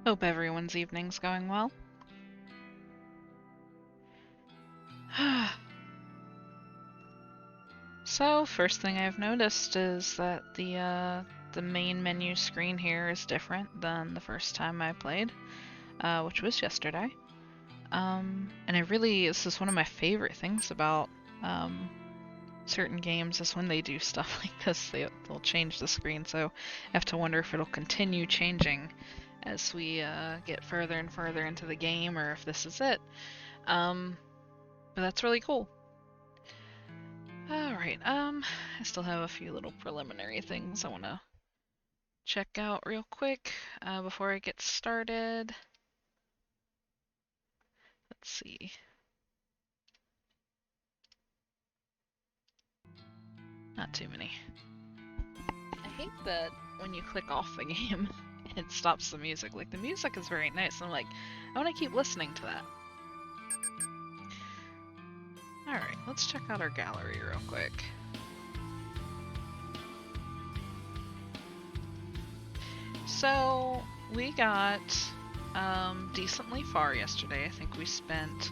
Hope everyone's evening's going well. So, first thing I've noticed is that the main menu screen here is different than the first time I played, which was yesterday. And this is one of my favorite things about certain games is when they do stuff like this, they'll change the screen. So I have to wonder if it'll continue changing as we get further and further into the game, or if this is it. But that's really cool. Alright, I still have a few little preliminary things I want to check out real quick before I get started. Let's see. Not too many. I hate that when you click off the game, it stops the music. Like, the music is very nice. I'm like, I want to keep listening to that. Alright, let's check out our gallery real quick. So, we got decently far yesterday. I think we spent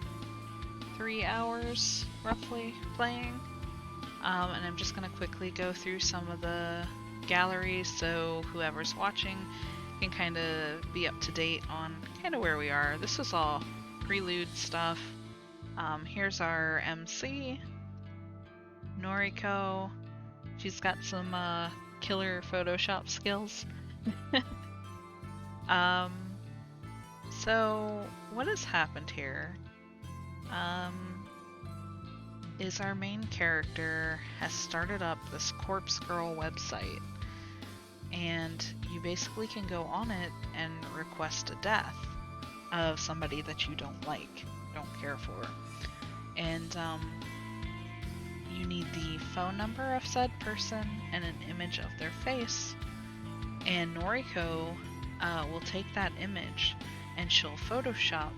3 hours roughly playing. And I'm just going to quickly go through some of the galleries so whoever's watching can kind of be up to date on kind of where we are. This is all prelude stuff. Here's our MC, Noriko. She's got some killer Photoshop skills. So what has happened here is our main character has started up this Corpse Girl website, and you basically can go on it and request a death of somebody that you don't like, don't care for. And you need the phone number of said person and an image of their face, and Noriko will take that image and she'll Photoshop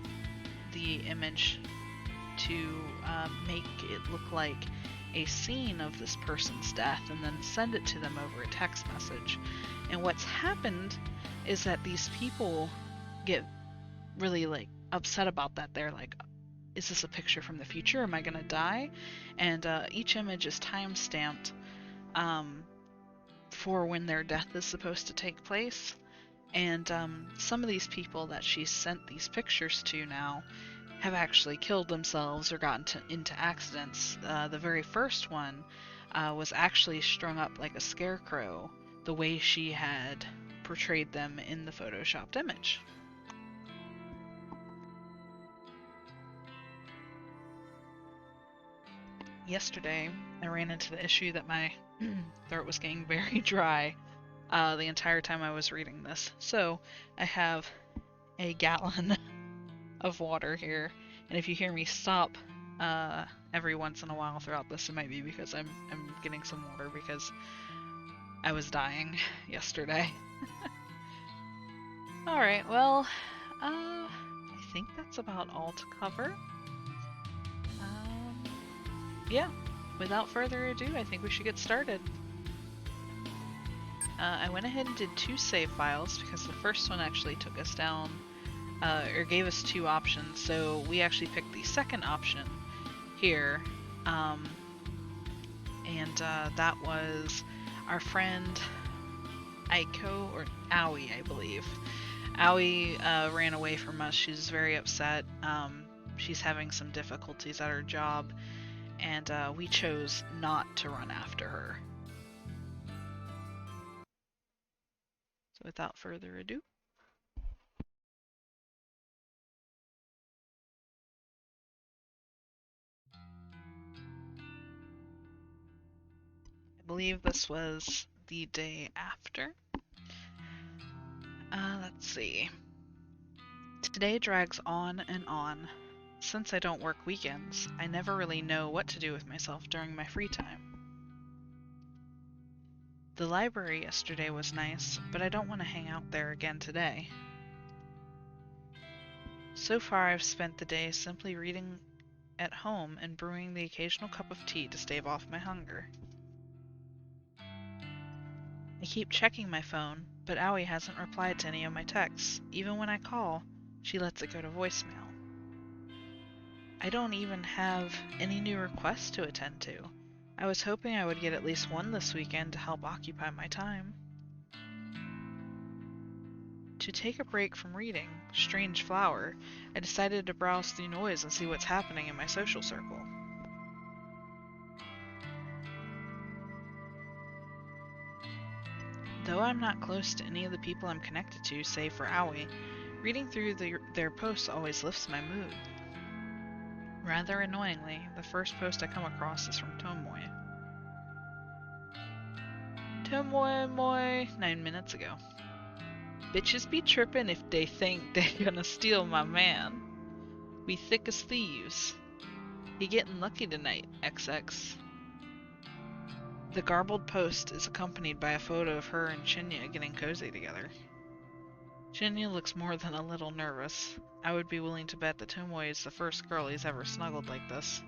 the image to make it look like a scene of this person's death, and then send it to them over a text message. And what's happened is that these people get really upset about that. They're like, is this a picture from the future? Am I gonna die? And each image is time-stamped for when their death is supposed to take place. And some of these people that she's sent these pictures to now have actually killed themselves or gotten into accidents. The very first one was actually strung up like a scarecrow, the way she had portrayed them in the photoshopped image. Yesterday, I ran into the issue that my throat was getting very dry the entire time I was reading this. So I have a gallon of water here, and if you hear me stop every once in a while throughout this, it might be because I'm getting some water because I was dying yesterday. Alright, well, I think that's about all to cover. Yeah, without further ado, I think we should get started. I went ahead and did 2 save files because the first one actually took us down, or gave us 2 options, so we actually picked the second option here, and that was our friend Aiko, or Aoi, I believe. Aoi ran away from us. She's very upset. She's having some difficulties at her job, and we chose not to run after her. So without further ado, I believe this was the day after. Let's see. Today drags on and on. Since I don't work weekends, I never really know what to do with myself during my free time. The library yesterday was nice, but I don't want to hang out there again today. So far I've spent the day simply reading at home and brewing the occasional cup of tea to stave off my hunger. I keep checking my phone, but Aoi hasn't replied to any of my texts. Even when I call, she lets it go to voicemail. I don't even have any new requests to attend to. I was hoping I would get at least one this weekend to help occupy my time. To take a break from reading Strange Flower, I decided to browse through noise and see what's happening in my social circle. Though I'm not close to any of the people I'm connected to, save for Aoi, reading through their posts always lifts my mood. Rather annoyingly, the first post I come across is from Tomoe. Tomoe 9 minutes ago. Bitches be trippin' if they think they gonna steal my man. We thick as thieves. He getting lucky tonight, XX. The garbled post is accompanied by a photo of her and Shinya getting cozy together. Shinya looks more than a little nervous. I would be willing to bet that Tomoe is the first girl he's ever snuggled like this.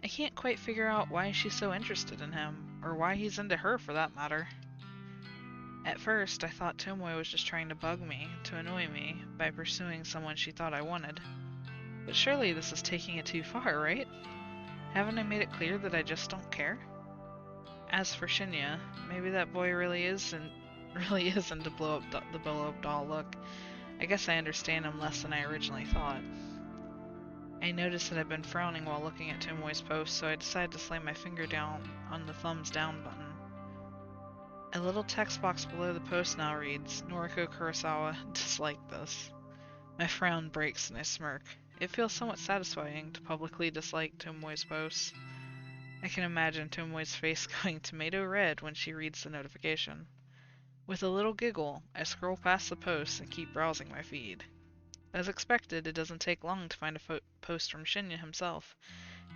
I can't quite figure out why she's so interested in him, or why he's into her for that matter. At first, I thought Tomoe was just trying to bug me, to annoy me, by pursuing someone she thought I wanted. But surely this is taking it too far, right? Haven't I made it clear that I just don't care? As for Shinya, maybe that boy really isn't the blow-up doll look. I guess I understand him less than I originally thought. I noticed that I'd been frowning while looking at Tomoe's post, so I decided to slam my finger down on the thumbs down button. A little text box below the post now reads, Noriko Kurosawa disliked this. My frown breaks and I smirk. It feels somewhat satisfying to publicly dislike Tomoe's posts. I can imagine Tomoe's face going tomato red when she reads the notification. With a little giggle, I scroll past the posts and keep browsing my feed. As expected, it doesn't take long to find a post from Shinya himself.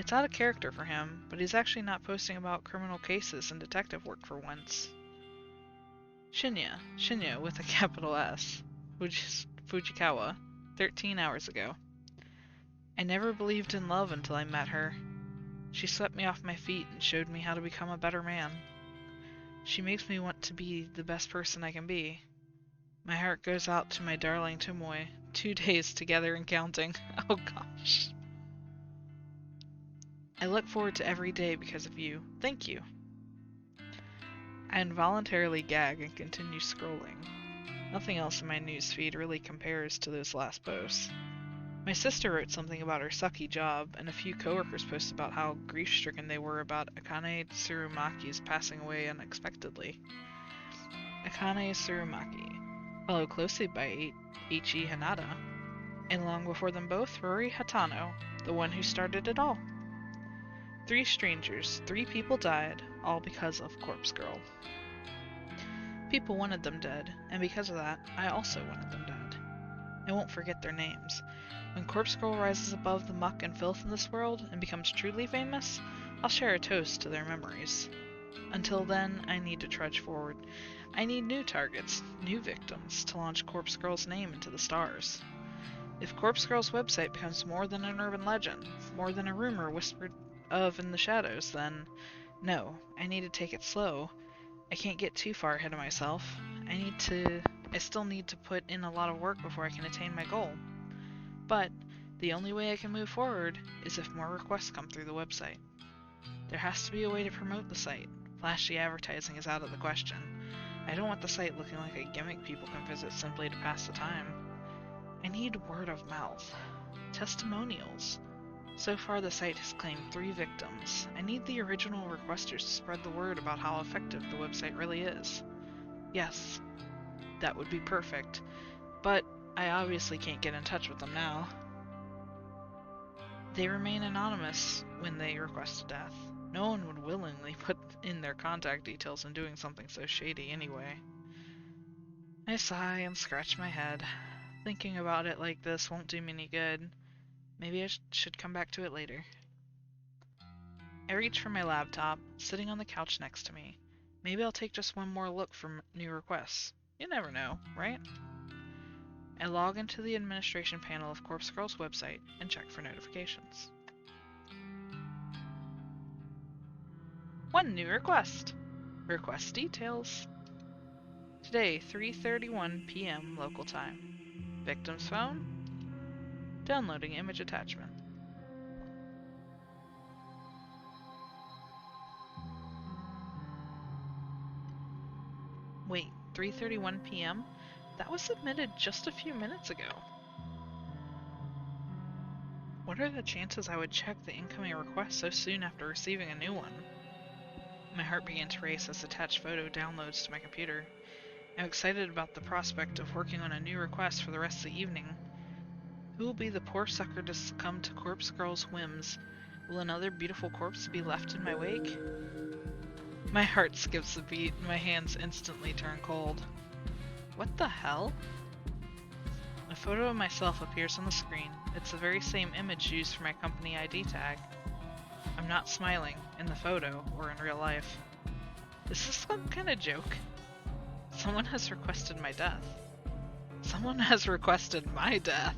It's out of character for him, but he's actually not posting about criminal cases and detective work for once. Shinya with a capital S, Fujikawa, 13 hours ago. I never believed in love until I met her. She swept me off my feet and showed me how to become a better man. She makes me want to be the best person I can be. My heart goes out to my darling Tomoe. 2 days together and counting. Oh gosh. I look forward to every day because of you. Thank you. I involuntarily gag and continue scrolling. Nothing else in my newsfeed really compares to those last posts. My sister wrote something about her sucky job, and a few coworkers posted about how grief-stricken they were about Akane Tsurumaki's passing away unexpectedly. Akane Tsurumaki, followed closely by Ichi Hanada, and long before them both, Ruri Hatano, the one who started it all. 3 strangers, 3 people died, all because of Corpse Girl. People wanted them dead, and because of that, I also wanted them dead. I won't forget their names. When Corpse Girl rises above the muck and filth in this world and becomes truly famous, I'll share a toast to their memories. Until then, I need to trudge forward. I need new targets, new victims, to launch Corpse Girl's name into the stars. If Corpse Girl's website becomes more than an urban legend, more than a rumor whispered of in the shadows, then no, I need to take it slow. I can't get too far ahead of myself. I still need to put in a lot of work before I can attain my goal. But the only way I can move forward is if more requests come through the website. There has to be a way to promote the site. Flashy advertising is out of the question. I don't want the site looking like a gimmick people can visit simply to pass the time. I need word of mouth. Testimonials. So far the site has claimed 3 victims. I need the original requesters to spread the word about how effective the website really is. Yes, that would be perfect. But I obviously can't get in touch with them now. They remain anonymous when they request a death. No one would willingly put in their contact details in doing something so shady anyway. I sigh and scratch my head. Thinking about it like this won't do me any good. Maybe I should come back to it later. I reach for my laptop, sitting on the couch next to me. Maybe I'll take just one more look for new requests. You never know, right? I log into the administration panel of Corpse Girl's website and check for notifications. 1 new request. Request details. Today, 3:31 p.m. local time. Victim's phone. Downloading image attachment. Wait, 3:31 p.m.? That was submitted just a few minutes ago. What are the chances I would check the incoming request so soon after receiving a new one? My heart began to race as the attached photo downloads to my computer. I'm excited about the prospect of working on a new request for the rest of the evening. Who will be the poor sucker to succumb to Corpse Girl's whims? Will another beautiful corpse be left in my wake? My heart skips a beat and my hands instantly turn cold. What the hell? A photo of myself appears on the screen. It's the very same image used for my company ID tag. I'm not smiling, in the photo, or in real life. Is this some kind of joke? Someone has requested my death. Someone has requested my death.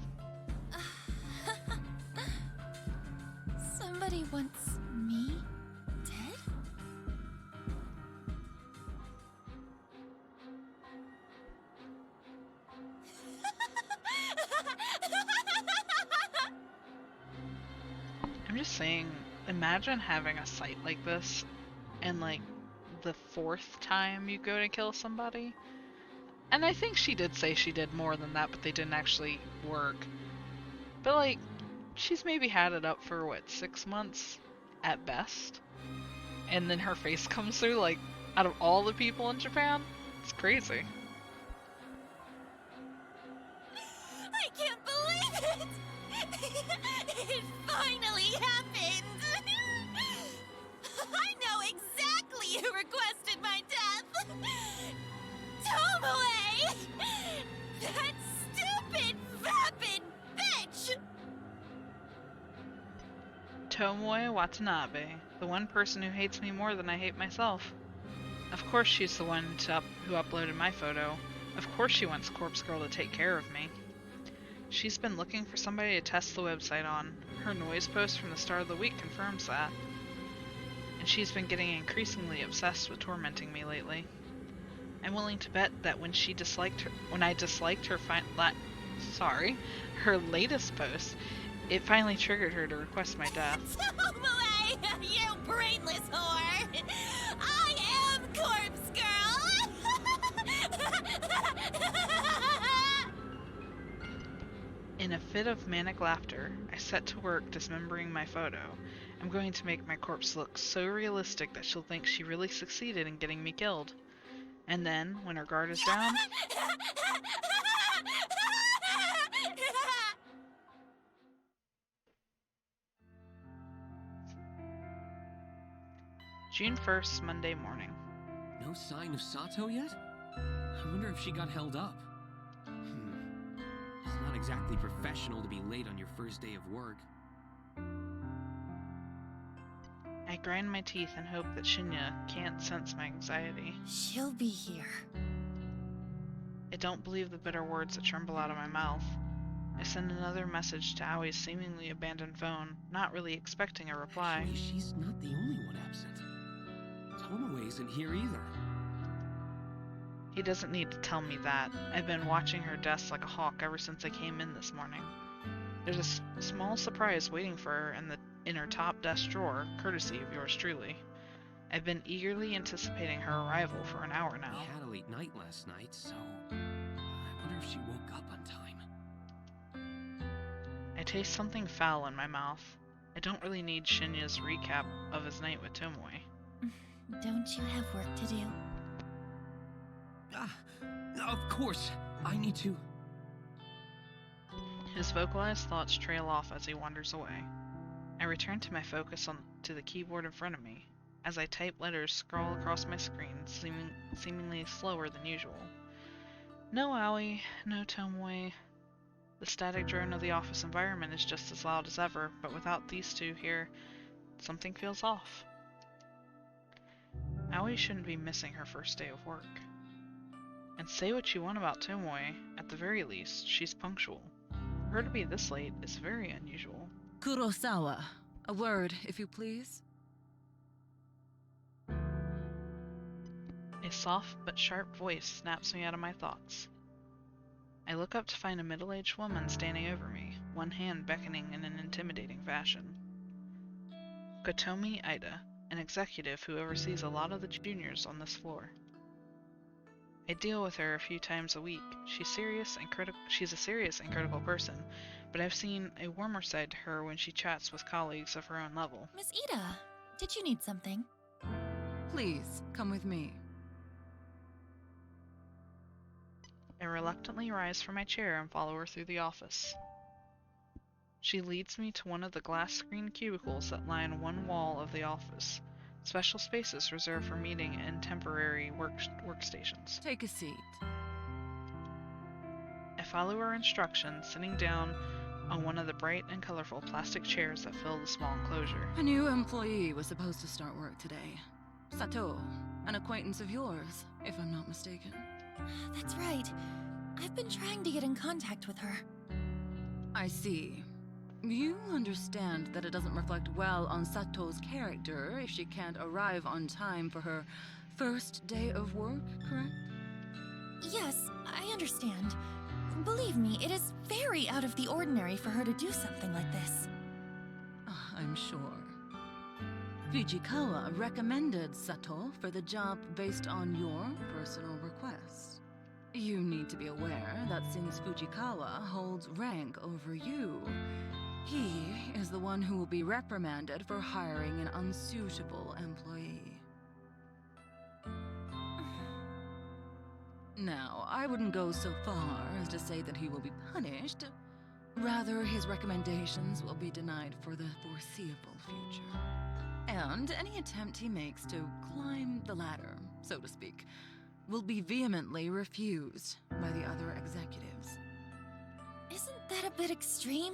Somebody wants me dead? I'm just saying, imagine having a site like this, and like, the 4th time you go to kill somebody. And I think she did say she did more than that, but they didn't actually work. But like, she's maybe had it up for what, 6 months at best? And then her face comes through, like, out of all the people in Japan? It's crazy. I can't believe it! It finally happened! I know exactly who requested my death! Tomoe! That stupid, vapid bitch! Tomoe Watanabe, the one person who hates me more than I hate myself. Of course she's the one who uploaded my photo. Of course she wants Corpse Girl to take care of me. She's been looking for somebody to test the website on. Her noise post from the start of the week confirms that. And she's been getting increasingly obsessed with tormenting me lately. I'm willing to bet that when I disliked her latest post, it finally triggered her to request my death. Tomoe, you brainless whore! I am Corpse Girl! In a fit of manic laughter, I set to work dismembering my photo. I'm going to make my corpse look so realistic that she'll think she really succeeded in getting me killed. And then, when her guard is down, June 1st, Monday morning. No sign of Sato yet? I wonder if she got held up. It's not exactly professional to be late on your first day of work. I grind my teeth and hope that Shinya can't sense my anxiety. She'll be here. I don't believe the bitter words that tremble out of my mouth. I send another message to Aoi's seemingly abandoned phone, not really expecting a reply. Actually, she's not the only one absent. Tomoe isn't here either. He doesn't need to tell me that. I've been watching her desk like a hawk ever since I came in this morning. There's a small surprise waiting for her in her top desk drawer, courtesy of yours truly. I've been eagerly anticipating her arrival for an hour now. We had a late night last night, so I wonder if she woke up on time. I taste something foul in my mouth. I don't really need Shinya's recap of his night with Tomoe. Don't you have work to do? Of course. I need to. His vocalized thoughts trail off as he wanders away. I return to my focus to the keyboard in front of me. As I type, letters scroll across my screen, seemingly slower than usual. No Aoi, no Tomoe. The static drone of the office environment is just as loud as ever, but without these two here, something feels off. Aoi shouldn't be missing her first day of work. And say what you want about Tomoe, at the very least, she's punctual. For her to be this late is very unusual. Kurosawa, a word, if you please. A A soft but sharp voice snaps me out of my thoughts. I look up to find a middle-aged woman standing over me, one hand beckoning in an intimidating fashion. Kotomi Ida, an executive who oversees a lot of the juniors on this floor. I deal with her a few times a week. She's a serious and critical person, but I've seen a warmer side to her when she chats with colleagues of her own level. Miss Ida, did you need something? Please, come with me. I reluctantly rise from my chair and follow her through the office. She leads me to one of the glass-screened cubicles that line one wall of the office, special spaces reserved for meeting and temporary workstations. Take a seat. I follow her instructions, sitting down on one of the bright and colorful plastic chairs that fill the small enclosure. A new employee was supposed to start work today. Sato, an acquaintance of yours, if I'm not mistaken. That's right. I've been trying to get in contact with her. I see. You understand that it doesn't reflect well on Sato's character if she can't arrive on time for her first day of work, correct? Yes, I understand. Believe me, it is very out of the ordinary for her to do something like this. I'm sure. Fujikawa recommended Sato for the job based on your personal request. You need to be aware that since Fujikawa holds rank over you, he is the one who will be reprimanded for hiring an unsuitable employee. Now, I wouldn't go so far as to say that he will be punished. Rather, his recommendations will be denied for the foreseeable future. And any attempt he makes to climb the ladder, so to speak, will be vehemently refused by the other executives. Isn't that a bit extreme?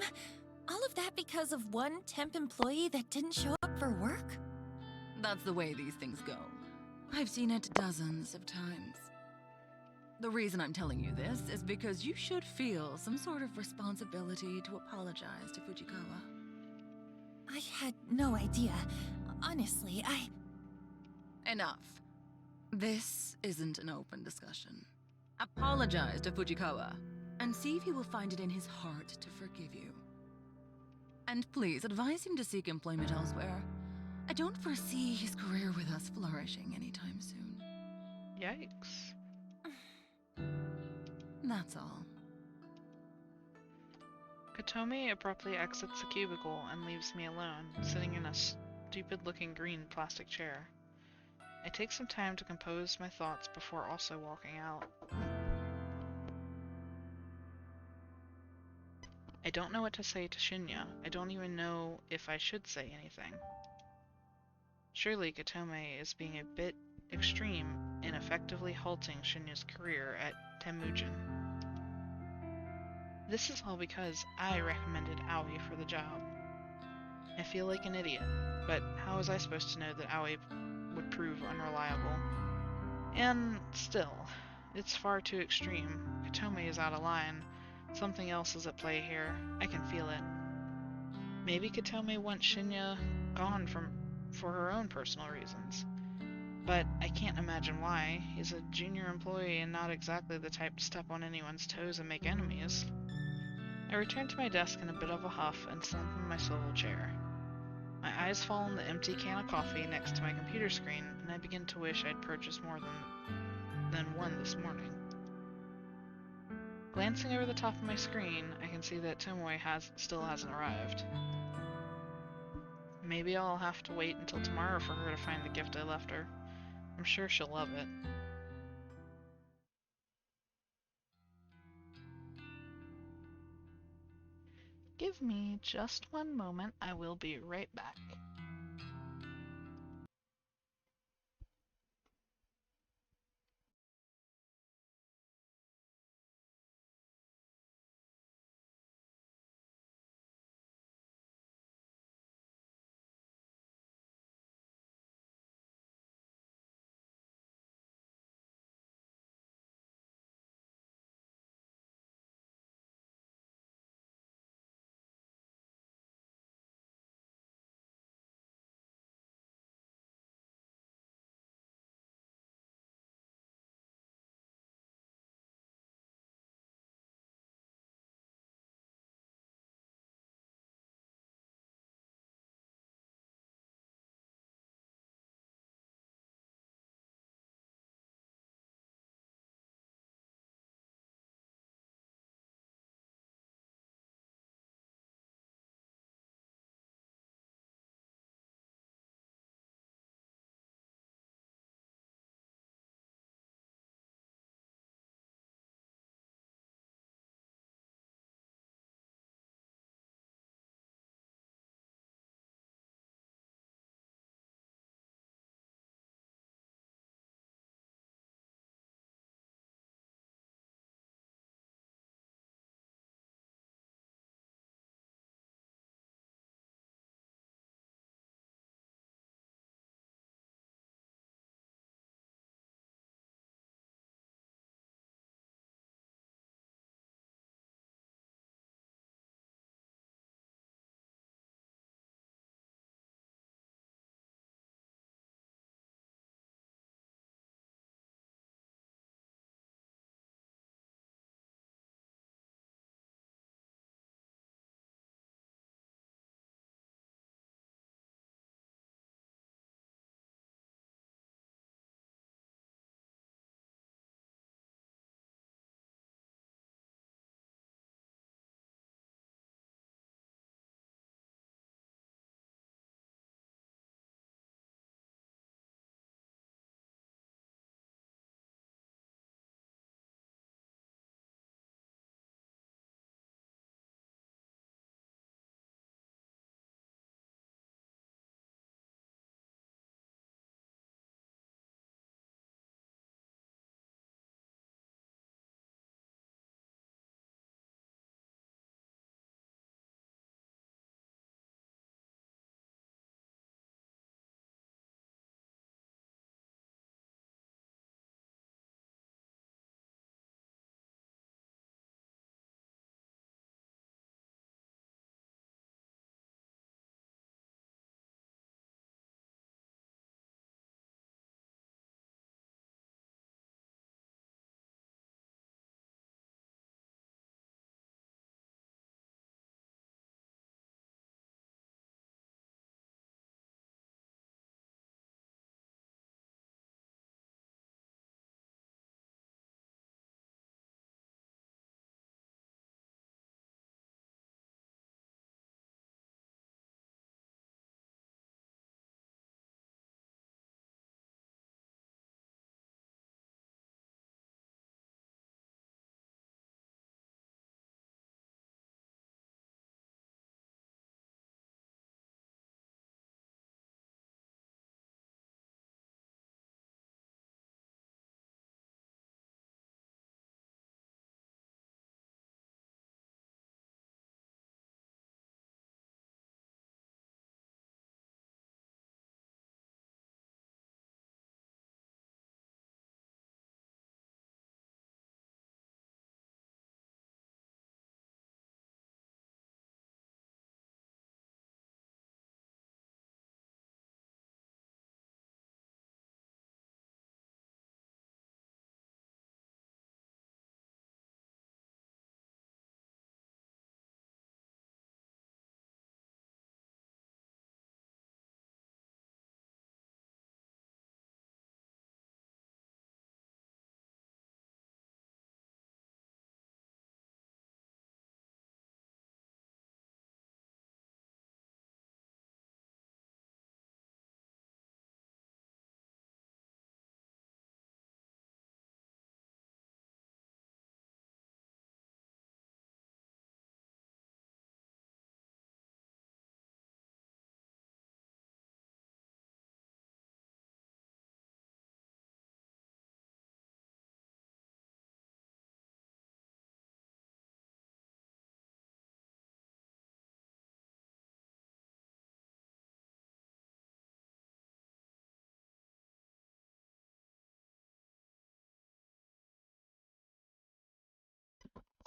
All of that because of one temp employee that didn't show up for work? That's the way these things go. I've seen it dozens of times. The reason I'm telling you this is because you should feel some sort of responsibility to apologize to Fujikawa. I had no idea. Honestly, Enough. This isn't an open discussion. Apologize to Fujikawa, and see if he will find it in his heart to forgive you. And please advise him to seek employment elsewhere. I don't foresee his career with us flourishing anytime soon. Yikes. That's all. Kotomi abruptly exits the cubicle and leaves me alone, sitting in a stupid-looking green plastic chair. I take some time to compose my thoughts before also walking out. I don't know what to say to Shinya. I don't even know if I should say anything. Surely Kotomi is being a bit extreme in effectively halting Shinya's career at Temujin. This is all because I recommended Aoi for the job. I feel like an idiot, but how was I supposed to know that Aoi would prove unreliable? And still, it's far too extreme. Kotomi is out of line. Something else is at play here. I can feel it. Maybe Kotomi wants Shinya gone for her own personal reasons. But I can't imagine why. He's a junior employee and not exactly the type to step on anyone's toes and make enemies. I return to my desk in a bit of a huff and slump in my swivel chair. My eyes fall on the empty can of coffee next to my computer screen, and I begin to wish I'd purchased more than one this morning. Glancing over the top of my screen, I can see that Tomoe still hasn't arrived. Maybe I'll have to wait until tomorrow for her to find the gift I left her. I'm sure she'll love it. Give me just one moment. I will be right back.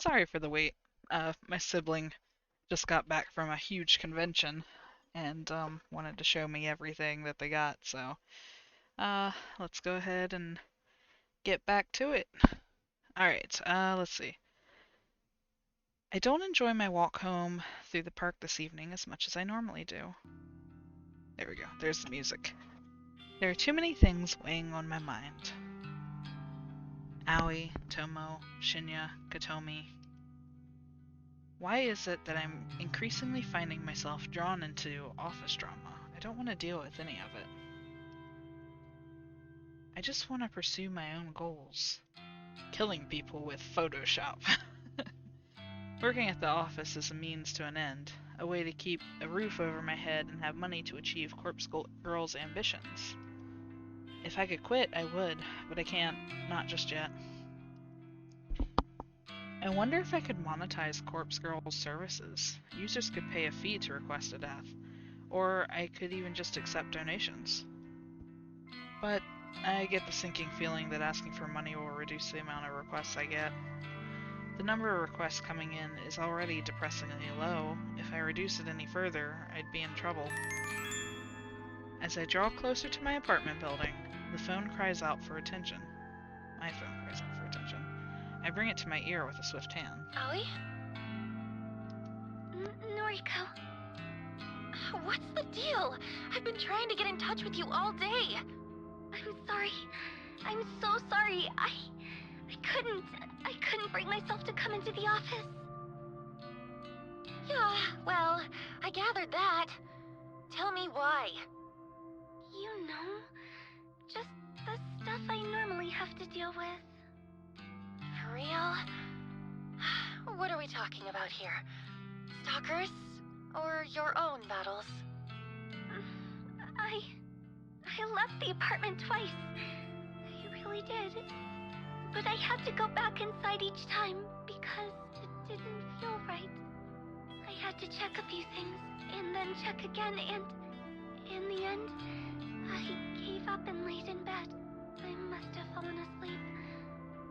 sorry for the wait. My sibling just got back from a huge convention and wanted to show me everything that they got, so let's go ahead and get back to it. Alright, let's see. I don't enjoy my walk home through the park this evening as much as I normally do. There we go, there's the music. There are too many things weighing on my mind. Aoi, Tomo, Shinya, Katomi. Why is it that I'm increasingly finding myself drawn into office drama? I don't want to deal with any of it. I just want to pursue my own goals. Killing people with Photoshop. Working at the office is a means to an end, a way to keep a roof over my head and have money to achieve Corpse Girl's ambitions. If I could quit, I would, but I can't, not just yet. I wonder if I could monetize Corpse Girl's services. Users could pay a fee to request a death, or I could even just accept donations. But I get the sinking feeling that asking for money will reduce the amount of requests I get. The number of requests coming in is already depressingly low. If I reduce it any further, I'd be in trouble. As I draw closer to my apartment building, the phone cries out for attention. My phone cries out for attention. I bring it to my ear with a swift hand. Aoi? Noriko. What's the deal? I've been trying to get in touch with you all day. I'm sorry. I'm so sorry. I couldn't bring myself to come into the office. Yeah, well, I gathered that. Tell me why. You know, just the stuff I normally have to deal with. For real? What are we talking about here? Stalkers? Or your own battles? I left the apartment twice. I really did. But I had to go back inside each time because it didn't feel right. I had to check a few things and then check again, and in the end, I gave up and laid in bed. I must have fallen asleep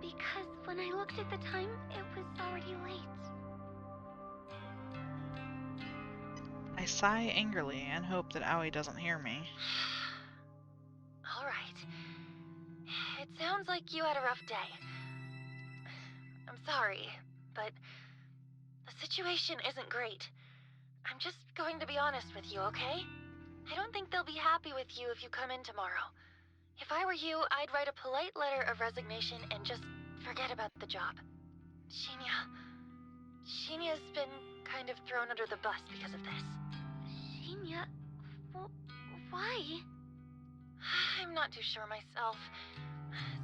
because when I looked at the time, it was already late. I sigh angrily and hope that Aoi doesn't hear me. All right. It sounds like you had a rough day. I'm sorry, but the situation isn't great. I'm just going to be honest with you, okay? I don't think they'll be happy with you if you come in tomorrow. If I were you, I'd write a polite letter of resignation and just forget about the job. Shinya's been kind of thrown under the bus because of this. Shinya? Why? I'm not too sure myself.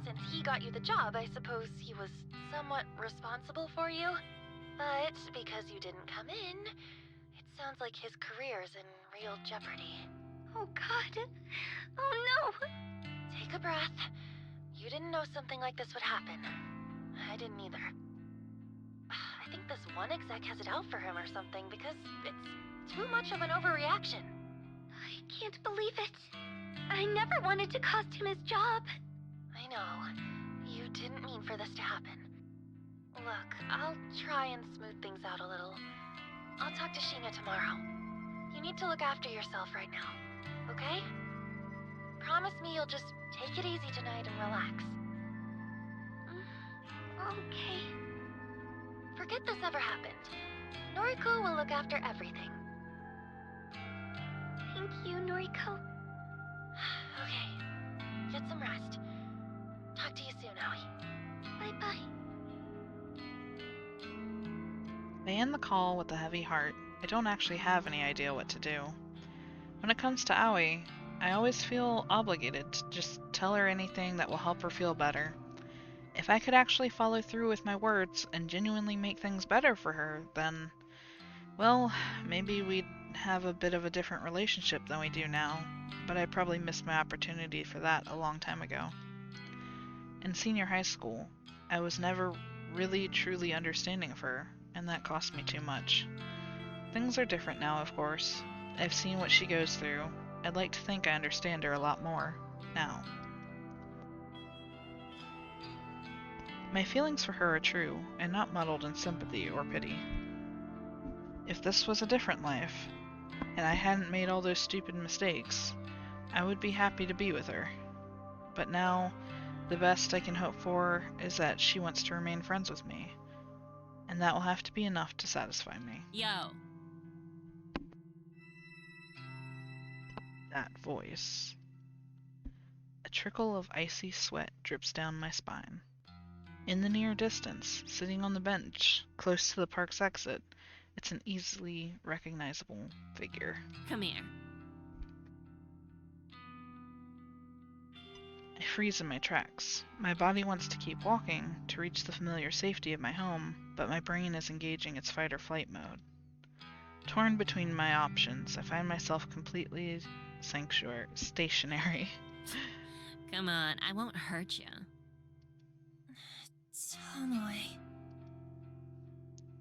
Since he got you the job, I suppose he was somewhat responsible for you. But because you didn't come in, it sounds like his career's in real jeopardy. Oh God. Oh no! Take a breath. You didn't know something like this would happen. I didn't either. I think this one exec has it out for him or something because it's too much of an overreaction. I can't believe it. I never wanted to cost him his job. I know. You didn't mean for this to happen. Look, I'll try and smooth things out a little. I'll talk to Shinya tomorrow. You need to look after yourself right now, okay? Promise me you'll just take it easy tonight and relax. Okay. Forget this ever happened. Noriko will look after everything. Thank you, Noriko. Okay. Get some rest. Talk to you soon, Aoi. Bye-bye. I end the call with a heavy heart. I don't actually have any idea what to do. When it comes to Aoi, I always feel obligated to just tell her anything that will help her feel better. If I could actually follow through with my words and genuinely make things better for her, then, well, maybe we'd have a bit of a different relationship than we do now, but I probably missed my opportunity for that a long time ago. In senior high school, I was never really truly understanding of her, and that cost me too much. Things are different now, of course. I've seen what she goes through. I'd like to think I understand her a lot more now. My feelings for her are true, and not muddled in sympathy or pity. If this was a different life, and I hadn't made all those stupid mistakes, I would be happy to be with her. But now, the best I can hope for is that she wants to remain friends with me, and that will have to be enough to satisfy me. Yo. That voice. A trickle of icy sweat drips down my spine. In the near distance, sitting on the bench, close to the park's exit, it's an easily recognizable figure. Come here. I freeze in my tracks. My body wants to keep walking to reach the familiar safety of my home, but my brain is engaging its fight or flight mode. Torn between my options, I find myself completely stationary. Come on, I won't hurt you. Tomoe.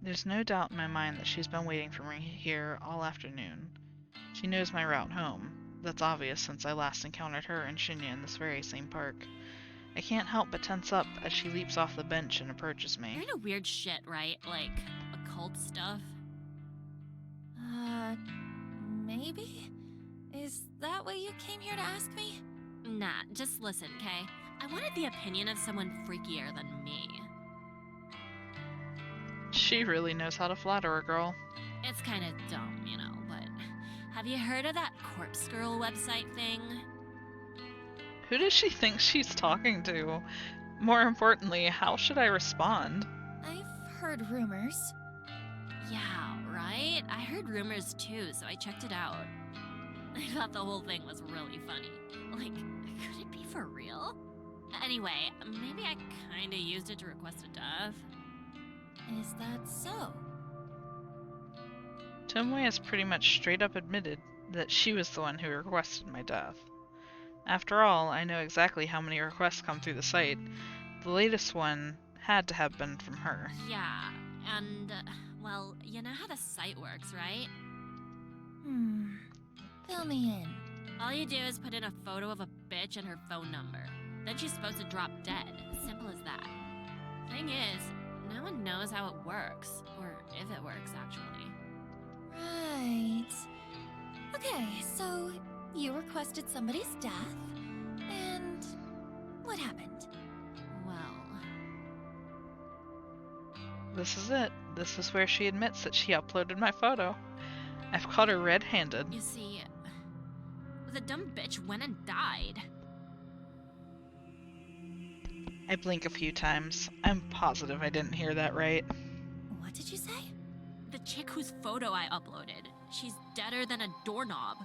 There's no doubt in my mind that she's been waiting for me here all afternoon. She knows my route home. That's obvious since I last encountered her and Shinya in this very same park. I can't help but tense up as she leaps off the bench and approaches me. You're into weird shit, right? Like, occult stuff? Maybe? Is that what you came here to ask me? Nah, just listen, okay? I wanted the opinion of someone freakier than me. She really knows how to flatter a girl. It's kinda dumb, you know, but have you heard of that Corpse Girl website thing? Who does she think she's talking to? More importantly, how should I respond? I've heard rumors. Yeah, right? I heard rumors too, so I checked it out. I thought the whole thing was really funny. Like, could it be for real? Anyway, maybe I kinda used it to request a death. Is that so? Tomoe has pretty much straight up admitted that she was the one who requested my death. After all, I know exactly how many requests come through the site. The latest one had to have been from her. Yeah, and, well, you know how the site works, right? Fill me in. All you do is put in a photo of a bitch and her phone number. Then she's supposed to drop dead. Simple as that. Thing is, no one knows how it works. Or if it works, actually. Right. Okay, so you requested somebody's death, and what happened? Well, This is it. This is where she admits that she uploaded my photo. I've caught her red-handed. you see, the dumb bitch went and died. I blink a few times. I'm positive I didn't hear that right. What did you say? The chick whose photo I uploaded. She's deader than a doorknob.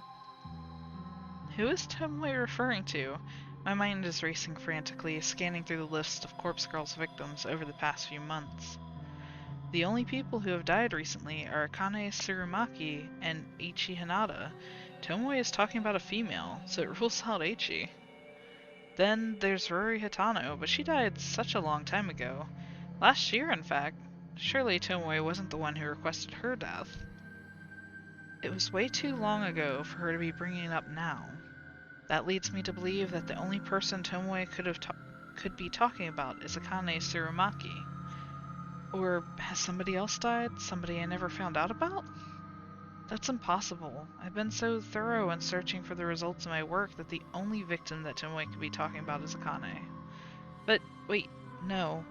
Who is Tomoe referring to? My mind is racing frantically, scanning through the list of Corpse Girl's victims over the past few months. The only people who have died recently are Akane Tsurumaki and Eiichi Hinata. Tomoe is talking about a female, so it rules out Eiichi. Then there's Ruri Hitano, but she died such a long time ago. Last year, in fact. Surely Tomoe wasn't the one who requested her death. It was way too long ago for her to be bringing it up now. That leads me to believe that the only person Tomoe could be talking about is Akane Tsurumaki. Or has somebody else died? Somebody I never found out about? That's impossible. I've been so thorough in searching for the results of my work that the only victim that Tomoe could be talking about is Akane. But wait, no.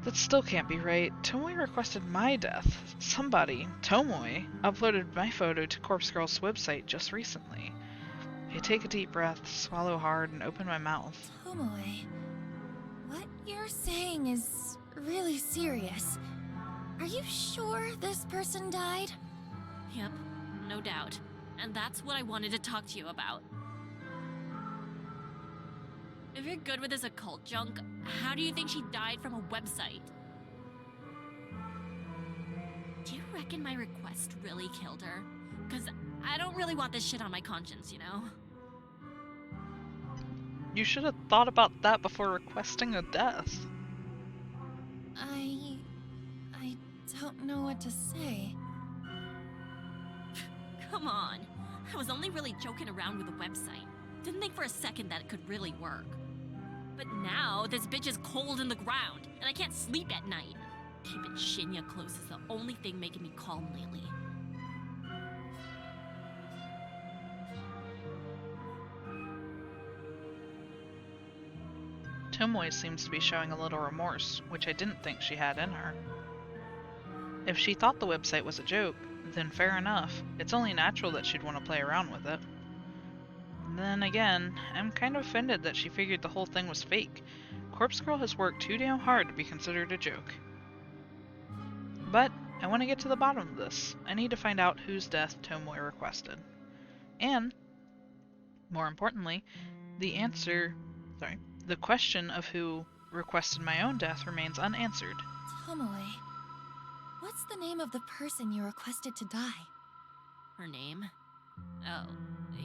That still can't be right. Tomoe requested my death. Somebody, Tomoe, uploaded my photo to Corpse Girl's website just recently. I take a deep breath, swallow hard, and open my mouth. Tomoe, what you're saying is really serious. Are you sure this person died? Yep, no doubt. And that's what I wanted to talk to you about. If you're good with this occult junk, how do you think she died from a website? Do you reckon my request really killed her? 'Cause I don't really want this shit on my conscience, you know? You should have thought about that before requesting a death. I don't know what to say. Come on. I was only really joking around with the website. Didn't think for a second that it could really work. But now, this bitch is cold in the ground, and I can't sleep at night. Keeping Shinya close is the only thing making me calm lately. Tomoe seems to be showing a little remorse, which I didn't think she had in her. If she thought the website was a joke, then fair enough. It's only natural that she'd want to play around with it. Then again, I'm kind of offended that she figured the whole thing was fake. Corpse Girl has worked too damn hard to be considered a joke. But I want to get to the bottom of this. I need to find out whose death Tomoe requested. And, more importantly, the question of who requested my own death remains unanswered. Tomoe, what's the name of the person you requested to die? Her name? Oh,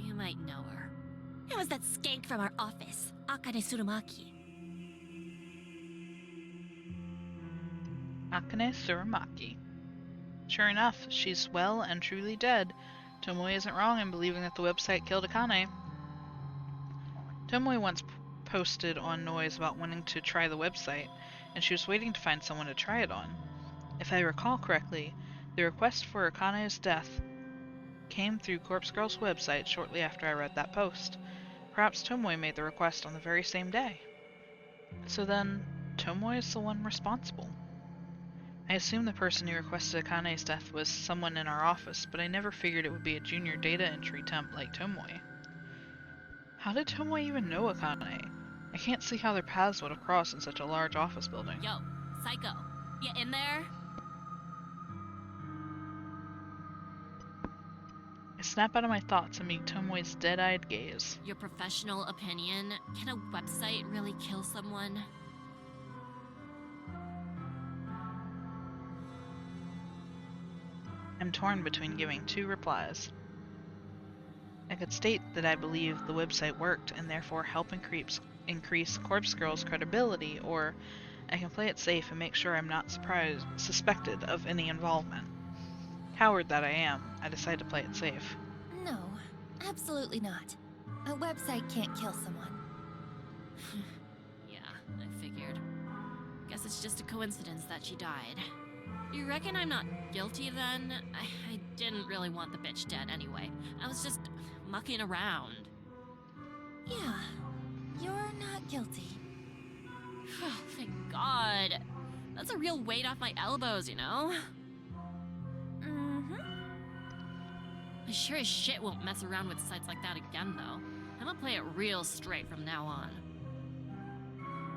you might know her. It was that skank from our office, Akane Tsurumaki. Akane Tsurumaki. Sure enough, she's well and truly dead. Tomoe isn't wrong in believing that the website killed Akane. Tomoe once posted on Noise about wanting to try the website, and she was waiting to find someone to try it on. If I recall correctly, the request for Akane's death came through Corpse Girl's website shortly after I read that post. Perhaps Tomoe made the request on the very same day. So then, Tomoe is the one responsible. I assumed the person who requested Akane's death was someone in our office, but I never figured it would be a junior data entry temp like Tomoe. How did Tomoe even know Akane? I can't see how their paths would have crossed in such a large office building. Yo, Psycho, you in there? I snap out of my thoughts and meet Tomoe's dead-eyed gaze. Your professional opinion, can a website really kill someone? I'm torn between giving two replies. I could state that I believe the website worked and therefore help increase Corpse Girl's credibility, or I can play it safe and make sure I'm not suspected of any involvement. Coward that I am, I decide to play it safe. No, absolutely not. A website can't kill someone. Yeah, I figured. Guess it's just a coincidence that she died. You reckon I'm not guilty then? I didn't really want the bitch dead anyway. I was just mucking around. Yeah, you're not guilty. Thank God. That's a real weight off my elbows, you know? Mm-hmm. I sure as shit won't mess around with sites like that again, though. I'm gonna play it real straight from now on.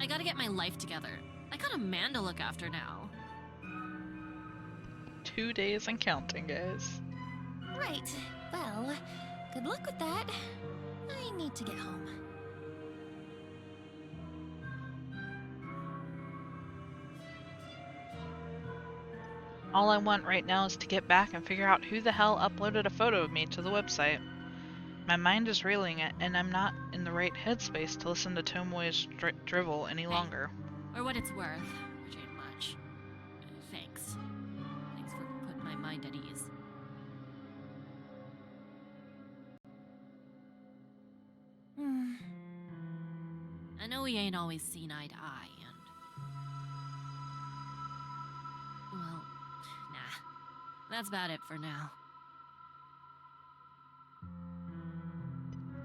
I gotta get my life together. I got a man to look after now. 2 days and counting, guys. Right. Well, good luck with that. I need to get home. All I want right now is to get back and figure out who the hell uploaded a photo of me to the website. My mind is reeling, and I'm not in the right headspace to listen to Tomoe's drivel any longer. Or what it's worth, which ain't much. Thanks. Thanks for putting my mind at ease. I know we ain't always seen eye to eye, and... well, nah. That's about it for now.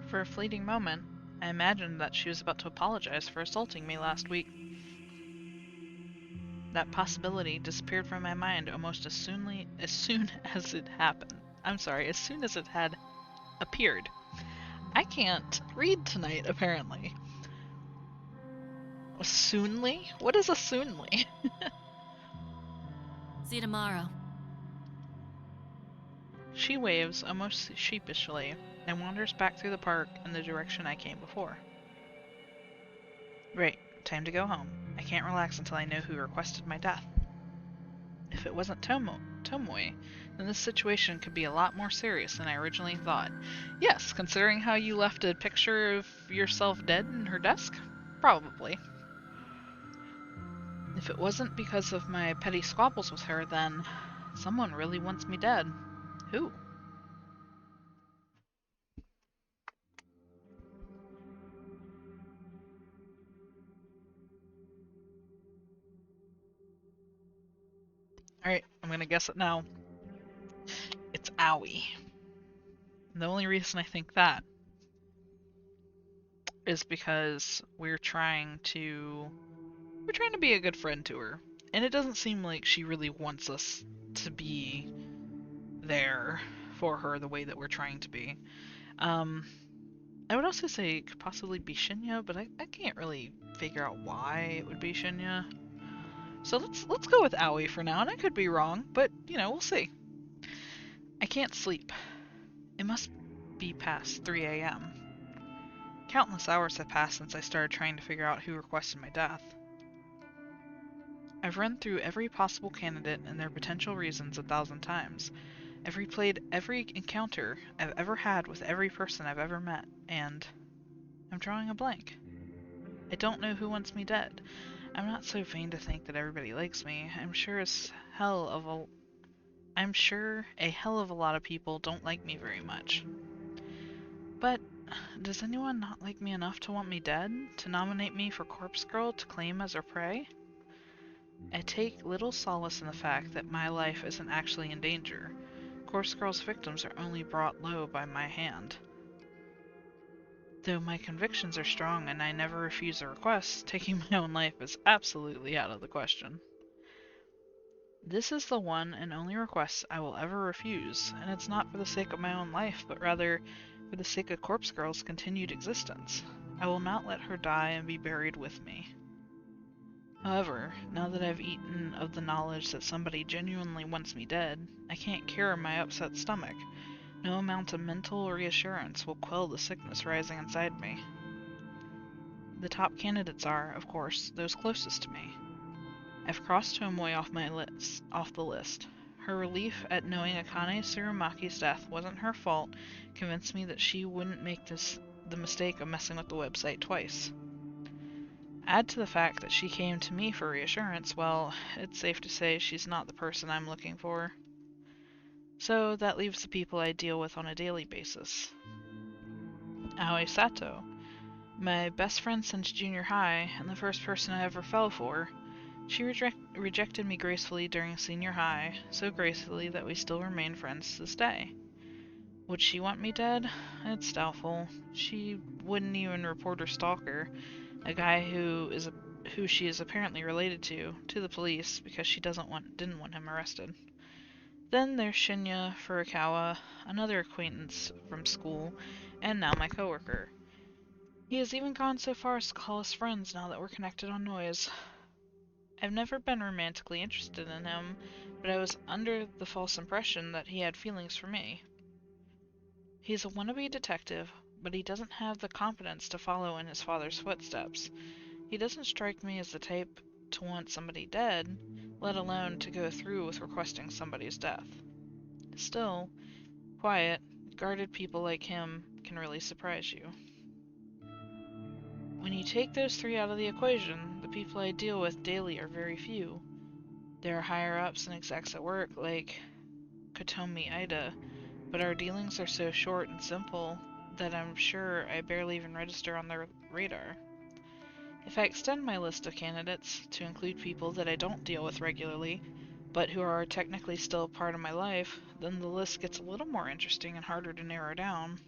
For a fleeting moment, I imagined that she was about to apologize for assaulting me last week. That possibility disappeared from my mind almost as soon as it happened. I'm sorry, as soon as it had appeared. I can't read tonight, apparently. Soonly? What is a soonly? See you tomorrow. She waves almost sheepishly and wanders back through the park in the direction I came before. Right, time to go home. I can't relax until I know who requested my death. If it wasn't Tomoe, then this situation could be a lot more serious than I originally thought. Yes, considering how you left a picture of yourself dead in her desk? Probably. If it wasn't because of my petty squabbles with her, then someone really wants me dead. Who? Alright, I'm gonna guess it now. It's Owie. And the only reason I think that is because we're trying to be a good friend to her. And it doesn't seem like she really wants us to be there for her the way that we're trying to be. I would also say it could possibly be Shinya, but I can't really figure out why it would be Shinya. So let's go with Owie for now, and I could be wrong, but we'll see. I can't sleep. It must be past 3 a.m. Countless hours have passed since I started trying to figure out who requested my death. I've run through every possible candidate and their potential reasons 1,000 times. I've replayed every encounter I've ever had with every person I've ever met, and I'm drawing a blank. I don't know who wants me dead. I'm not so vain to think that everybody likes me. I'm sure a hell of a lot of people don't like me very much. But does anyone not like me enough to want me dead? To nominate me for Corpse Girl to claim as her prey? I take little solace in the fact that my life isn't actually in danger. Corpse Girl's victims are only brought low by my hand. Though my convictions are strong and I never refuse a request, taking my own life is absolutely out of the question. This is the one and only request I will ever refuse, and it's not for the sake of my own life, but rather for the sake of Corpse Girl's continued existence. I will not let her die and be buried with me. However, now that I've eaten of the knowledge that somebody genuinely wants me dead, I can't cure my upset stomach. No amount of mental reassurance will quell the sickness rising inside me. The top candidates are, of course, those closest to me. I've crossed Tomoe off the list. Her relief at knowing Akane Tsurumaki's death wasn't her fault convinced me that she wouldn't make the mistake of messing with the website twice. Add to the fact that she came to me for reassurance, well, it's safe to say she's not the person I'm looking for. So that leaves the people I deal with on a daily basis. Aoi Sato, my best friend since junior high, and the first person I ever fell for. She rejected me gracefully during senior high, so gracefully that we still remain friends to this day. Would she want me dead? It's doubtful. She wouldn't even report her stalker, a guy who she is apparently related to the police because she didn't want him arrested. Then there's Shinya Furukawa, another acquaintance from school, and now my coworker. He has even gone so far as to call us friends now that we're connected on Noise. I've never been romantically interested in him, but I was under the false impression that he had feelings for me. He's a wannabe detective, but he doesn't have the competence to follow in his father's footsteps. He doesn't strike me as the type to want somebody dead, let alone to go through with requesting somebody's death. Still, quiet, guarded people like him can really surprise you. When you take those three out of the equation, the people I deal with daily are very few. There are higher-ups and execs at work like Kotomi Ida, but our dealings are so short and simple that I'm sure I barely even register on their radar. If I extend my list of candidates to include people that I don't deal with regularly, but who are technically still a part of my life, then the list gets a little more interesting and harder to narrow down.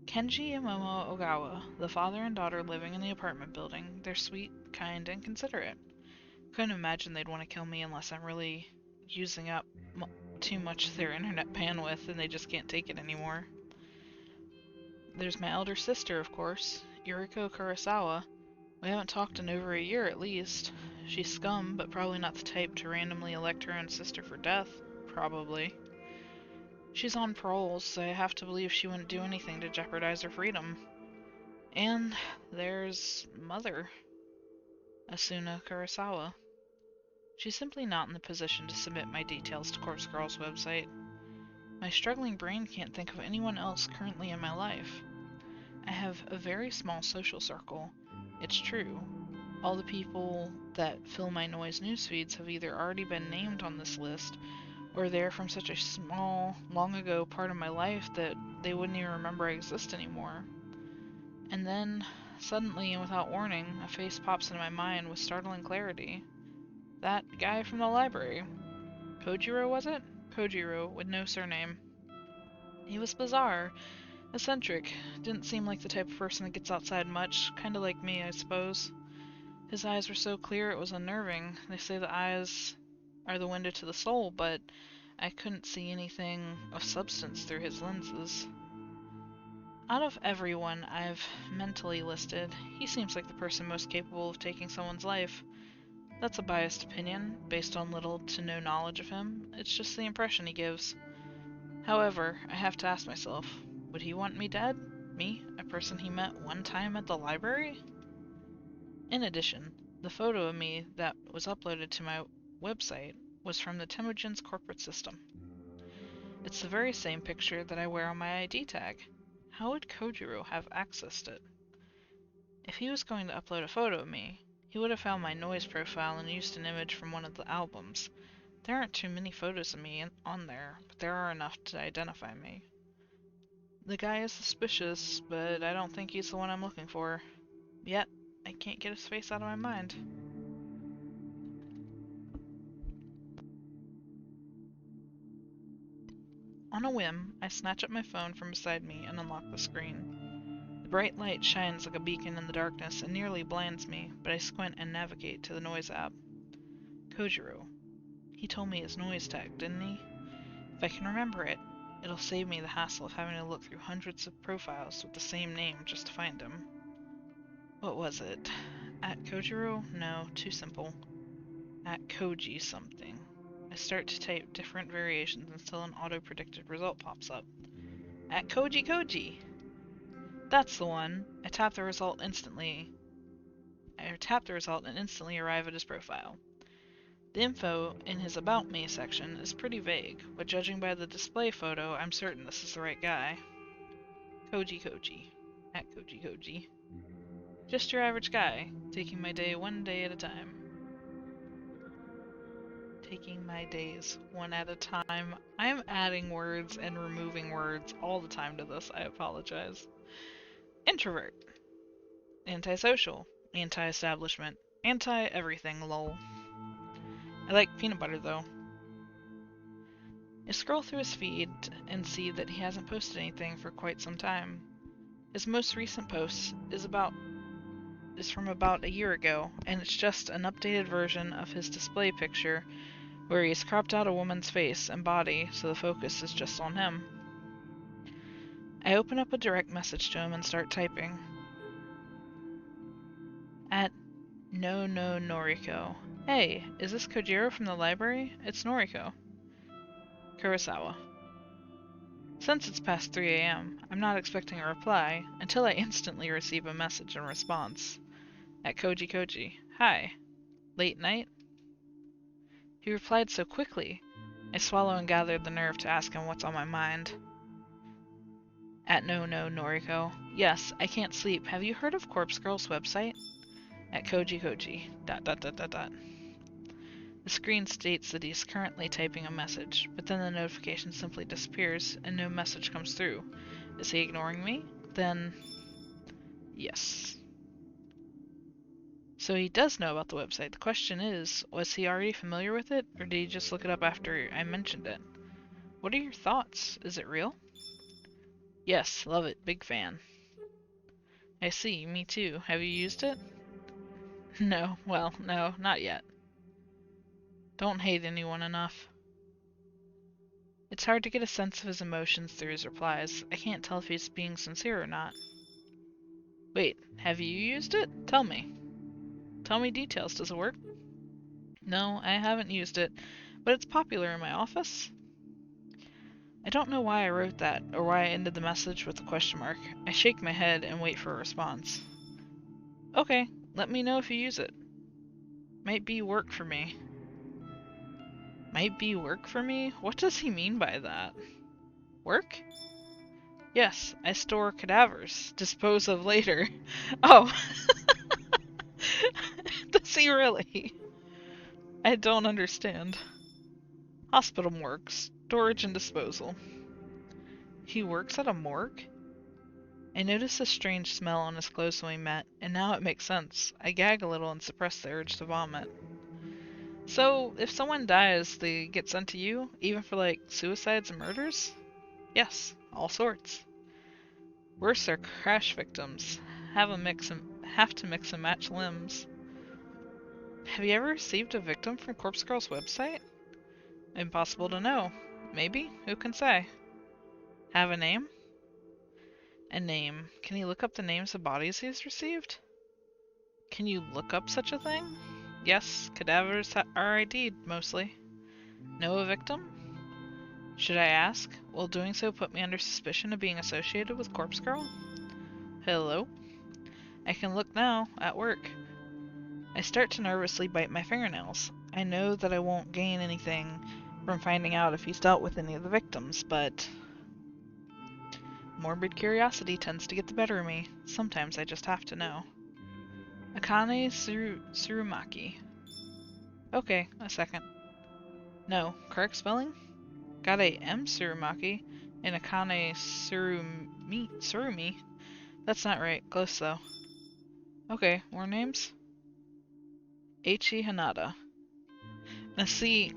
Kenji and Momo Ogawa, the father and daughter living in the apartment building, they're sweet, kind, and considerate. Couldn't imagine they'd want to kill me unless I'm really using up too much of their internet bandwidth and they just can't take it anymore. There's my elder sister, of course, Yuriko Kurosawa. We haven't talked in over a year at least. She's scum, but probably not the type to randomly elect her own sister for death. Probably. She's on parole, so I have to believe she wouldn't do anything to jeopardize her freedom. And there's Mother, Asuna Kurosawa. She's simply not in the position to submit my details to Corpse Girl's website. My struggling brain can't think of anyone else currently in my life. I have a very small social circle. It's true. All the people that fill my Noise newsfeeds have either already been named on this list, or they're from such a small, long ago part of my life that they wouldn't even remember I exist anymore. And then, suddenly and without warning, a face pops into my mind with startling clarity. That guy from the library. Kojiro, was it? Kojiro, with no surname. He was bizarre, eccentric, didn't seem like the type of person that gets outside much, kinda like me, I suppose. His eyes were so clear it was unnerving. They say the eyes are the window to the soul, but I couldn't see anything of substance through his lenses. Out of everyone I've mentally listed, he seems like the person most capable of taking someone's life. That's a biased opinion, based on little to no knowledge of him. It's just the impression he gives. However, I have to ask myself, would he want me dead? Me, a person he met one time at the library? In addition, the photo of me that was uploaded to my website was from the Temujin's corporate system. It's the very same picture that I wear on my ID tag. How would Kojiro have accessed it? If he was going to upload a photo of me, he would have found my noise profile and used an image from one of the albums. There aren't too many photos of me on there, but there are enough to identify me. The guy is suspicious, but I don't think he's the one I'm looking for. Yet, I can't get his face out of my mind. On a whim, I snatch up my phone from beside me and unlock the screen. The bright light shines like a beacon in the darkness and nearly blinds me, but I squint and navigate to the noise app. Kojiro. He told me his noise tag, didn't he? If I can remember it, it'll save me the hassle of having to look through hundreds of profiles with the same name just to find him. What was it? At Kojiro? No, too simple. At Koji something. I start to type different variations until an auto-predicted result pops up. At Koji Koji! That's the one. I tap the result and instantly arrive at his profile. The info in his About Me section is pretty vague, but judging by the display photo, I'm certain this is the right guy. Koji Koji. At Koji Koji. Just your average guy, taking my day one day at a time. Taking my days one at a time. I am adding words and removing words all the time to this, I apologize. Introvert. Antisocial. Anti-establishment. Anti-everything, lol. I like peanut butter, though. I scroll through his feed and see that he hasn't posted anything for quite some time. His most recent post is from about a year ago, and it's just an updated version of his display picture where he's cropped out a woman's face and body so the focus is just on him. I open up a direct message to him and start typing. At No Noriko. Hey, is this Kojiro from the library? It's Noriko. Kurosawa. Since it's past 3 a.m., I'm not expecting a reply until I instantly receive a message in response. At Koji Koji. Hi. Late night? He replied so quickly, I swallow and gather the nerve to ask him what's on my mind. At No Noriko. Yes, I can't sleep. Have you heard of Corpse Girl's website? At Koji Koji. ... The screen states that he's currently typing a message, but then the notification simply disappears and no message comes through. Is he ignoring me? Then... yes. So he does know about the website. The question is, was he already familiar with it, or did he just look it up after I mentioned it? What are your thoughts? Is it real? Yes, love it. Big fan. I see, me too. Have you used it? No, well, no, not yet. Don't hate anyone enough. It's hard to get a sense of his emotions through his replies. I can't tell if he's being sincere or not. Wait, have you used it? Tell me. Tell me details. Does it work? No, I haven't used it, but it's popular in my office. I don't know why I wrote that, or why I ended the message with a question mark. I shake my head and wait for a response. Okay, let me know if you use it. Might be work for me. Might be work for me? What does he mean by that? Work? Yes, I store cadavers. Dispose of later. Oh. Does he really? I don't understand. Hospital morgue. Storage and disposal. He works at a morgue? I noticed a strange smell on his clothes when we met, and now it makes sense. I gag a little and suppress the urge to vomit. So, if someone dies, they get sent to you, even for like suicides and murders? Yes, all sorts. Worse are crash victims. Have to mix and match limbs. Have you ever received a victim from Corpse Girl's website? Impossible to know. Maybe? Who can say? Have a name? A name. Can you look up the names of bodies he's received? Can you look up such a thing? Yes, cadavers are ID'd, mostly. Know a victim? Should I ask? Will doing so put me under suspicion of being associated with Corpse Girl? Hello? I can look now, at work. I start to nervously bite my fingernails. I know that I won't gain anything from finding out if he's dealt with any of the victims, but morbid curiosity tends to get the better of me. Sometimes I just have to know. Akane Tsurumaki. Okay, a second. No, correct spelling? Got a M Tsurumaki and Akane Tsurumi. That's not right. Close though. Okay, more names? Eiichi Hanada. Now see,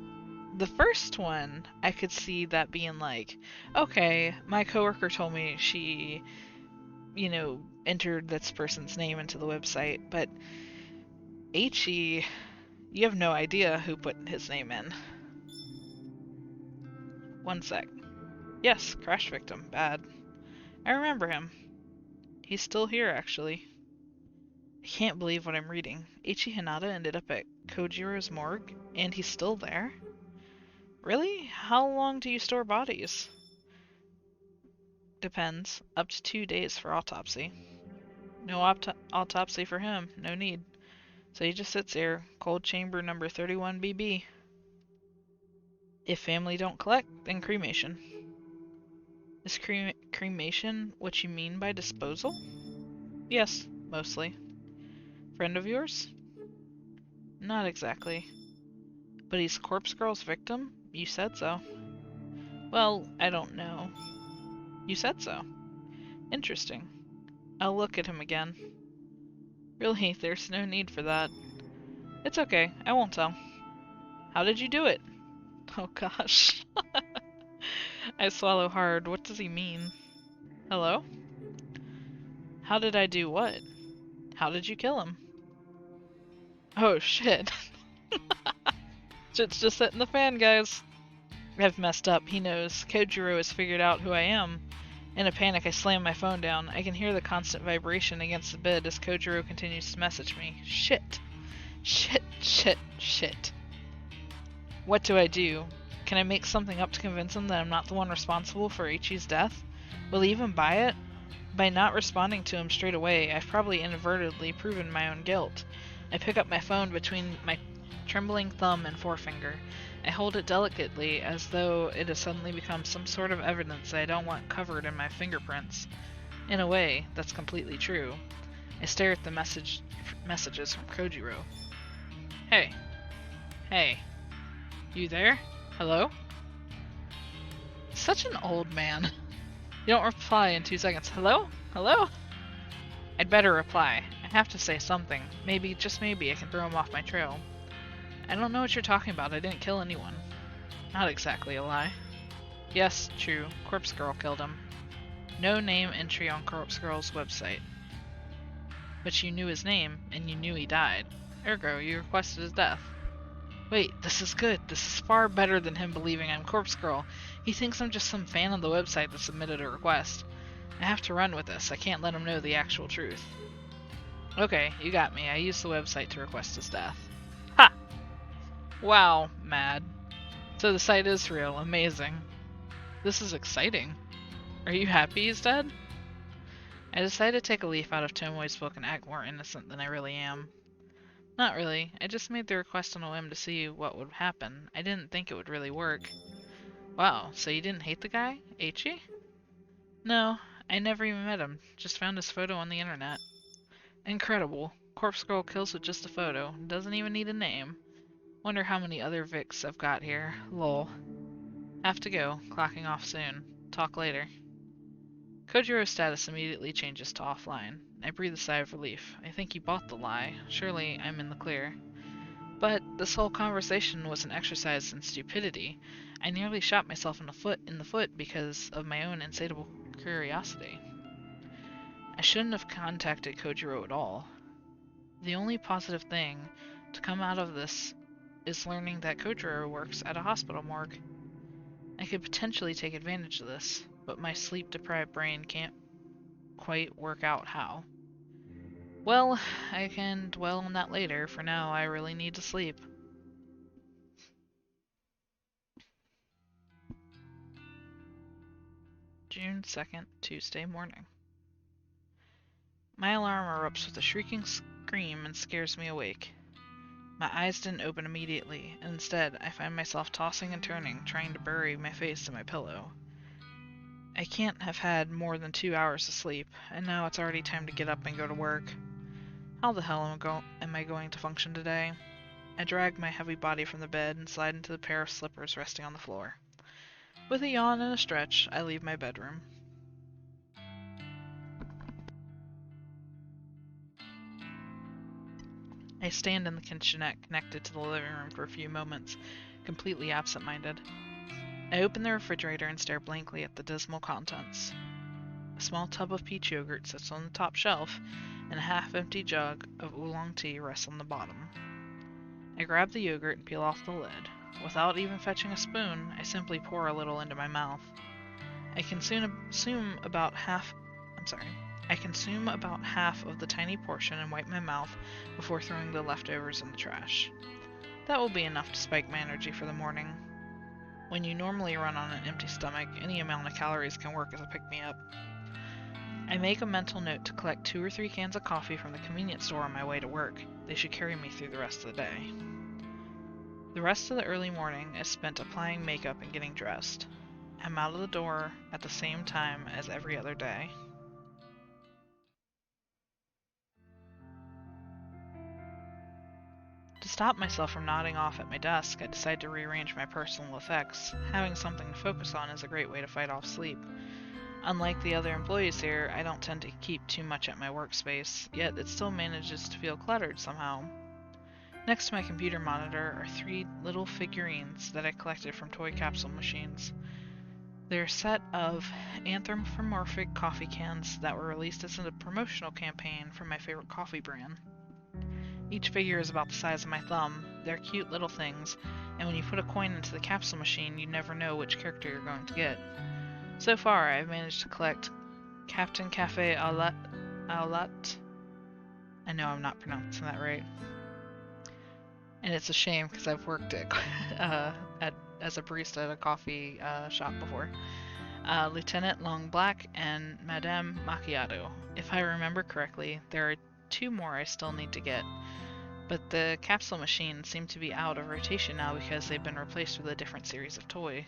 the first one, I could see that being like, okay, my coworker told me she, entered this person's name into the website, but Eiichi, you have no idea who put his name in. One sec. Yes, crash victim. Bad. I remember him. He's still here, actually. I can't believe what I'm reading. Eiichi Hanada ended up at Kojiro's morgue, and he's still there? Really? How long do you store bodies? Depends. Up to 2 days for autopsy. No autopsy for him. No need. So he just sits here, cold chamber number 31BB. If family don't collect, then cremation. Is cremation what you mean by disposal? Yes, mostly. Friend of yours? Not exactly. But he's Corpse Girl's victim? You said so. Well, I don't know. You said so. Interesting. I'll look at him again. Really, there's no need for that. It's okay, I won't tell. How did you do it? Oh gosh. I swallow hard. What does he mean? Hello? How did I do what? How did you kill him? Oh shit. Shit's just hitting the fan, guys. I've messed up, he knows. Kojiro has figured out who I am. In a panic, I slam my phone down. I can hear the constant vibration against the bed as Kojiro continues to message me. Shit. Shit, shit, shit. What do I do? Can I make something up to convince him that I'm not the one responsible for Eiichi's death? Will he even buy it? By not responding to him straight away, I've probably inadvertently proven my own guilt. I pick up my phone between my trembling thumb and forefinger. I hold it delicately, as though it has suddenly become some sort of evidence that I don't want covered in my fingerprints. In a way, that's completely true. I stare at the messages from Kojiro. Hey. Hey. You there? Hello? Such an old man. You don't reply in 2 seconds. Hello? Hello? I'd better reply. I have to say something. Maybe, just maybe, I can throw him off my trail. I don't know what you're talking about. I didn't kill anyone. Not exactly a lie. Yes, true. Corpse Girl killed him. No name entry on Corpse Girl's website. But you knew his name, and you knew he died. Ergo, you requested his death. Wait, this is good. This is far better than him believing I'm Corpse Girl. He thinks I'm just some fan of the website that submitted a request. I have to run with this. I can't let him know the actual truth. Okay, you got me. I used the website to request his death. Ha! Wow, mad. So the site is real. Amazing. This is exciting. Are you happy he's dead? I decided to take a leaf out of Tomoe's book and act more innocent than I really am. Not really. I just made the request on a whim to see what would happen. I didn't think it would really work. Wow, so you didn't hate the guy? Eiichi? No, I never even met him. Just found his photo on the internet. Incredible. Corpse Girl kills with just a photo. Doesn't even need a name. Wonder how many other Vics I've got here. Lol. Have to go. Clocking off soon. Talk later. Kojiro's status immediately changes to offline. I breathe a sigh of relief. I think he bought the lie. Surely I'm in the clear. But this whole conversation was an exercise in stupidity. I nearly shot myself in the foot because of my own insatiable curiosity. I shouldn't have contacted Kojiro at all. The only positive thing to come out of this is learning that Kojiro works at a hospital morgue. I could potentially take advantage of this, but my sleep-deprived brain can't quite work out how. Well, I can dwell on that later. For now, I really need to sleep. June 2nd, Tuesday morning. My alarm erupts with a shrieking scream and scares me awake. My eyes didn't open immediately, and instead I find myself tossing and turning, trying to bury my face in my pillow. I can't have had more than 2 hours of sleep, and now it's already time to get up and go to work. How the hell am I going to function today? I drag my heavy body from the bed and slide into the pair of slippers resting on the floor. With a yawn and a stretch, I leave my bedroom. I stand in the kitchenette connected to the living room for a few moments, completely absent-minded. I open the refrigerator and stare blankly at the dismal contents. A small tub of peach yogurt sits on the top shelf, and a half-empty jug of oolong tea rests on the bottom. I grab the yogurt and peel off the lid. Without even fetching a spoon, I simply pour a little into my mouth. I consume about half of the tiny portion and wipe my mouth before throwing the leftovers in the trash. That will be enough to spike my energy for the morning. When you normally run on an empty stomach, any amount of calories can work as a pick-me-up. I make a mental note to collect 2 or 3 cans of coffee from the convenience store on my way to work. They should carry me through the rest of the day. The rest of the early morning is spent applying makeup and getting dressed. I'm out of the door at the same time as every other day. To stop myself from nodding off at my desk, I decide to rearrange my personal effects. Having something to focus on is a great way to fight off sleep. Unlike the other employees here, I don't tend to keep too much at my workspace, yet it still manages to feel cluttered somehow. Next to my computer monitor are 3 little figurines that I collected from toy capsule machines. They're a set of anthropomorphic coffee cans that were released as a promotional campaign for my favorite coffee brand. Each figure is about the size of my thumb. They're cute little things, and when you put a coin into the capsule machine, you never know which character you're going to get. So far, I've managed to collect Captain Cafe Aulat. I know I'm not pronouncing that right. And it's a shame because I've worked as a barista at a coffee shop before. Lieutenant Long Black and Madame Macchiato. If I remember correctly, there are 2 more I still need to get. But the capsule machines seem to be out of rotation now because they've been replaced with a different series of toy.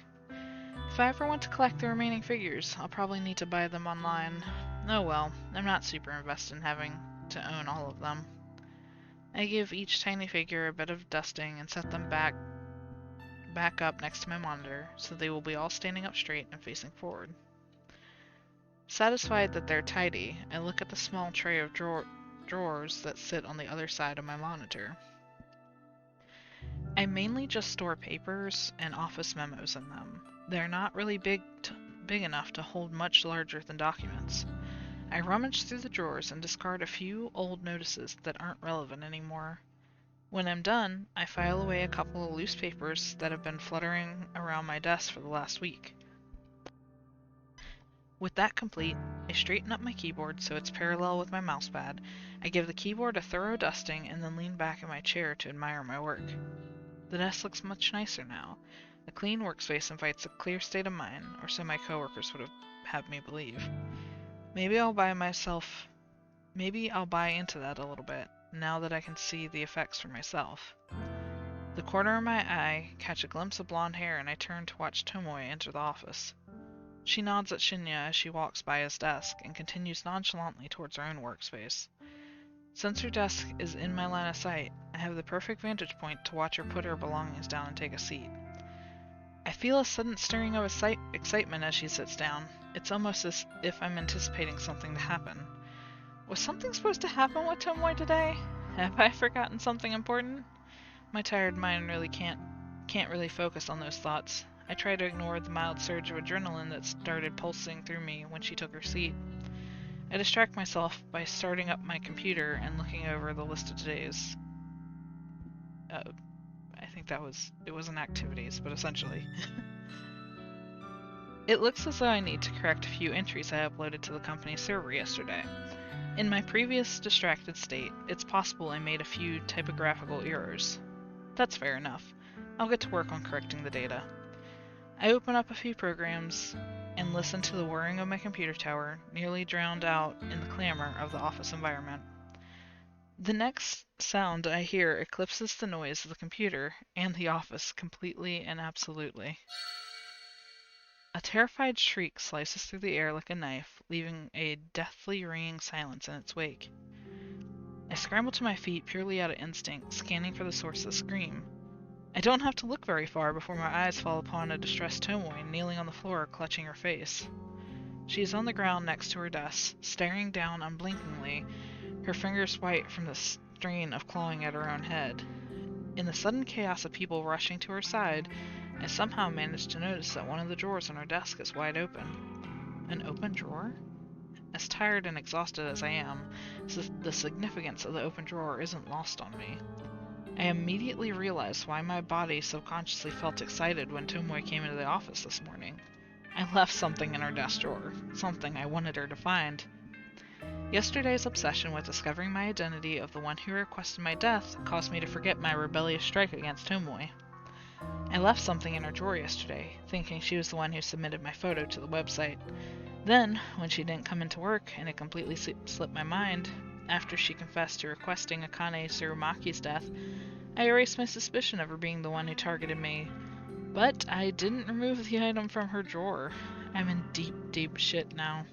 If I ever want to collect the remaining figures, I'll probably need to buy them online. Oh well, I'm not super invested in having to own all of them. I give each tiny figure a bit of dusting and set them back up next to my monitor, so they will be all standing up straight and facing forward. Satisfied that they're tidy, I look at the small tray of drawers that sit on the other side of my monitor. I mainly just store papers and office memos in them. They're not really big enough to hold much larger than documents. I rummage through the drawers and discard a few old notices that aren't relevant anymore. When I'm done, I file away a couple of loose papers that have been fluttering around my desk for the last week. With that complete, I straighten up my keyboard so it's parallel with my mousepad. I give the keyboard a thorough dusting and then lean back in my chair to admire my work. The desk looks much nicer now. A clean workspace invites a clear state of mind, or so my coworkers would have me believe. Maybe I'll buy into that a little bit, now that I can see the effects for myself. The corner of my eye catch a glimpse of blonde hair, and I turn to watch Tomoe enter the office. She nods at Shinya as she walks by his desk and continues nonchalantly towards her own workspace. Since her desk is in my line of sight, I have the perfect vantage point to watch her put her belongings down and take a seat. I feel a sudden stirring of excitement as she sits down. It's almost as if I'm anticipating something to happen. Was something supposed to happen with Tomoe today? Have I forgotten something important? My tired mind really can't really focus on those thoughts. I try to ignore the mild surge of adrenaline that started pulsing through me when she took her seat. I distract myself by starting up my computer and looking over the list of today's I think it wasn't activities, but essentially. It looks as though I need to correct a few entries I uploaded to the company server yesterday. In my previous distracted state, it's possible I made a few typographical errors. That's fair enough. I'll get to work on correcting the data. I open up a few programs and listen to the whirring of my computer tower, nearly drowned out in the clamor of the office environment. The next sound I hear eclipses the noise of the computer and the office completely and absolutely. A terrified shriek slices through the air like a knife, leaving a deathly ringing silence in its wake. I scramble to my feet purely out of instinct, scanning for the source of the scream. I don't have to look very far before my eyes fall upon a distressed Tomoe kneeling on the floor, clutching her face. She is on the ground next to her desk, staring down unblinkingly, her fingers white from the strain of clawing at her own head. In the sudden chaos of people rushing to her side, I somehow managed to notice that one of the drawers on her desk is wide open. An open drawer? As tired and exhausted as I am, the significance of the open drawer isn't lost on me. I immediately realized why my body subconsciously felt excited when Tomoe came into the office this morning. I left something in her desk drawer, something I wanted her to find. Yesterday's obsession with discovering my identity of the one who requested my death caused me to forget my rebellious strike against Tomoe. I left something in her drawer yesterday, thinking she was the one who submitted my photo to the website. Then, when she didn't come into work and it completely slipped my mind, after she confessed to requesting Akane Tsurumaki's death, I erased my suspicion of her being the one who targeted me. But I didn't remove the item from her drawer. I'm in deep, deep shit now.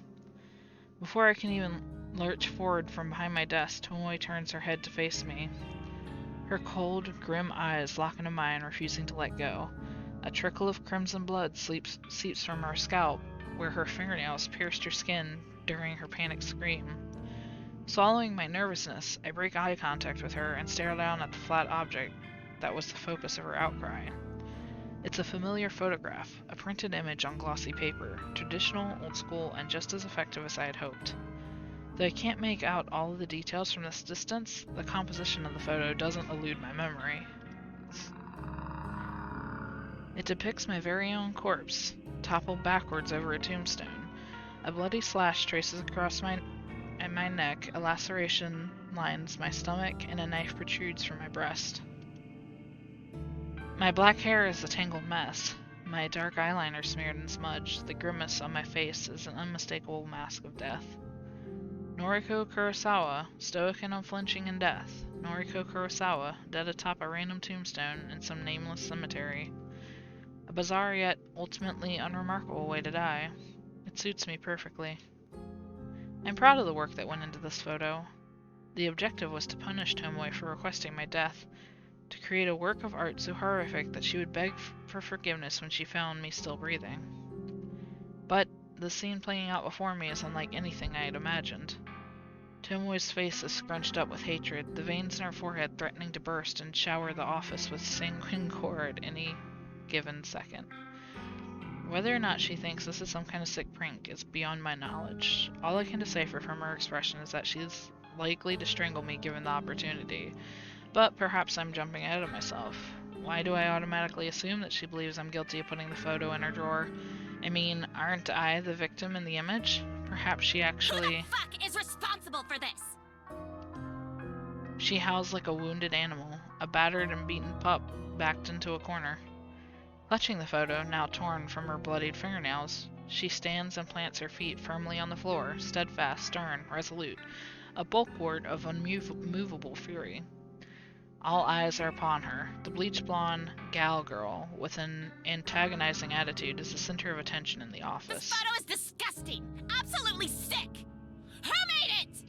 Before I can even lurch forward from behind my desk, Tomoe turns her head to face me. Her cold, grim eyes lock into mine, refusing to let go. A trickle of crimson blood seeps from her scalp, where her fingernails pierced her skin during her panicked scream. Swallowing my nervousness, I break eye contact with her and stare down at the flat object that was the focus of her outcry. It's a familiar photograph, a printed image on glossy paper, traditional, old school, and just as effective as I had hoped. Though I can't make out all of the details from this distance, the composition of the photo doesn't elude my memory. It depicts my very own corpse, toppled backwards over a tombstone. A bloody slash traces across my neck, a laceration lines my stomach, and a knife protrudes from my breast. My black hair is a tangled mess, my dark eyeliner smeared and smudged. The grimace on my face is an unmistakable mask of death. Noriko Kurosawa, stoic and unflinching in death. Noriko Kurosawa, dead atop a random tombstone in some nameless cemetery. A bizarre yet ultimately unremarkable way to die. It suits me perfectly. I'm proud of the work that went into this photo. The objective was to punish Tomoe for requesting my death, to create a work of art so horrific that she would beg for forgiveness when she found me still breathing. But the scene playing out before me is unlike anything I had imagined. Tomoe's face is scrunched up with hatred, the veins in her forehead threatening to burst and shower the office with sanguine gore at any given second. Whether or not she thinks this is some kind of sick prank is beyond my knowledge. All I can decipher from her expression is that she is likely to strangle me given the opportunity. But perhaps I'm jumping ahead of myself. Why do I automatically assume that she believes I'm guilty of putting the photo in her drawer? I mean, aren't I the victim in the image? Perhaps she actually... Who the fuck is responsible for this? She howls like a wounded animal, a battered and beaten pup backed into a corner. Clutching the photo, now torn from her bloodied fingernails, she stands and plants her feet firmly on the floor, steadfast, stern, resolute, a bulwark of unmovable fury. All eyes are upon her. The bleach blonde gal girl with an antagonizing attitude is the center of attention in the office. This photo is disgusting! Absolutely sick! Who made it?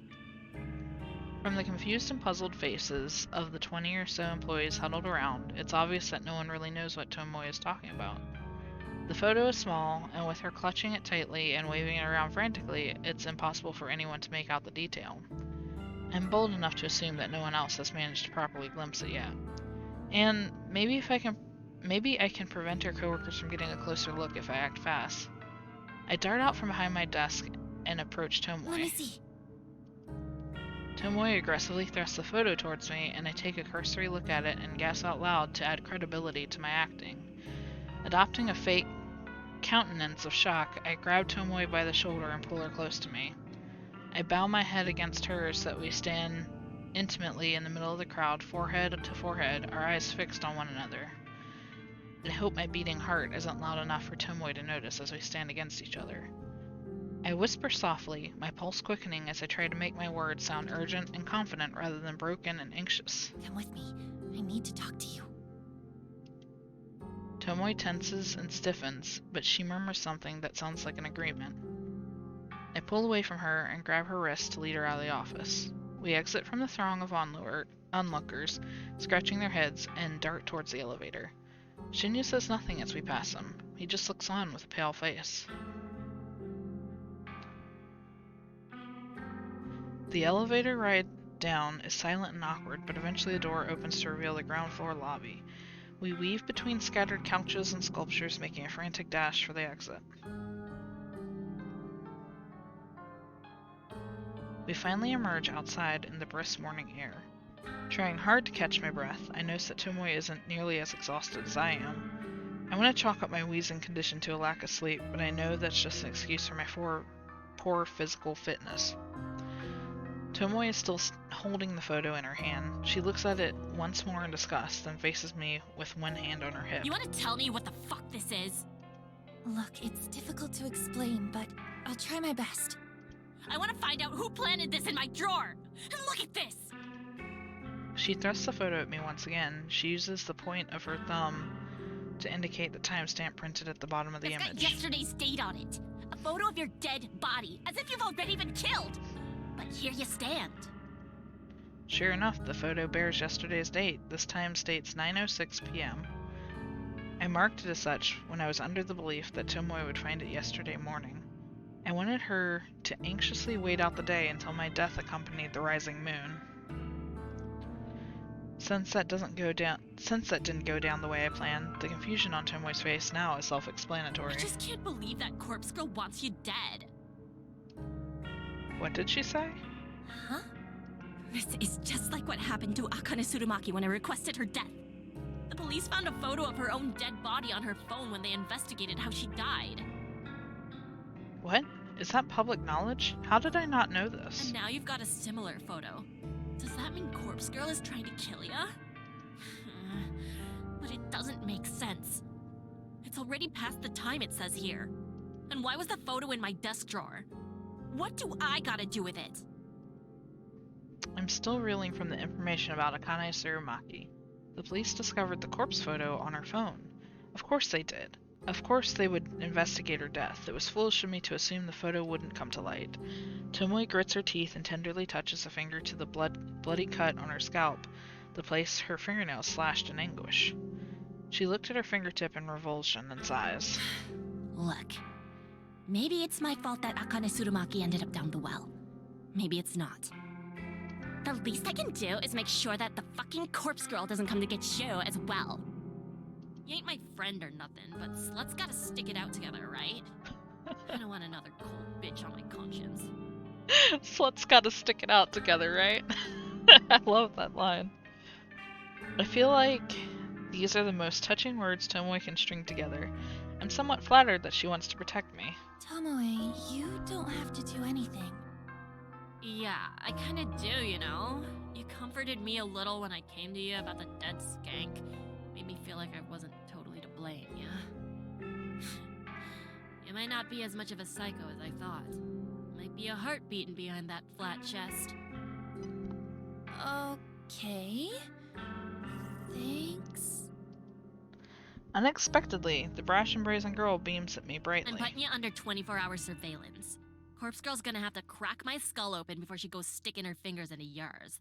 From the confused and puzzled faces of the 20 or so employees huddled around, it's obvious that no one really knows what Tomoe is talking about. The photo is small, and with her clutching it tightly and waving it around frantically, it's impossible for anyone to make out the detail. I'm bold enough to assume that no one else has managed to properly glimpse it yet. And maybe I can prevent her coworkers from getting a closer look if I act fast. I dart out from behind my desk and approach Tomoe. Let me see. Tomoe aggressively thrusts the photo towards me, and I take a cursory look at it and gasp out loud to add credibility to my acting. Adopting a fake countenance of shock, I grab Tomoe by the shoulder and pull her close to me. I bow my head against hers so that we stand intimately in the middle of the crowd, forehead to forehead, our eyes fixed on one another. I hope my beating heart isn't loud enough for Tomoe to notice as we stand against each other. I whisper softly, my pulse quickening as I try to make my words sound urgent and confident rather than broken and anxious. Come with me. I need to talk to you. Tomoe tenses and stiffens, but she murmurs something that sounds like an agreement. I pull away from her and grab her wrist to lead her out of the office. We exit from the throng of onlookers, scratching their heads, and dart towards the elevator. Shinya says nothing as we pass him. He just looks on with a pale face. The elevator ride down is silent and awkward, but eventually the door opens to reveal the ground floor lobby. We weave between scattered couches and sculptures, making a frantic dash for the exit. We finally emerge outside in the brisk morning air. Trying hard to catch my breath, I notice that Tomoe isn't nearly as exhausted as I am. I want to chalk up my wheezing condition to a lack of sleep, but I know that's just an excuse for my poor physical fitness. Tomoe is still holding the photo in her hand. She looks at it once more in disgust, then faces me with one hand on her hip. You want to tell me what the fuck this is? Look, it's difficult to explain, but I'll try my best. I want to find out who planted this in my drawer. And look at this. She thrusts the photo at me once again. She uses the point of her thumb to indicate the timestamp printed at the bottom of the It's got image. yesterday's date on it. A photo of your dead body, as if you've already been killed. But here you stand. Sure enough, the photo bears yesterday's date. This time states 9:06 p.m. I marked it as such when I was under the belief that Tomoe would find it yesterday morning. I wanted her to anxiously wait out the day until my death accompanied the rising moon. Since that didn't go down the way I planned, the confusion on Tomoe's face now is self-explanatory. I just can't believe that corpse girl wants you dead. What did she say? Huh? This is just like what happened to Akane Tsurumaki when I requested her death. The police found a photo of her own dead body on her phone when they investigated how she died. What? Is that public knowledge? How did I not know this? And now you've got a similar photo. Does that mean Corpse Girl is trying to kill ya? But it doesn't make sense. It's already past the time it says here. And why was the photo in my desk drawer? What do I gotta do with it? I'm still reeling from the information about Akane Tsurumaki. The police discovered the corpse photo on her phone. Of course they did. Of course they would investigate her death. It was foolish of me to assume the photo wouldn't come to light. Tomoe grits her teeth and tenderly touches a finger to the bloody cut on her scalp, the place her fingernail slashed in anguish. She looked at her fingertip in revulsion and sighs. Look, maybe it's my fault that Akane Tsurumaki ended up down the well. Maybe it's not. The least I can do is make sure that the fucking corpse girl doesn't come to get you as well. You ain't my friend or nothing, but sluts gotta stick it out together, right? I don't want another cold bitch on my conscience. Sluts gotta stick it out together, right? I love that line. I feel like these are the most touching words Tomoe can string together. I'm somewhat flattered that she wants to protect me. Tomoe, you don't have to do anything. Yeah, I kinda do, you know? You comforted me a little when I came to you about the dead skank. Made me feel like I wasn't totally to blame, yeah? You might not be as much of a psycho as I thought. Might be a heart beating behind that flat chest. Okay. Thanks. Unexpectedly, the brash and brazen girl beams at me brightly. I'm putting you under 24-hour surveillance. Corpse Girl's gonna have to crack my skull open before she goes sticking her fingers into yours.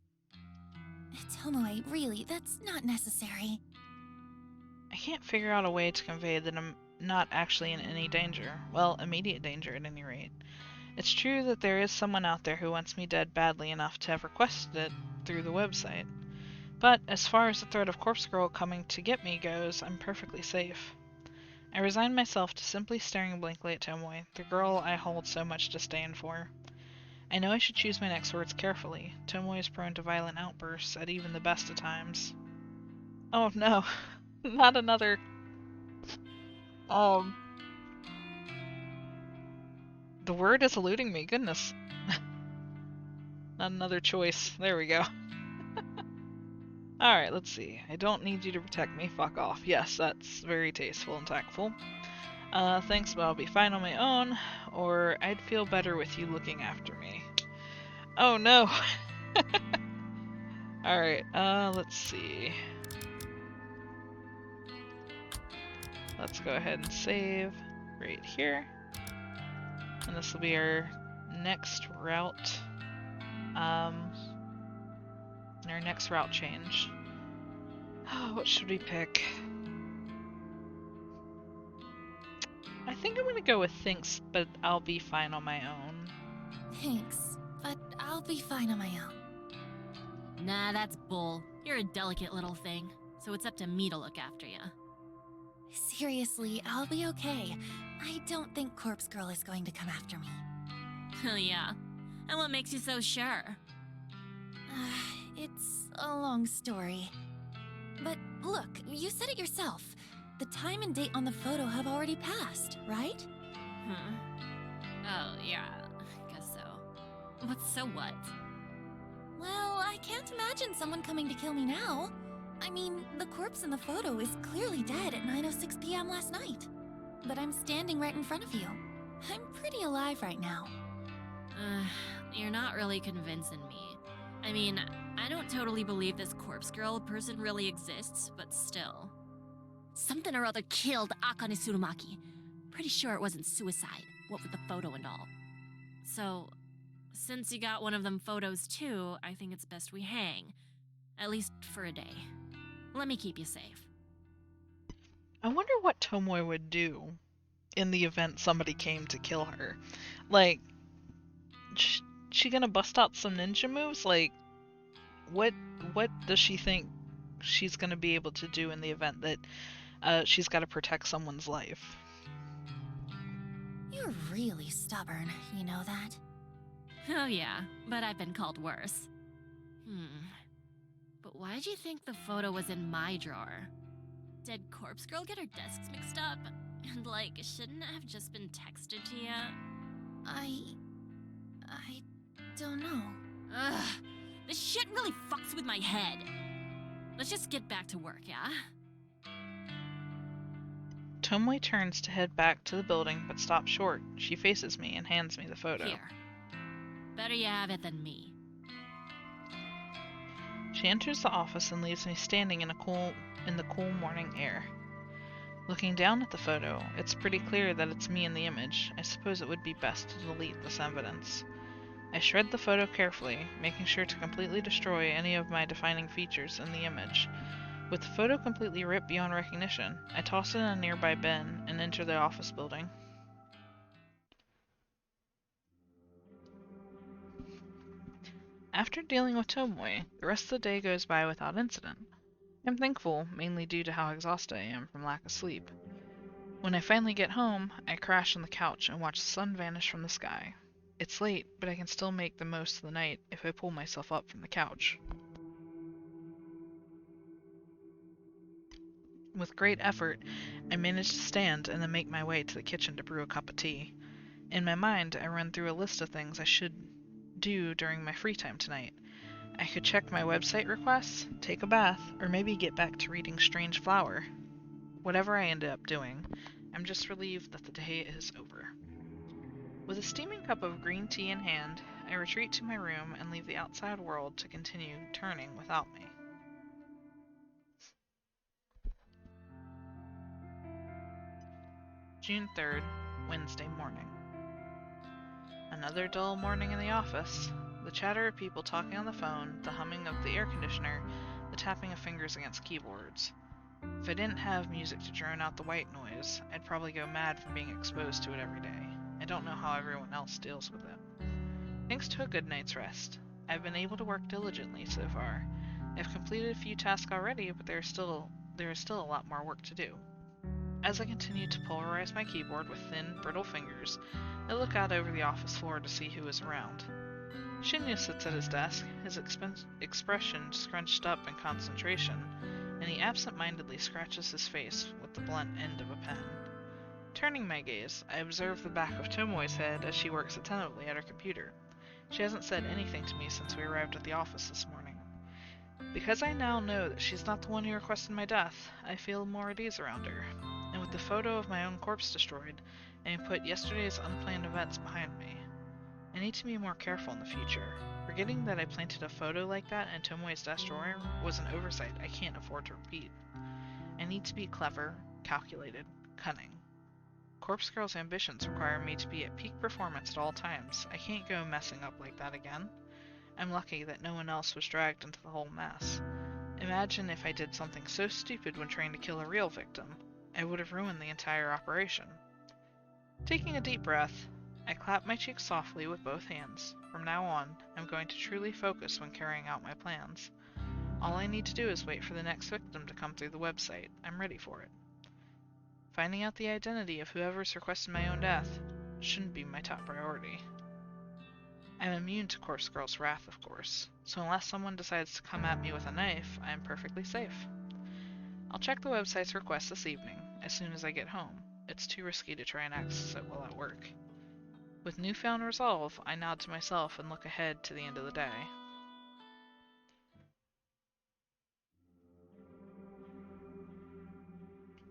Tomoe, really, that's not necessary. I can't figure out a way to convey that I'm not actually in any danger. Well, immediate danger at any rate. It's true that there is someone out there who wants me dead badly enough to have requested it through the website. But as far as the threat of Corpse Girl coming to get me goes, I'm perfectly safe. I resign myself to simply staring blankly at Tomoe, the girl I hold so much disdain for. I know I should choose my next words carefully. Tomoe is prone to violent outbursts at even the best of times. Oh no, not another... The word is eluding me, goodness. Not another choice. There we go. Alright, let's see. I don't need you to protect me. Fuck off. Yes, that's very tasteful and tactful. Thanks, but I'll be fine on my own, or I'd feel better with you looking after me. Oh no! Alright, let's see. Let's go ahead and save right here. And this will be our next route. Our next route change. Oh, what should we pick? I think I'm gonna go with thanks, but I'll be fine on my own. Thanks, but I'll be fine on my own. Nah, that's bull. You're a delicate little thing, so it's up to me to look after you. Seriously, I'll be okay. I don't think Corpse Girl is going to come after me. Oh yeah? And what makes you so sure? It's a long story. But look, you said it yourself. The time and date on the photo have already passed, right? Oh, yeah, guess so. But so what? Well, I can't imagine someone coming to kill me now. I mean, the corpse in the photo is clearly dead at 9:06 p.m. last night. But I'm standing right in front of you. I'm pretty alive right now. You're not really convincing me. I mean, I don't totally believe this Corpse Girl person really exists, but still. Something or other killed Akane Tsurumaki. Pretty sure it wasn't suicide, what with the photo and all. So, since you got one of them photos too, I think it's best we hang. At least for a day. Let me keep you safe. I wonder what Tomoe would do in the event somebody came to kill her. Like, she gonna bust out some ninja moves? Like, what does she think she's gonna be able to do in the event that she's gotta protect someone's life? You're really stubborn, you know that? Oh yeah, but I've been called worse. But why'd you think the photo was in my drawer? Did Corpse Girl get her desks mixed up? And like, shouldn't it have just been texted to you? I don't know. Ugh, this shit really fucks with my head. Let's just get back to work, yeah? Tomoe turns to head back to the building, but stops short. She faces me and hands me the photo. Here. Better you have it than me. She enters the office and leaves me standing in the cool morning air. Looking down at the photo, it's pretty clear that it's me in the image. I suppose it would be best to delete this evidence. I shred the photo carefully, making sure to completely destroy any of my defining features in the image. With the photo completely ripped beyond recognition, I toss it in a nearby bin and enter the office building. After dealing with Tomoe, the rest of the day goes by without incident. I'm thankful, mainly due to how exhausted I am from lack of sleep. When I finally get home, I crash on the couch and watch the sun vanish from the sky. It's late, but I can still make the most of the night if I pull myself up from the couch. With great effort, I manage to stand and then make my way to the kitchen to brew a cup of tea. In my mind, I run through a list of things I should do during my free time tonight. I could check my website requests, take a bath, or maybe get back to reading Strange Flower. Whatever I end up doing, I'm just relieved that the day is over. With a steaming cup of green tea in hand, I retreat to my room and leave the outside world to continue turning without me. June 3rd, Wednesday morning. Another dull morning in the office. The chatter of people talking on the phone, the humming of the air conditioner, the tapping of fingers against keyboards. If I didn't have music to drown out the white noise, I'd probably go mad from being exposed to it every day. I don't know how everyone else deals with it. Thanks to a good night's rest, I've been able to work diligently so far. I've completed a few tasks already, but there is still a lot more work to do. As I continue to pulverize my keyboard with thin, brittle fingers, I look out over the office floor to see who is around. Shinya sits at his desk, his expression scrunched up in concentration, and he absent-mindedly scratches his face with the blunt end of a pen. Turning my gaze, I observe the back of Tomoe's head as she works attentively at her computer. She hasn't said anything to me since we arrived at the office this morning. Because I now know that she's not the one who requested my death, I feel more at ease around her. And with the photo of my own corpse destroyed, I put yesterday's unplanned events behind me. I need to be more careful in the future. Forgetting that I planted a photo like that in Tomoe's desk drawer was an oversight I can't afford to repeat. I need to be clever, calculated, cunning. Corpse Girl's ambitions require me to be at peak performance at all times. I can't go messing up like that again. I'm lucky that no one else was dragged into the whole mess. Imagine if I did something so stupid when trying to kill a real victim. I would have ruined the entire operation. Taking a deep breath, I clap my cheeks softly with both hands. From now on, I'm going to truly focus when carrying out my plans. All I need to do is wait for the next victim to come through the website. I'm ready for it. Finding out the identity of whoever's requested my own death shouldn't be my top priority. I'm immune to Corpse Girl's wrath, of course, so unless someone decides to come at me with a knife, I am perfectly safe. I'll check the website's request this evening, as soon as I get home. It's too risky to try and access it while at work. With newfound resolve, I nod to myself and look ahead to the end of the day.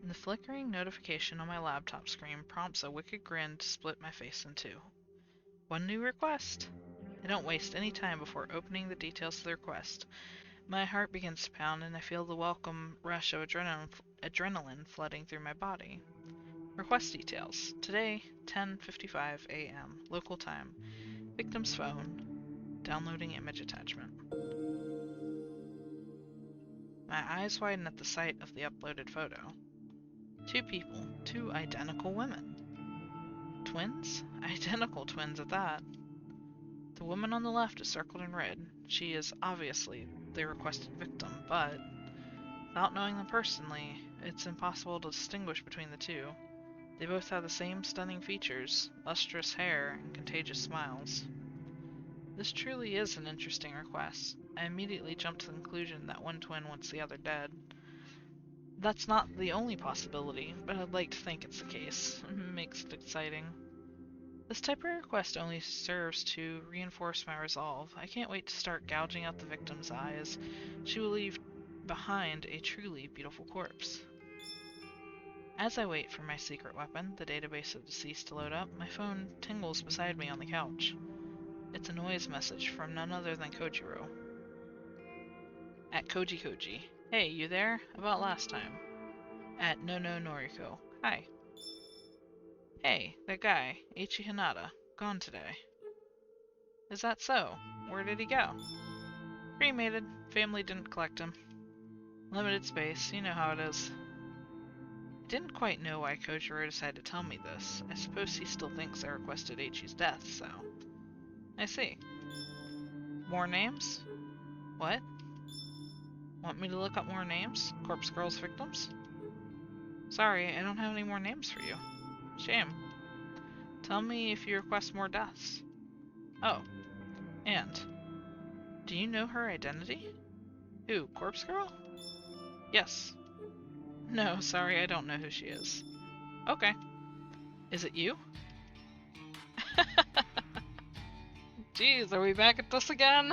The flickering notification on my laptop screen prompts a wicked grin to split my face in two. One new request! I don't waste any time before opening the details of the request. My heart begins to pound and I feel the welcome rush of adrenaline flooding through my body. Request details. Today, 10:55 a.m. local time. Victim's phone. Downloading image attachment. My eyes widen at the sight of the uploaded photo. Two people, two identical women. Twins? Identical twins at that. The woman on the left is circled in red. She is obviously the requested victim, but without knowing them personally, it's impossible to distinguish between the two. They both have the same stunning features, lustrous hair, and contagious smiles. This truly is an interesting request. I immediately jump to the conclusion that one twin wants the other dead. That's not the only possibility, but I'd like to think it's the case. It makes it exciting. This type of request only serves to reinforce my resolve. I can't wait to start gouging out the victim's eyes. She will leave behind a truly beautiful corpse. As I wait for my secret weapon, the database of deceased, to load up, my phone tingles beside me on the couch. It's a noise message from none other than Kojiro. At Koji. Hey, you there? About last time. At No Noriko. Hi. Hey, that guy, Eiichi Hinata, gone today. Is that so? Where did he go? Cremated. Family didn't collect him. Limited space, you know how it is. I didn't quite know why Kojiro decided to tell me this. I suppose he still thinks I requested Eiichi's death, so... I see. More names? What? Want me to look up more names? Corpse Girl's victims? Sorry, I don't have any more names for you. Shame. Tell me if you request more deaths. Oh. And? Do you know her identity? Who, Corpse Girl? Yes. No, sorry, I don't know who she is. Okay. Is it you? Jeez, are we back at this again?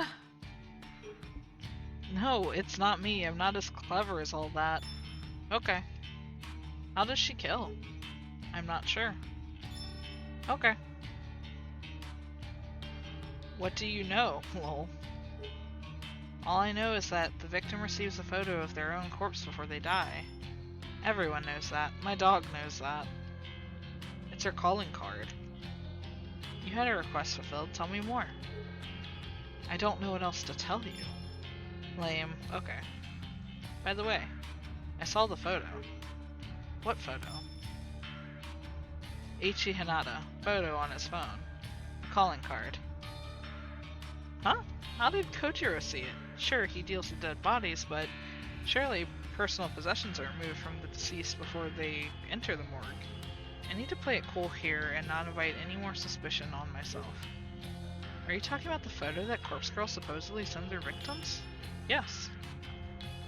No, it's not me. I'm not as clever as all that. Okay. How does she kill? I'm not sure. Okay. What do you know? Lol. All I know is that the victim receives a photo of their own corpse before they die. Everyone knows that. My dog knows that. It's her calling card. You had a request fulfilled. Tell me more. I don't know what else to tell you. Lame. Okay. By the way, I saw the photo. What photo? Eiichi Hinata. Photo on his phone. Calling card. Huh? How did Kojiro see it? Sure, he deals with dead bodies, but surely personal possessions are removed from the deceased before they enter the morgue. I need to play it cool here and not invite any more suspicion on myself. Are you talking about the photo that Corpse Girl supposedly sent their victims? Yes.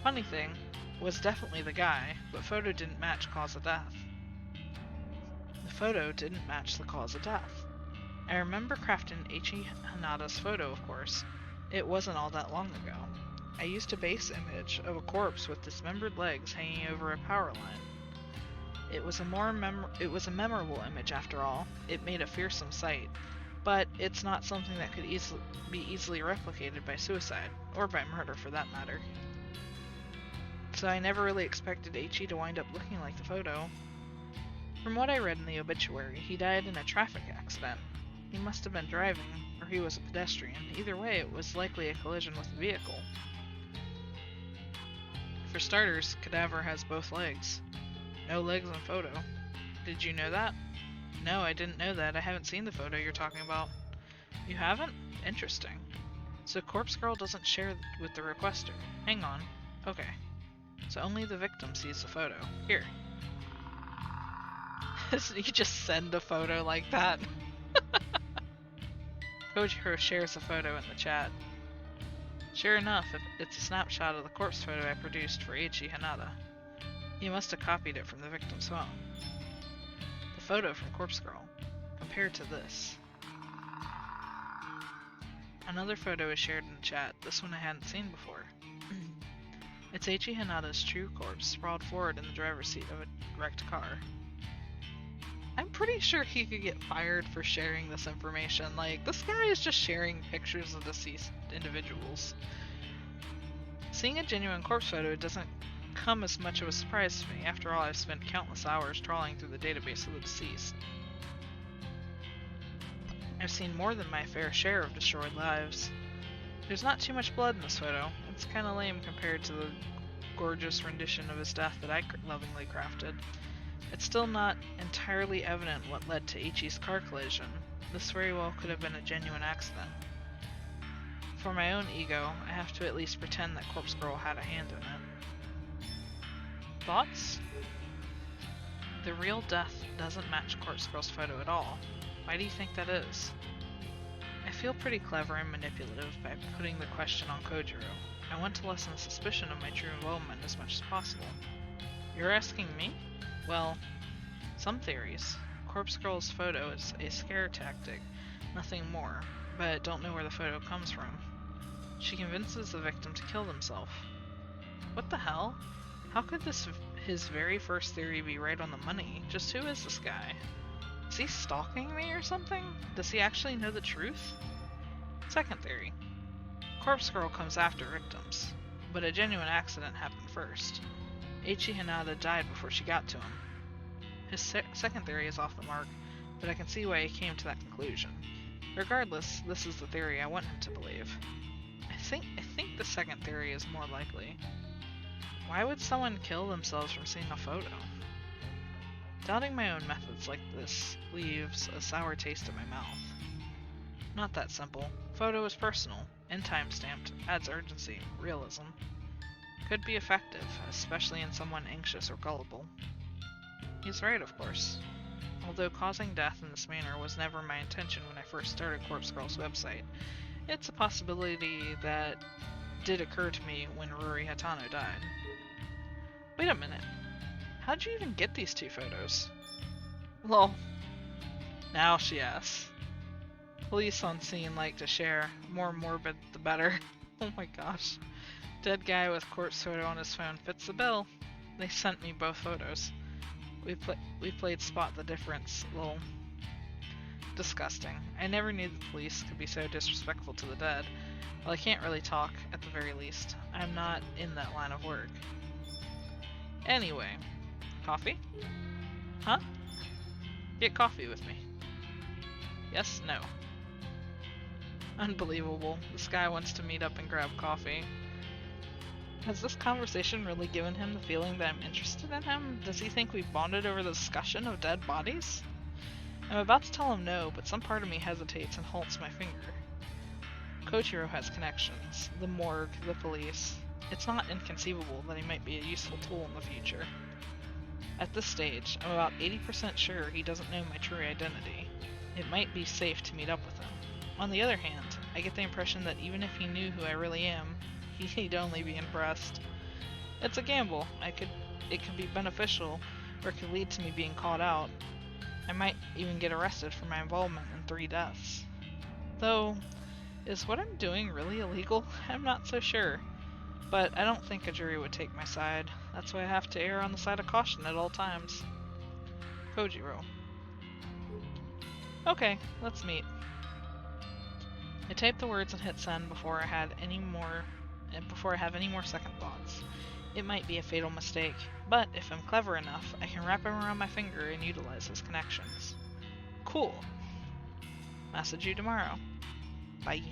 Funny thing, was definitely the guy, but photo didn't match cause of death. The photo didn't match the cause of death. I remember crafting Eiichi Hanada's photo, of course. It wasn't all that long ago. I used a base image of a corpse with dismembered legs hanging over a power line. It was a memorable image after all. It made a fearsome sight, but it's not something that could be easily replicated by suicide, or by murder for that matter. So I never really expected Eiichi to wind up looking like the photo. From what I read in the obituary, he died in a traffic accident. He must have been driving, or he was a pedestrian. Either way, it was likely a collision with a vehicle. For starters, cadaver has both legs. No legs in photo. Did you know that? No, I didn't know that. I haven't seen the photo you're talking about. You haven't? Interesting. So Corpse Girl doesn't share with the requester. Hang on. Okay. So only the victim sees the photo. Here. You just send a photo like that. Kojiro shares a photo in the chat. Sure enough, it's a snapshot of the corpse photo I produced for Eiichi Hanada. He must have copied it from the victim's phone. The photo from Corpse Girl, compared to this. Another photo is shared in the chat, this one I hadn't seen before. It's Eiichi Hanada's true corpse sprawled forward in the driver's seat of a wrecked car. I'm pretty sure he could get fired for sharing this information. Like, this guy is just sharing pictures of deceased individuals. Seeing a genuine corpse photo doesn't come as much of a surprise to me. After all, I've spent countless hours trawling through the database of the deceased. I've seen more than my fair share of destroyed lives. There's not too much blood in this photo. It's kinda lame compared to the gorgeous rendition of his death that I lovingly crafted. It's still not entirely evident what led to Eiichi's car collision. This very well could have been a genuine accident. For my own ego, I have to at least pretend that Corpse Girl had a hand in it. Thoughts? The real death doesn't match Corpse Girl's photo at all. Why do you think that is? I feel pretty clever and manipulative by putting the question on Kojiro. I want to lessen suspicion of my true involvement as much as possible. You're asking me? Well, some theories. Corpse Girl's photo is a scare tactic, nothing more, but don't know where the photo comes from. She convinces the victim to kill themselves. What the hell? How could his very first theory be right on the money? Just who is this guy? Is he stalking me or something? Does he actually know the truth? Second theory. Corpse Girl comes after victims, but a genuine accident happened first. Eiichi Hanada died before she got to him. His second theory is off the mark, but I can see why he came to that conclusion. Regardless, this is the theory I want him to believe. I think the second theory is more likely. Why would someone kill themselves from seeing a photo? Doubting my own methods like this leaves a sour taste in my mouth. Not that simple. Photo is personal, and time-stamped, adds urgency, realism. Could be effective, especially in someone anxious or gullible. He's right, of course. Although causing death in this manner was never my intention when I first started Corpse Girl's website, it's a possibility that did occur to me when Ruri Hatano died. Wait a minute. How'd you even get these two photos? Lol. Now she asks. Police on scene like to share. More morbid, the better. Oh my gosh. Dead guy with corpse photo on his phone fits the bill. They sent me both photos. We played spot the difference. Lol. Disgusting. I never knew the police could be so disrespectful to the dead. Well, I can't really talk, at the very least. I'm not in that line of work. Anyway. Coffee? Huh? Get coffee with me. Yes? No. Unbelievable. This guy wants to meet up and grab coffee. Has this conversation really given him the feeling that I'm interested in him? Does he think we've bonded over the discussion of dead bodies? I'm about to tell him no, but some part of me hesitates and halts my finger. Kojiro has connections, the morgue, the police. It's not inconceivable that he might be a useful tool in the future. At this stage, I'm about 80% sure he doesn't know my true identity. It might be safe to meet up with him. On the other hand, I get the impression that even if he knew who I really am, he'd only be impressed. It's a gamble. It could be beneficial, or it could lead to me being caught out. I might even get arrested for my involvement in 3 deaths. Though, is what I'm doing really illegal? I'm not so sure. But I don't think a jury would take my side. That's why I have to err on the side of caution at all times. Kojiro. Okay, let's meet. I type the words and hit send before I have any more second thoughts. It might be a fatal mistake, but if I'm clever enough, I can wrap him around my finger and utilize his connections. Cool. Message you tomorrow. Bye.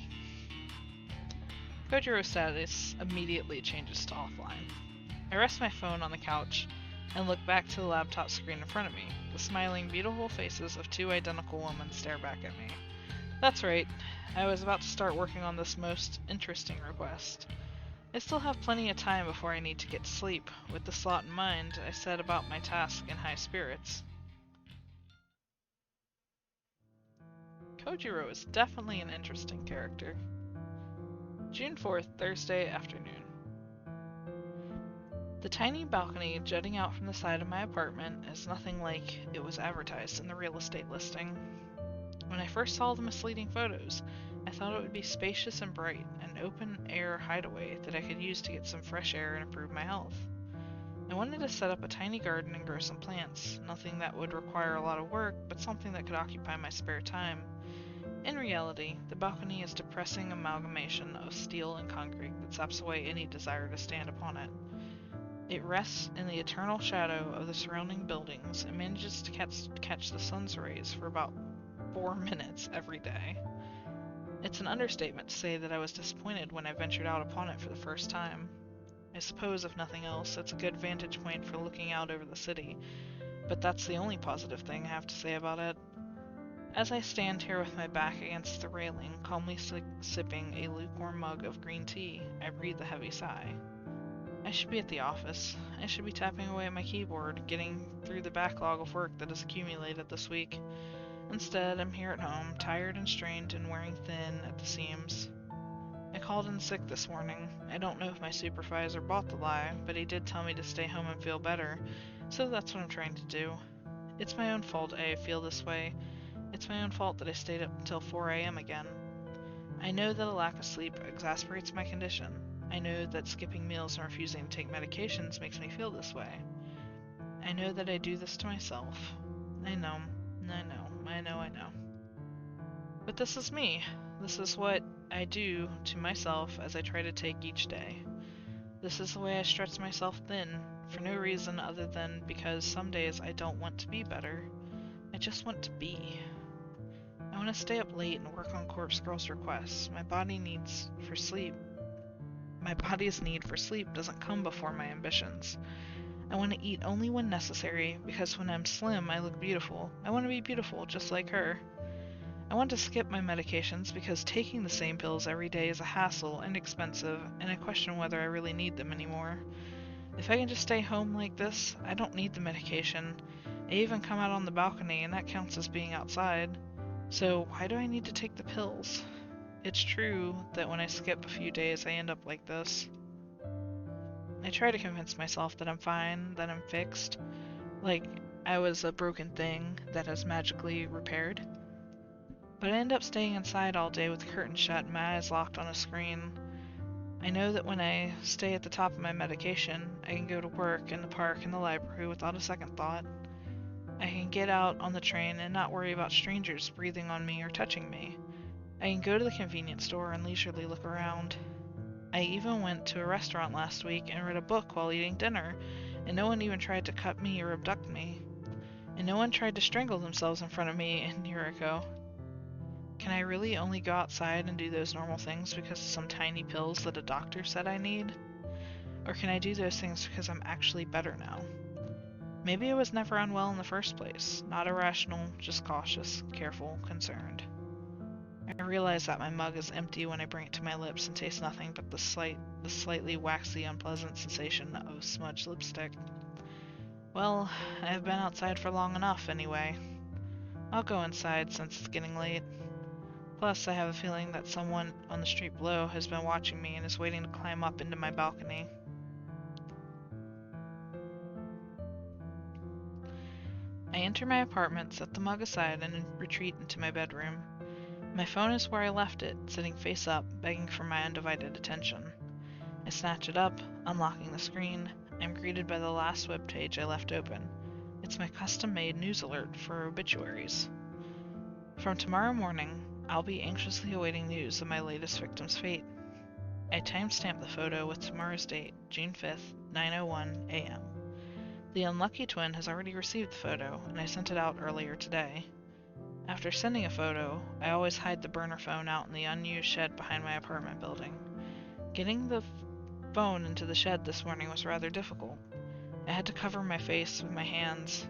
Kojiro's status immediately changes to offline. I rest my phone on the couch and look back to the laptop screen in front of me. The smiling, beautiful faces of 2 identical women stare back at me. That's right, I was about to start working on this most interesting request. I still have plenty of time before I need to get to sleep. With the slot in mind, I set about my task in high spirits. Kojiro is definitely an interesting character. June 4th, Thursday afternoon. The tiny balcony jutting out from the side of my apartment is nothing like it was advertised in the real estate listing. When I first saw the misleading photos, I thought it would be spacious and bright, an open-air hideaway that I could use to get some fresh air and improve my health. I wanted to set up a tiny garden and grow some plants, nothing that would require a lot of work, but something that could occupy my spare time. In reality, the balcony is a depressing amalgamation of steel and concrete that saps away any desire to stand upon it. It rests in the eternal shadow of the surrounding buildings and manages to catch the sun's rays for about 4 minutes every day. It's an understatement to say that I was disappointed when I ventured out upon it for the first time. I suppose, if nothing else, it's a good vantage point for looking out over the city, but that's the only positive thing I have to say about it. As I stand here with my back against the railing, calmly sipping a lukewarm mug of green tea, I breathe a heavy sigh. I should be at the office. I should be tapping away at my keyboard, getting through the backlog of work that has accumulated this week. Instead, I'm here at home, tired and strained and wearing thin at the seams. I called in sick this morning. I don't know if my supervisor bought the lie, but he did tell me to stay home and feel better, so that's what I'm trying to do. It's my own fault I feel this way. It's my own fault that I stayed up until 4 a.m. again. I know that a lack of sleep exasperates my condition. I know that skipping meals and refusing to take medications makes me feel this way. I know that I do this to myself. I know. But this is me. This is what I do to myself as I try to take each day. This is the way I stretch myself thin, for no reason other than because some days I don't want to be better. I just want to be. I want to stay up late and work on Corpse Girl's requests. My body's need for sleep doesn't come before my ambitions. I want to eat only when necessary, because when I'm slim I look beautiful. I want to be beautiful, just like her. I want to skip my medications because taking the same pills every day is a hassle and expensive, and I question whether I really need them anymore. If I can just stay home like this, I don't need the medication. I even come out on the balcony, and that counts as being outside. So why do I need to take the pills? It's true that when I skip a few days, I end up like this. I try to convince myself that I'm fine, that I'm fixed, like I was a broken thing that has magically repaired. But I end up staying inside all day with the curtains shut and my eyes locked on a screen. I know that when I stay at the top of my medication, I can go to work, in the park, in the library without a second thought. I can get out on the train and not worry about strangers breathing on me or touching me. I can go to the convenience store and leisurely look around. I even went to a restaurant last week and read a book while eating dinner, and no one even tried to cut me or abduct me. And no one tried to strangle themselves in front of me in Yuriko. Can I really only go outside and do those normal things because of some tiny pills that a doctor said I need? Or can I do those things because I'm actually better now? Maybe I was never unwell in the first place, not irrational, just cautious, careful, concerned. I realize that my mug is empty when I bring it to my lips and taste nothing but the slightly waxy, unpleasant sensation of smudged lipstick. Well, I have been outside for long enough, anyway. I'll go inside since it's getting late. Plus, I have a feeling that someone on the street below has been watching me and is waiting to climb up into my balcony. I enter my apartment, set the mug aside, and retreat into my bedroom. My phone is where I left it, sitting face up, begging for my undivided attention. I snatch it up, unlocking the screen. I'm greeted by the last webpage I left open. It's my custom-made news alert for obituaries. From tomorrow morning, I'll be anxiously awaiting news of my latest victim's fate. I timestamp the photo with tomorrow's date, June 5th, 9:01 a.m. The unlucky twin has already received the photo, and I sent it out earlier today. After sending a photo, I always hide the burner phone out in the unused shed behind my apartment building. Getting the phone into the shed this morning was rather difficult. I had to cover my face and my hands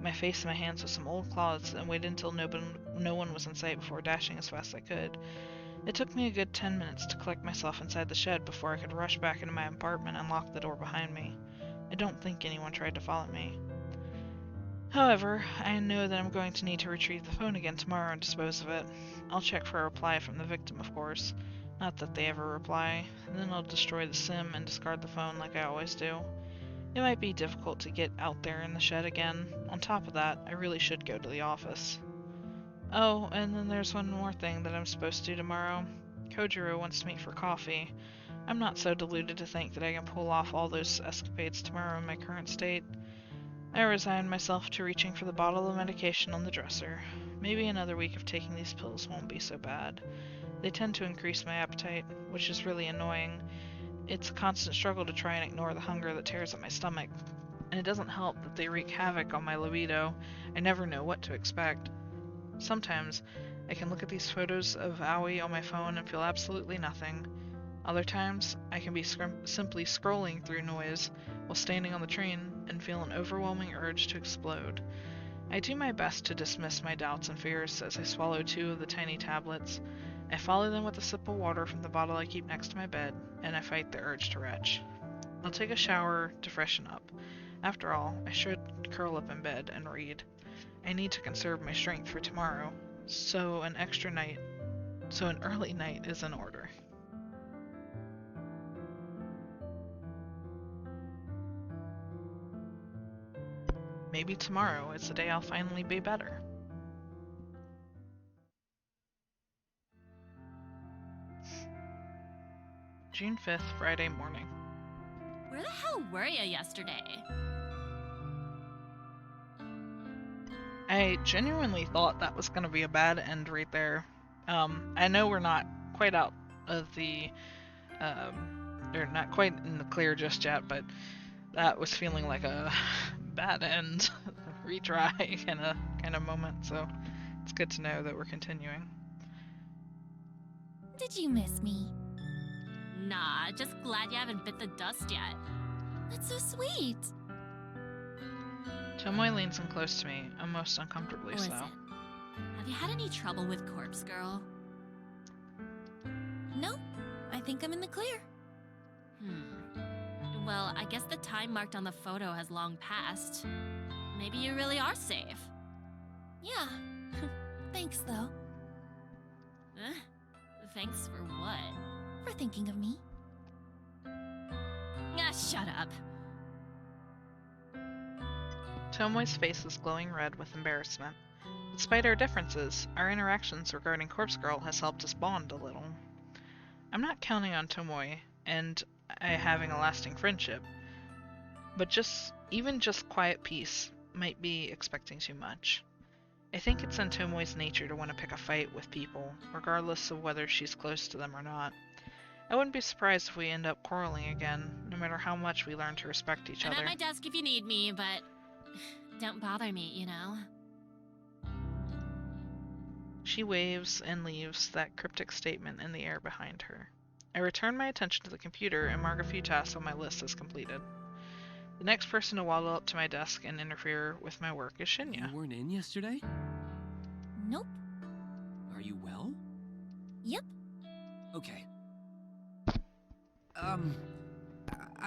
with some old cloths and waited until no one was in sight before dashing as fast as I could. It took me a good 10 minutes to collect myself inside the shed before I could rush back into my apartment and lock the door behind me. I don't think anyone tried to follow me. However, I know that I'm going to need to retrieve the phone again tomorrow and dispose of it. I'll check for a reply from the victim, of course. Not that they ever reply. And then I'll destroy the SIM and discard the phone like I always do. It might be difficult to get out there in the shed again. On top of that, I really should go to the office. Oh, and then there's one more thing that I'm supposed to do tomorrow. Kojiro wants to meet for coffee. I'm not so deluded to think that I can pull off all those escapades tomorrow in my current state. I resign myself to reaching for the bottle of medication on the dresser. Maybe another week of taking these pills won't be so bad. They tend to increase my appetite, which is really annoying. It's a constant struggle to try and ignore the hunger that tears at my stomach. And it doesn't help that they wreak havoc on my libido. I never know what to expect. Sometimes, I can look at these photos of Aoi on my phone and feel absolutely nothing. Other times, I can be simply scrolling through noise while standing on the train and feel an overwhelming urge to explode. I do my best to dismiss my doubts and fears as I swallow 2 of the tiny tablets. I follow them with a sip of water from the bottle I keep next to my bed, and I fight the urge to retch. I'll take a shower to freshen up. After all, I should curl up in bed and read. I need to conserve my strength for tomorrow, so an early night is in order. Maybe tomorrow is the day I'll finally be better. June 5th, Friday morning. Where the hell were you yesterday? I genuinely thought that was going to be a bad end right there. I know we're not quite out of the, or not quite in the clear just yet, but that was feeling like a bad end, retry kind of moment, so it's good to know that we're continuing. Did you miss me? Nah, just glad you haven't bit the dust yet. That's so sweet. Tomoe leans in close to me, almost uncomfortably so. Listen, have you had any trouble with Corpse Girl? No, I think I'm in the clear. Well, I guess the time marked on the photo has long passed. Maybe you really are safe. Yeah. Thanks, though. Thanks for what? For thinking of me. Ah, shut up. Tomoe's face is glowing red with embarrassment. Despite our differences, our interactions regarding Corpse Girl has helped us bond a little. I'm not counting on Tomoe and I having a lasting friendship, but even just quiet peace might be expecting too much. I think it's in Tomoe's nature to want to pick a fight with people, regardless of whether she's close to them or not. I wouldn't be surprised if we end up quarreling again, no matter how much we learn to respect each I'm other. at my desk if you need me, but don't bother me, you know? She waves and leaves that cryptic statement in the air behind her. I return my attention to the computer and mark a few tasks on my list as completed. The next person to waddle up to my desk and interfere with my work is Shinya. You weren't in yesterday? Nope. Are you well?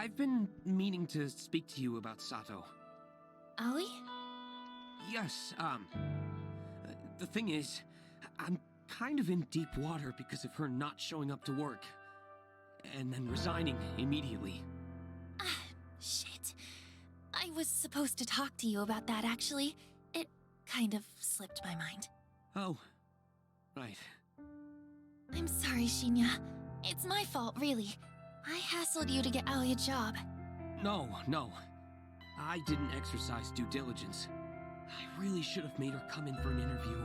I've been meaning to speak to you about Sato. Aoi? Yes, the thing is, I'm kind of in deep water because of her not showing up to work. And then resigning immediately. Shit. I was supposed to talk to you about that, actually. It kind of slipped my mind. Oh, right. I'm sorry, Shinya. It's my fault, really. I hassled you to get Aoi a job. No. I didn't exercise due diligence. I really should have made her come in for an interview.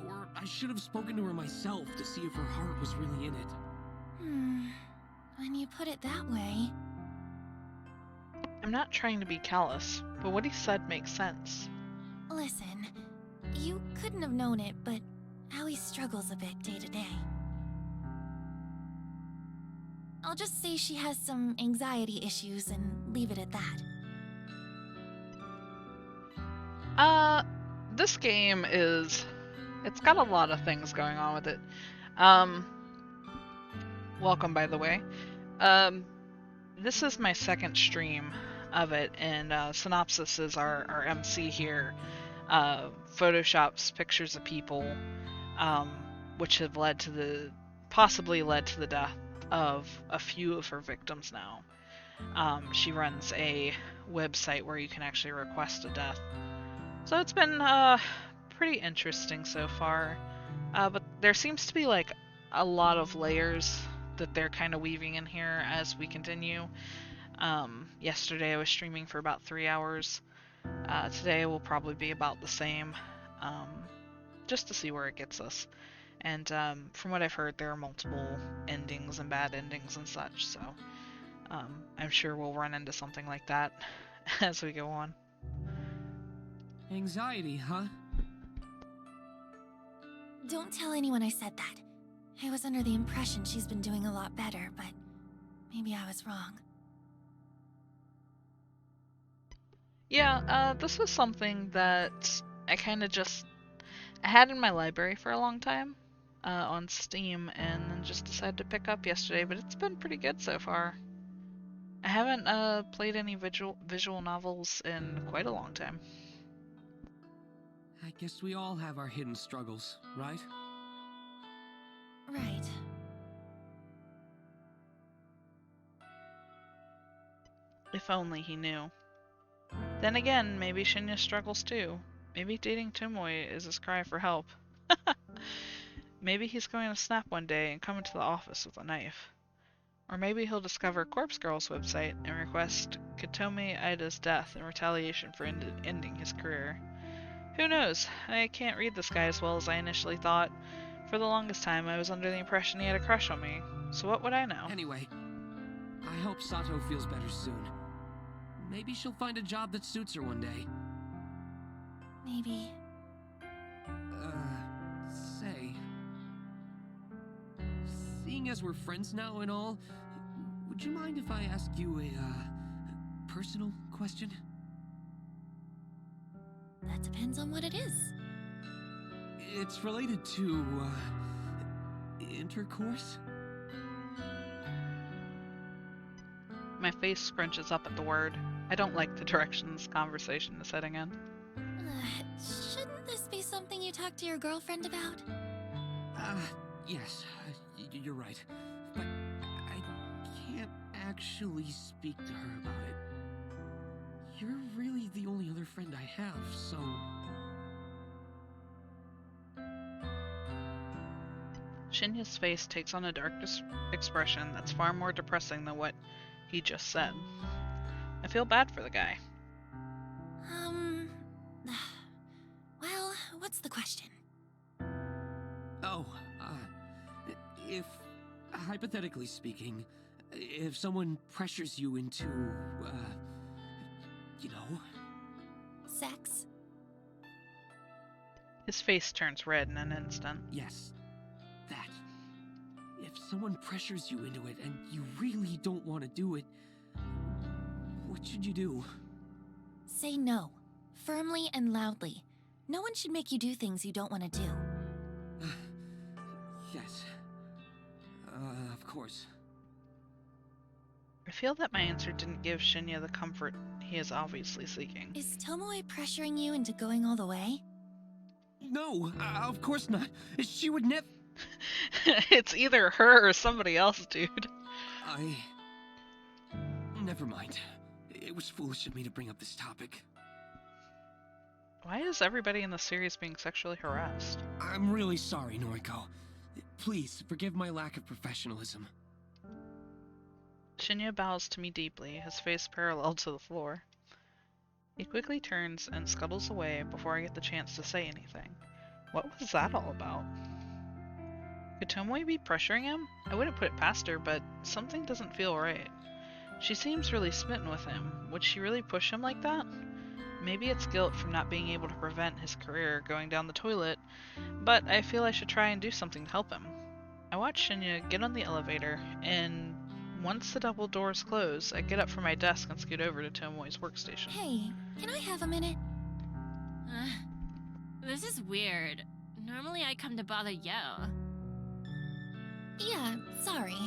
Or I should have spoken to her myself to see if her heart was really in it. When you put it that way... I'm not trying to be callous, but what he said makes sense. Listen, you couldn't have known it, but Aoi struggles a bit day to day. I'll just say she has some anxiety issues and leave it at that. This game it's got a lot of things going on with it. Welcome, by the way. This is my second stream of it, and Synopsis is our MC here. Photoshops pictures of people, which have possibly led to the death of a few of her victims now. She runs a website where you can actually request a death. So it's been pretty interesting so far. But there seems to be like a lot of layers that they're kind of weaving in here as we continue. Yesterday I was streaming for about 3 hours. Today will probably be about the same, just to see where it gets us. And from what I've heard, there are multiple endings and bad endings and such, so I'm sure we'll run into something like that as we go on. Anxiety, huh? Don't tell anyone I said that. I was under the impression she's been doing a lot better, but maybe I was wrong. Yeah, this was something that I had in my library for a long time on Steam, and then just decided to pick up yesterday, but it's been pretty good so far. I haven't played any visual novels in quite a long time. I guess we all have our hidden struggles, right? Right. If only he knew. Then again, maybe Shinya struggles too. Maybe dating Tomoe is his cry for help. Maybe he's going to snap one day and come into the office with a knife. Or maybe he'll discover Corpse Girl's website and request Katomi Ida's death in retaliation for ending his career. Who knows? I can't read this guy as well as I initially thought. For the longest time, I was under the impression he had a crush on me. So what would I know? Anyway, I hope Sato feels better soon. Maybe she'll find a job that suits her one day. Maybe. Say... Seeing as we're friends now and all, would you mind if I ask you a personal question? That depends on what it is. It's related to, intercourse? My face scrunches up at the word. I don't like the direction this conversation is heading in. Shouldn't this be something you talk to your girlfriend about? Yes, you're right. But I can't actually speak to her about it. You're really the only other friend I have, so... Shinya's face takes on a dark expression that's far more depressing than what he just said. I feel bad for the guy. Well, what's the question? Oh, if, hypothetically speaking, if someone pressures you into, you know... Sex? His face turns red in an instant. Yes, that. If someone pressures you into it and you really don't want to do it, what should you do? Say no. Firmly and loudly. No one should make you do things you don't want to do. Yes. Of course. I feel that my answer didn't give Shinya the comfort he is obviously seeking. Is Tomoe pressuring you into going all the way? No, of course not. She would never. It's either her or somebody else, dude. Never mind. It was foolish of me to bring up this topic. Why is everybody in the series being sexually harassed? I'm really sorry, Noriko. Please, forgive my lack of professionalism. Shinya bows to me deeply, his face parallel to the floor. He quickly turns and scuttles away before I get the chance to say anything. What was that all about? Could Tomoe be pressuring him? I wouldn't put it past her, but something doesn't feel right. She seems really smitten with him. Would she really push him like that? Maybe it's guilt from not being able to prevent his career going down the toilet, but I feel I should try and do something to help him. I watch Shinya get on the elevator, and once the double doors close, I get up from my desk and scoot over to Tomoe's workstation. Hey, can I have a minute? This is weird. Normally I come to bother Yo. Yeah, sorry.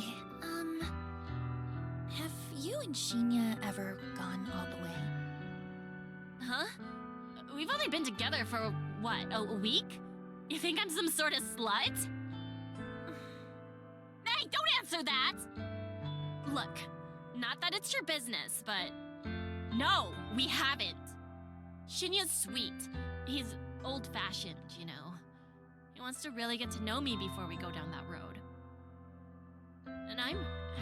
Have you and Shinya ever gone all the way? Huh? We've only been together for, what, a week? You think I'm some sort of slut? Hey, don't answer that! Look, not that it's your business, but... No, we haven't. Shinya's sweet. He's old-fashioned, you know. He wants to really get to know me before we go down that road. And I'm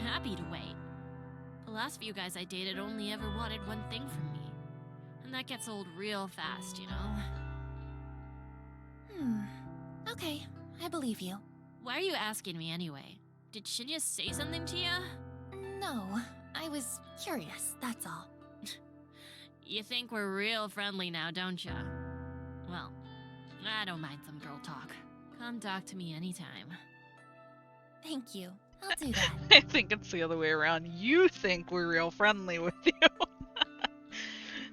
happy to wait. The last few guys I dated only ever wanted one thing from me. And that gets old real fast, you know? Okay, I believe you. Why are you asking me anyway? Did Shinya say something to you? No, I was curious, that's all. You think we're real friendly now, don't ya? Well, I don't mind some girl talk. Come talk to me anytime. Thank you. I'll do that. I think it's the other way around. You think we're real friendly with you.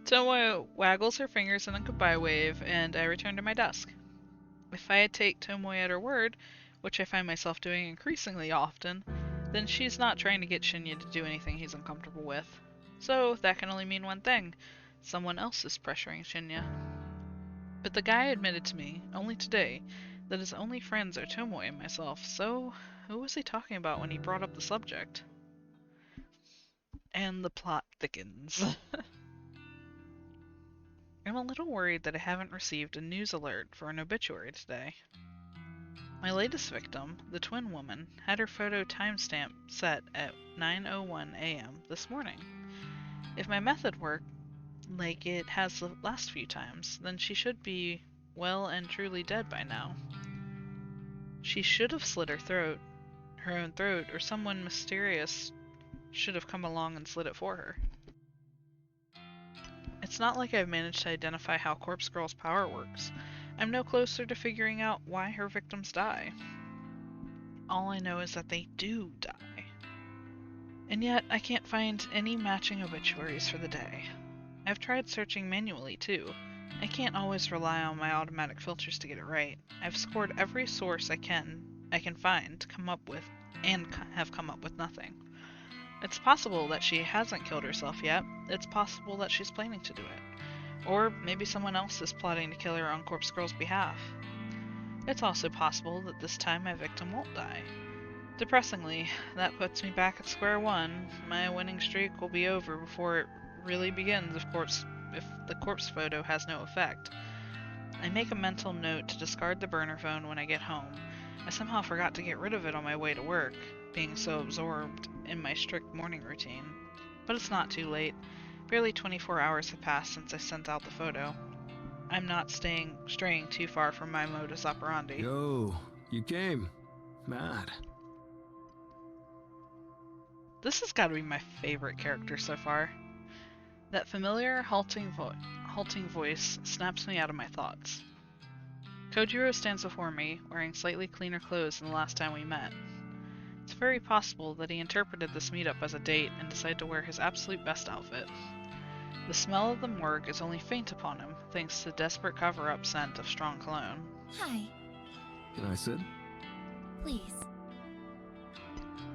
Tomoe waggles her fingers in a goodbye wave, and I return to my desk. If I take Tomoe at her word, which I find myself doing increasingly often, then she's not trying to get Shinya to do anything he's uncomfortable with. So that can only mean one thing. Someone else is pressuring Shinya. But the guy admitted to me, only today, that his only friends are Tomoe and myself, so who was he talking about when he brought up the subject? And the plot thickens. I'm a little worried that I haven't received a news alert for an obituary today. My latest victim, the twin woman, had her photo timestamp set at 9:01 a.m. this morning. If my method worked like it has the last few times, then she should be well and truly dead by now. She should have slit her own throat, or someone mysterious should have come along and slit it for her. It's not like I've managed to identify how Corpse Girl's power works. I'm no closer to figuring out why her victims die. All I know is that they do die. And yet, I can't find any matching obituaries for the day. I've tried searching manually, too. I can't always rely on my automatic filters to get it right. I've scored every source I can find to come up with, and have come up with nothing. It's possible that she hasn't killed herself yet. It's possible that she's planning to do it. Or maybe someone else is plotting to kill her on Corpse Girl's behalf. It's also possible that this time my victim won't die. Depressingly, that puts me back at square one. My winning streak will be over before it really begins, if the corpse photo has no effect. I make a mental note to discard the burner phone when I get home. I somehow forgot to get rid of it on my way to work, being so absorbed in my strict morning routine. But it's not too late. Barely 24 hours have passed since I sent out the photo. I'm not straying too far from my modus operandi. Yo, you came. Mad. This has got to be my favorite character so far. That familiar, halting voice snaps me out of my thoughts. Kojiro stands before me, wearing slightly cleaner clothes than the last time we met. It's very possible that he interpreted this meetup as a date and decided to wear his absolute best outfit. The smell of the morgue is only faint upon him, thanks to the desperate cover-up scent of strong cologne. Hi, Can I sit? please.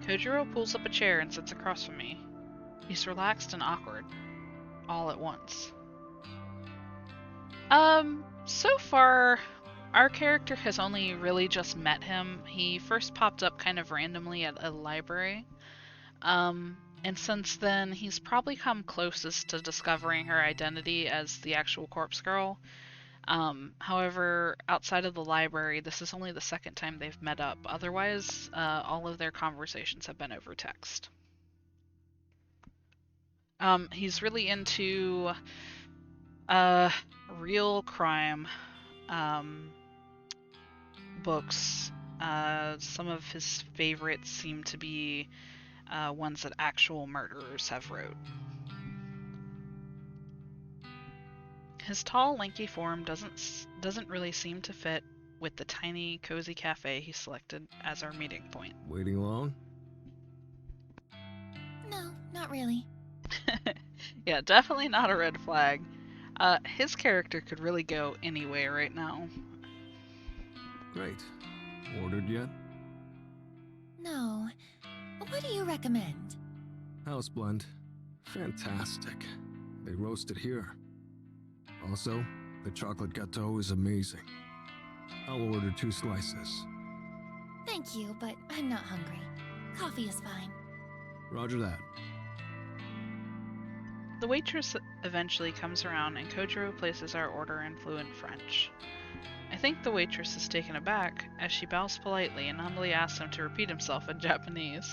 Kojiro pulls up a chair and sits across from me. He's relaxed and awkward, all at once. So far, our character has only really just met him. He first popped up kind of randomly at a library. And since then, he's probably come closest to discovering her identity as the actual corpse girl. However, outside of the library, this is only the second time they've met up. Otherwise, all of their conversations have been over text. He's really into real crime books. Some of his favorites seem to be ones that actual murderers have wrote. His tall, lanky form doesn't really seem to fit with the tiny, cozy cafe he selected as our meeting point. Waiting long? No, not really. Yeah, definitely not a red flag. His character could really go any way right now. Great. Ordered yet? No. What do you recommend? House blend. Fantastic. They roast it here. Also, the chocolate gâteau is amazing. I'll order 2 slices. Thank you, but I'm not hungry. Coffee is fine. Roger that. The waitress eventually comes around and Kojiro places our order in fluent French. I think the waitress is taken aback as she bows politely and humbly asks him to repeat himself in Japanese.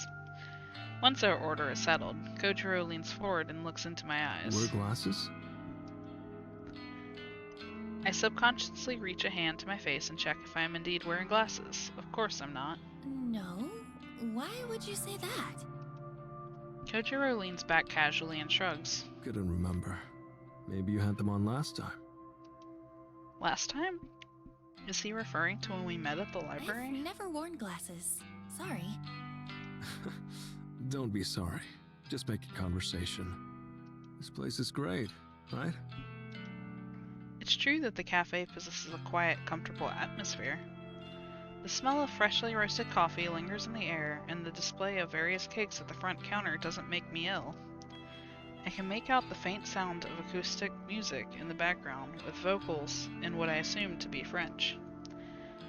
Once our order is settled, Kojiro leans forward and looks into my eyes. Wear glasses? I subconsciously reach a hand to my face and check if I am indeed wearing glasses. Of course I'm not. No? Why would you say that? Kojiro leans back casually and shrugs. Couldn't remember. Maybe you had them on last time. Last time? Is he referring to when we met at the library? I've never worn glasses. Sorry. Don't be sorry. Just making conversation. This place is great, right? It's true that the cafe possesses a quiet, comfortable atmosphere. The smell of freshly roasted coffee lingers in the air, and the display of various cakes at the front counter doesn't make me ill. I can make out the faint sound of acoustic music in the background, with vocals in what I assume to be French.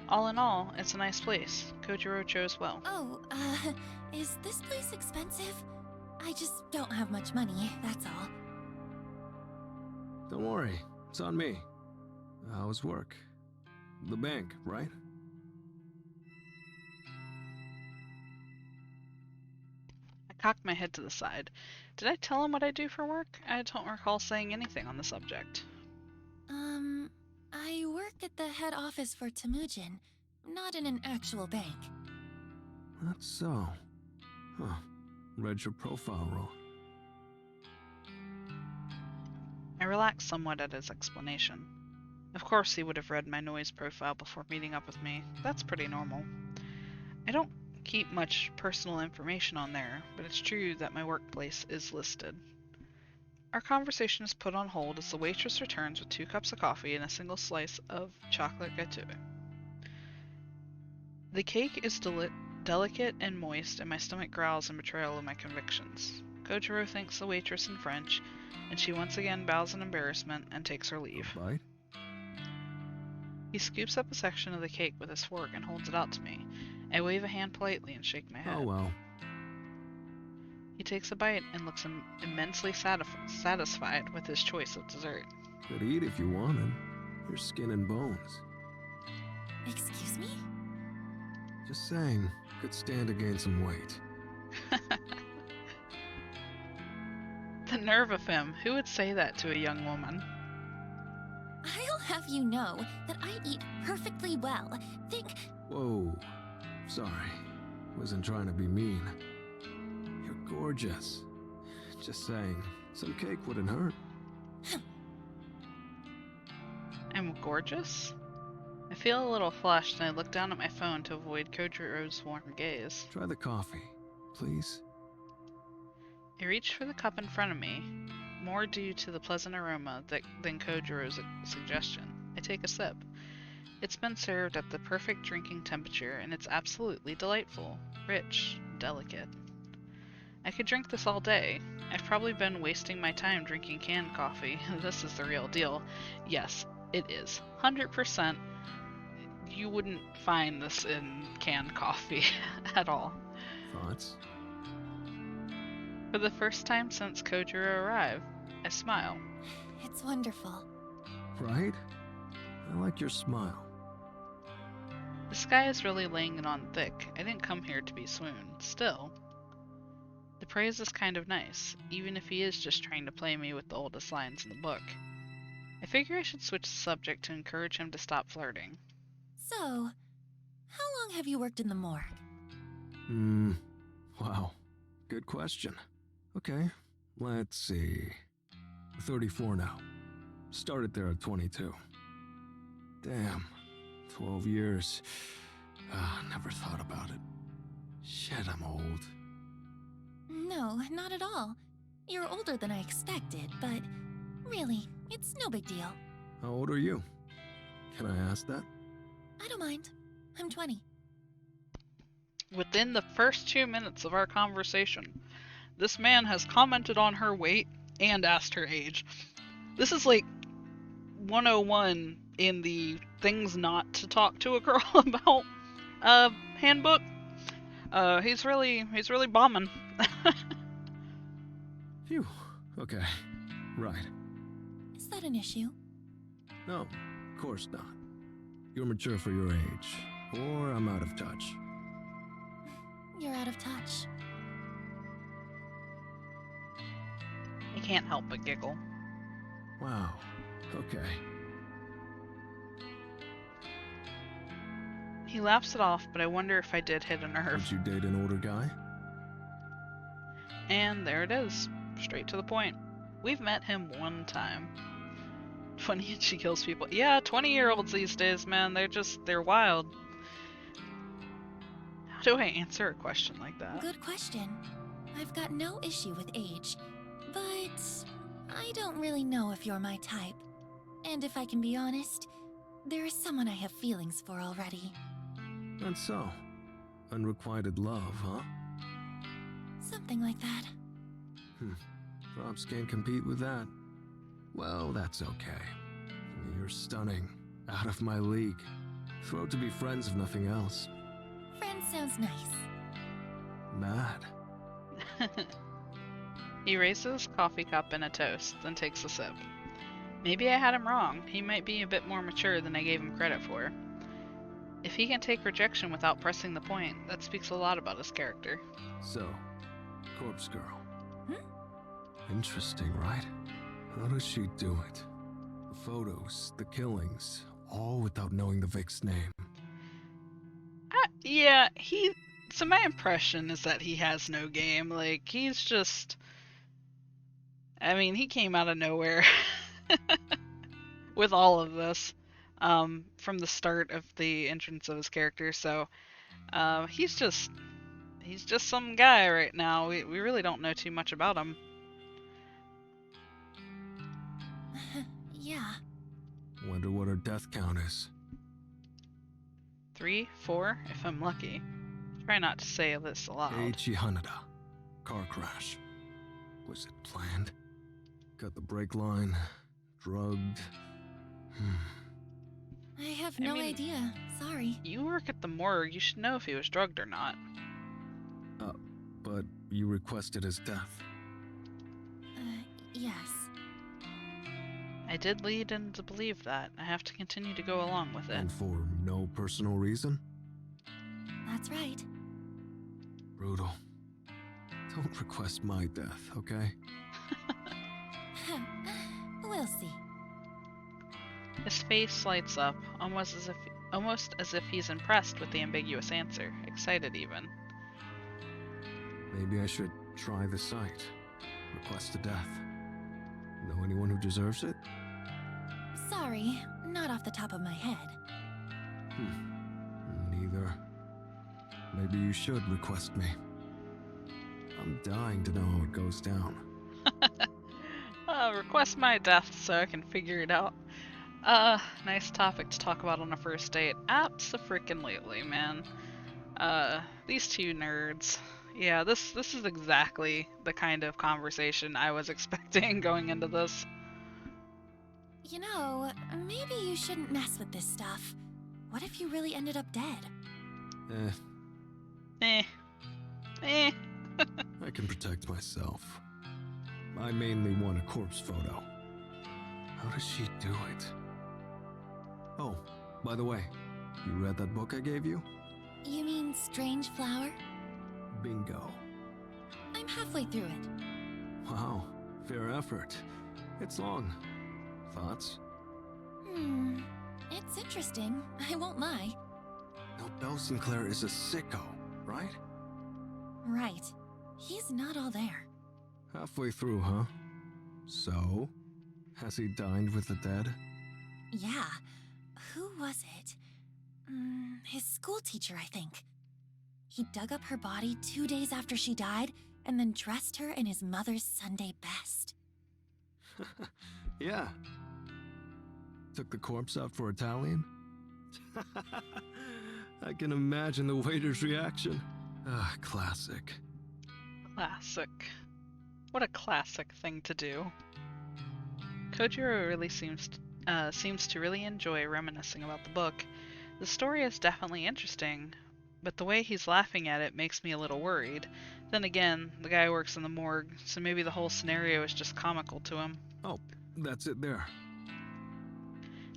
All in all, it's a nice place. Kojiro chose well. Oh, is this place expensive? I just don't have much money, that's all. Don't worry. It's on me. How's work? The bank, right? I cocked my head to the side. Did I tell him what I do for work? I don't recall saying anything on the subject. I work at the head office for Temujin, not in an actual bank. That's so. Huh. Read your profile wrong. I relaxed somewhat at his explanation. Of course he would have read my noise profile before meeting up with me. That's pretty normal. I don't keep much personal information on there, but it's true that my workplace is listed. Our conversation is put on hold as the waitress returns with 2 cups of coffee and a single slice of chocolate gâteau. The cake is delicate and moist, and my stomach growls in betrayal of my convictions. Kojiro thanks the waitress in French, and she once again bows in embarrassment and takes her leave. Bite? He scoops up a section of the cake with his fork and holds it out to me. I wave a hand politely and shake my head. Oh well. He takes a bite and looks immensely satisfied with his choice of dessert. Could eat if you wanted. You're skin and bones. Excuse me? Just saying, could stand to gain some weight. The nerve of him. Who would say that to a young woman? I'll have you know that I eat perfectly well. Think... Whoa. Sorry. Wasn't trying to be mean. You're gorgeous. Just saying, some cake wouldn't hurt. I'm gorgeous? I feel a little flushed and I look down at my phone to avoid Kojiro's warm gaze. Try the coffee, please. I reach for the cup in front of me, more due to the pleasant aroma than Kojiro's suggestion. I take a sip. It's been served at the perfect drinking temperature, and it's absolutely delightful, rich, delicate. I could drink this all day. I've probably been wasting my time drinking canned coffee. This is the real deal. Yes, it is. 100%. You wouldn't find this in canned coffee at all. Thoughts? For the first time since Kojiro arrived, I smile. It's wonderful. Right? I like your smile. The sky is really laying it on thick. I didn't come here to be swooned. Still, the praise is kind of nice, even if he is just trying to play me with the oldest lines in the book. I figure I should switch the subject to encourage him to stop flirting. So, how long have you worked in the morgue? Wow. Good question. Okay, let's see. 34 now. Started there at 22. Damn. 12 years. Never thought about it. Shit, I'm old. No, not at all. You're older than I expected, but really, it's no big deal. How old are you? Can I ask that? I don't mind. I'm 20. Within the first 2 minutes of our conversation, this man has commented on her weight and asked her age. This is like 101 in the things not to talk to a girl about handbook. He's really bombing. Phew. Okay. Right. Is that an issue? No, of course not. You're mature for your age, or I'm out of touch. You're out of touch. I can't help but giggle. Wow. Okay. He laughs it off, but I wonder if I did hit a nerve. Would you date an older guy? And there it is. Straight to the point. We've met him one time. 20 and she kills people. Yeah, 20-year-olds these days, man. They're wild. How do I answer a question like that? Good question. I've got no issue with age, but I don't really know if you're my type. And if I can be honest, there is someone I have feelings for already. And so, unrequited love, huh? Something like that. Props can't compete with that. Well, that's okay. You're stunning. Out of my league. Thrilled to be friends if nothing else. Friend sounds nice. Mad. He raises coffee cup in a toast, then takes a sip. Maybe I had him wrong. He might be a bit more mature than I gave him credit for. If he can take rejection without pressing the point, that speaks a lot about his character. So, Corpse Girl. Interesting, right? How does she do it? The photos, the killings, all without knowing the Vic's name. Yeah, so my impression is that he has no game. Like, he's just... I mean, he came out of nowhere with all of this from the start of the entrance of his character. So he's just some guy right now. We really don't know too much about him. Yeah. Wonder what her death count is. 3, 4, if I'm lucky. Try not to say this aloud. Eiichi Hanada. Car crash. Was it planned? Cut the brake line. Drugged. I have no idea. Sorry. You work at the morgue. You should know if he was drugged or not. But you requested his death. Yes. I did lead him to believe that. I have to continue to go along with it. And for no personal reason? That's right. Brutal. Don't request my death, okay? We'll see. His face lights up, almost as if he's impressed with the ambiguous answer, excited even. Maybe I should try the site. Request a death. Know anyone who deserves it? Sorry, not off the top of my head. Neither. Maybe you should request me. I'm dying to know how it goes down. Request my death so I can figure it out. Nice topic to talk about on a first date. Abso-freaking-lutely, man. These two nerds. Yeah, this is exactly the kind of conversation I was expecting going into this. You know, maybe you shouldn't mess with this stuff. What if you really ended up dead? Eh. Eh. I can protect myself. I mainly want a corpse photo. How does she do it? Oh, by the way, you read that book I gave you? You mean Strange Flower? Bingo. I'm halfway through it. Wow, fair effort. It's long. Thoughts? It's interesting, I won't lie. No, Belle Sinclair is a sicko, right? Right. He's not all there. Halfway through, huh? So? Has he dined with the dead? Yeah. Who was it? His school teacher, I think. He dug up her body 2 days after she died and then dressed her in his mother's Sunday best. Yeah. Took the corpse out for Italian? I can imagine the waiter's reaction. Ah, classic. Classic. What a classic thing to do. Kojiro really seems to really enjoy reminiscing about the book. The story is definitely interesting, but the way he's laughing at it makes me a little worried. Then again, the guy works in the morgue, so maybe the whole scenario is just comical to him. Oh, that's it there.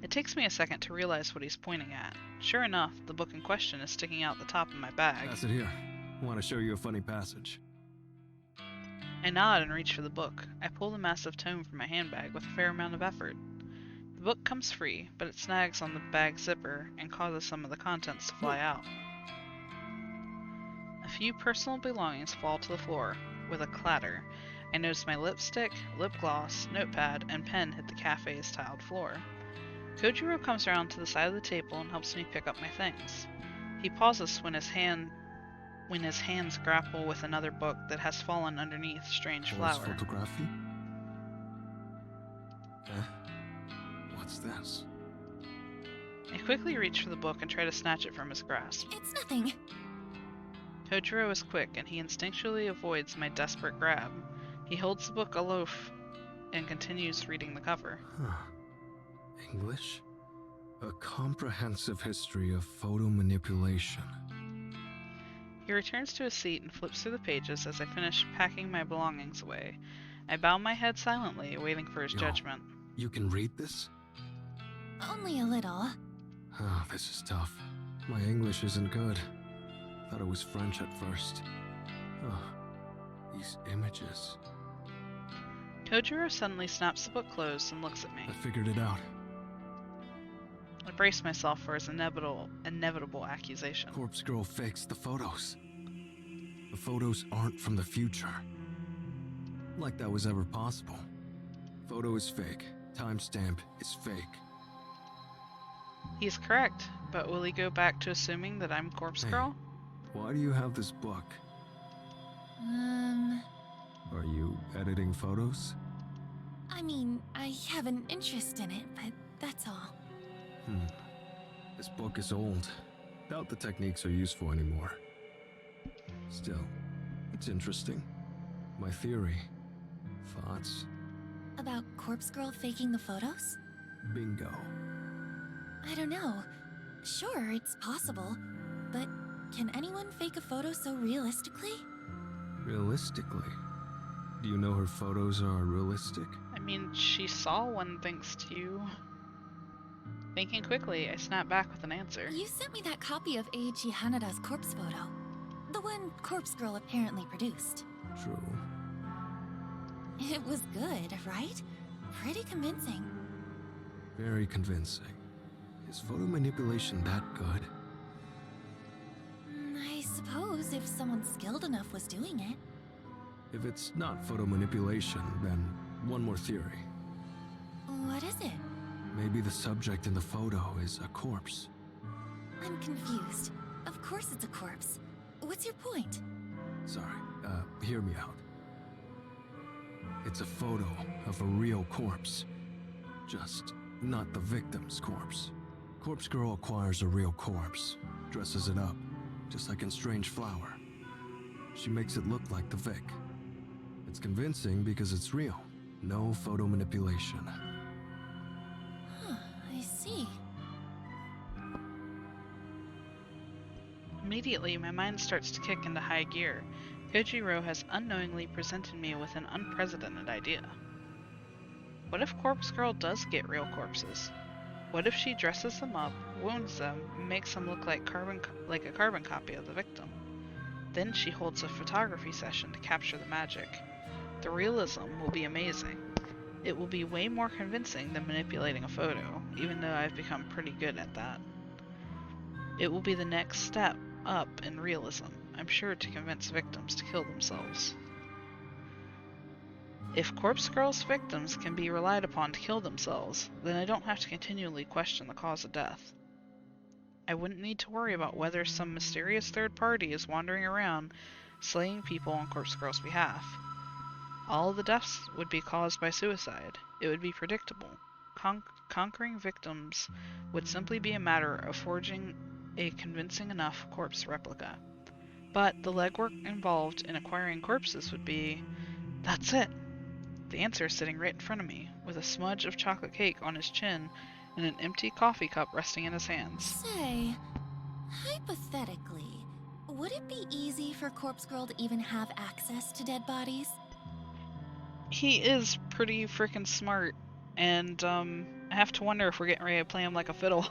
It takes me a second to realize what he's pointing at. Sure enough, the book in question is sticking out the top of my bag. Pass it here. I want to show you a funny passage. I nod and reach for the book. I pull the massive tome from my handbag with a fair amount of effort. The book comes free, but it snags on the bag zipper and causes some of the contents to fly out. A few personal belongings fall to the floor with a clatter. I notice my lipstick, lip gloss, notepad, and pen hit the cafe's tiled floor. Kojiro comes around to the side of the table and helps me pick up my things. He pauses when his hands grapple with another book that has fallen underneath Strange Forest Flower. photography? What's this? I quickly reach for the book and try to snatch it from his grasp. It's nothing. Kojiro is quick, and he instinctually avoids my desperate grab. He holds the book aloof and continues reading the cover. Huh. English? A comprehensive history of photo manipulation. He returns to his seat and flips through the pages as I finish packing my belongings away. I bow my head silently, waiting for his Yo. judgment. You can read this? Only a little. Oh, this is tough. My English isn't good. Thought it was French at first. Oh, these images. Kojiro suddenly snaps the book closed and looks at me. I figured it out. I brace myself for his inevitable accusation. Corpse Girl fakes the photos. The photos aren't from the future. Like that was ever possible. Photo is fake. Timestamp is fake. He's correct, but will he go back to assuming that I'm Corpse Hey. Girl? Why do you have this book? Are you editing photos? I mean, I have an interest in it, but that's all. This book is old. Doubt the techniques are useful anymore. Still, it's interesting. My theory. Thoughts? About Corpse Girl faking the photos? Bingo. I don't know. Sure, it's possible. But can anyone fake a photo so realistically? Realistically? Do you know her photos are realistic? I mean, she saw one thanks to you. Thinking quickly, I snap back with an answer. You sent me that copy of Eiichi Hanada's corpse photo. The one Corpse Girl apparently produced. True. It was good, right? Pretty convincing. Very convincing. Is photo manipulation that good? I suppose if someone skilled enough was doing it. If it's not photo manipulation, then one more theory. What is it? Maybe the subject in the photo is a corpse. I'm confused. Of course it's a corpse. What's your point? Sorry, hear me out. It's a photo of a real corpse. Just not the victim's corpse. Corpse Girl acquires a real corpse, dresses it up, just like in Strange Flower. she makes it look like the Vic. It's convincing because it's real. No photo manipulation. Huh, I see. Immediately, my mind starts to kick into high gear. Kojiro has unknowingly presented me with an unprecedented idea. What if Corpse Girl does get real corpses? What if she dresses them up, wounds them, and makes them look like a carbon copy of the victim? Then she holds a photography session to capture the magic. The realism will be amazing. It will be way more convincing than manipulating a photo, even though I've become pretty good at that. It will be the next step up in realism, I'm sure, to convince victims to kill themselves. If Corpse Girl's victims can be relied upon to kill themselves, then I don't have to continually question the cause of death. I wouldn't need to worry about whether some mysterious third party is wandering around slaying people on Corpse Girl's behalf. All of the deaths would be caused by suicide. It would be predictable. Conquering victims would simply be a matter of forging a convincing enough corpse replica. But the legwork involved in acquiring corpses would be... That's it! The answer is sitting right in front of me, with a smudge of chocolate cake on his chin and an empty coffee cup resting in his hands. Say, hypothetically, would it be easy for Corpse Girl to even have access to dead bodies? He is pretty freaking smart, and I have to wonder if we're getting ready to play him like a fiddle.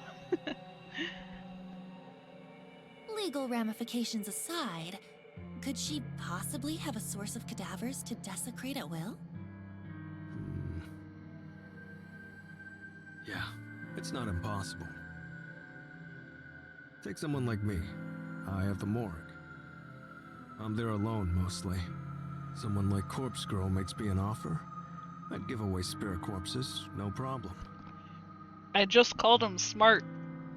Legal ramifications aside, could she possibly have a source of cadavers to desecrate at will? Yeah, it's not impossible. Take someone like me. I have the morgue. I'm there alone, mostly. Someone like Corpse Girl makes me an offer. I'd give away spare corpses, no problem. I just called him smart,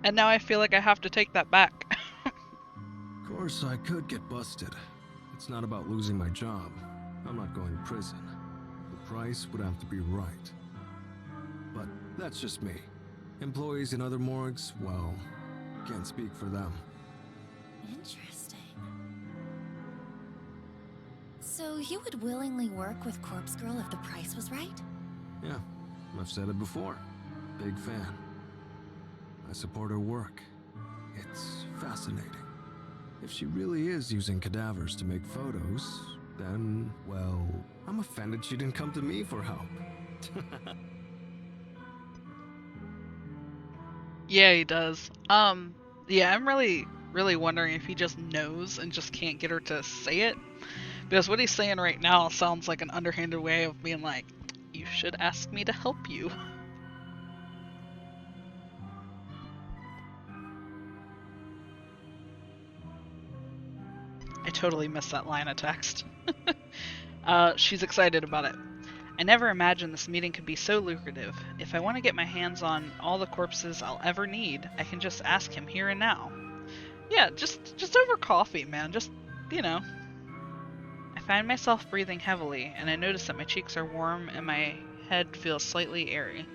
and now I feel like I have to take that back. Of course, I could get busted. It's not about losing my job. I'm not going to prison. The price would have to be right. But that's just me. Employees in other morgues, well, can't speak for them. Interesting. So you would willingly work with Corpse Girl if the price was right? Yeah, I've said it before. Big fan. I support her work. It's fascinating. If she really is using cadavers to make photos, then, well, I'm offended she didn't come to me for help. Yeah, he does. Yeah, I'm really wondering if he just knows and just can't get her to say it. Because what he's saying right now sounds like an underhanded way of being like, you should ask me to help you. I totally missed that line of text. She's excited about it. I never imagined this meeting could be so lucrative. If I want to get my hands on all the corpses I'll ever need, I can just ask him here and now. Yeah, just over coffee, man. Just, you know. I find myself breathing heavily, and I notice that my cheeks are warm and my head feels slightly airy.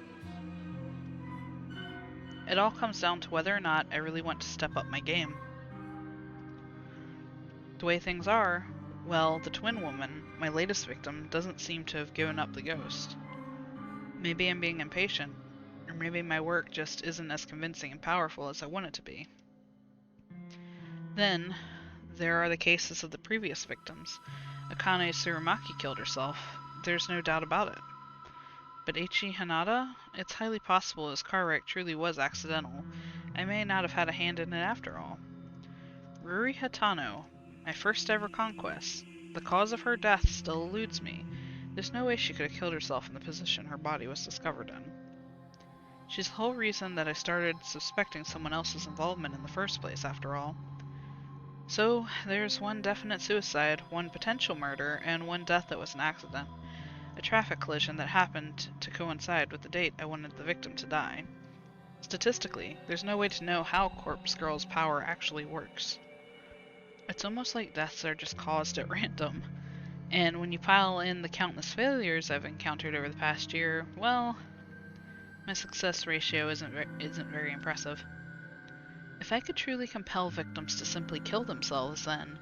It all comes down to whether or not I really want to step up my game. The way things are, well, the twin woman, my latest victim, doesn't seem to have given up the ghost. Maybe I'm being impatient, or maybe my work just isn't as convincing and powerful as I want it to be. Then, there are the cases of the previous victims. Akane Tsurumaki killed herself. There's no doubt about it. But Eiichi Hanada? It's highly possible his car wreck truly was accidental. I may not have had a hand in it after all. Ruri Hatano, my first ever conquest. The cause of her death still eludes me. There's no way she could have killed herself in the position her body was discovered in. She's the whole reason that I started suspecting someone else's involvement in the first place, after all. So, there's one definite suicide, one potential murder, and one death that was an accident. A traffic collision that happened to coincide with the date I wanted the victim to die. Statistically, there's no way to know how Corpse Girl's power actually works. It's almost like deaths are just caused at random, and when you pile in the countless failures I've encountered over the past year, well, my success ratio isn't very impressive. If I could truly compel victims to simply kill themselves, then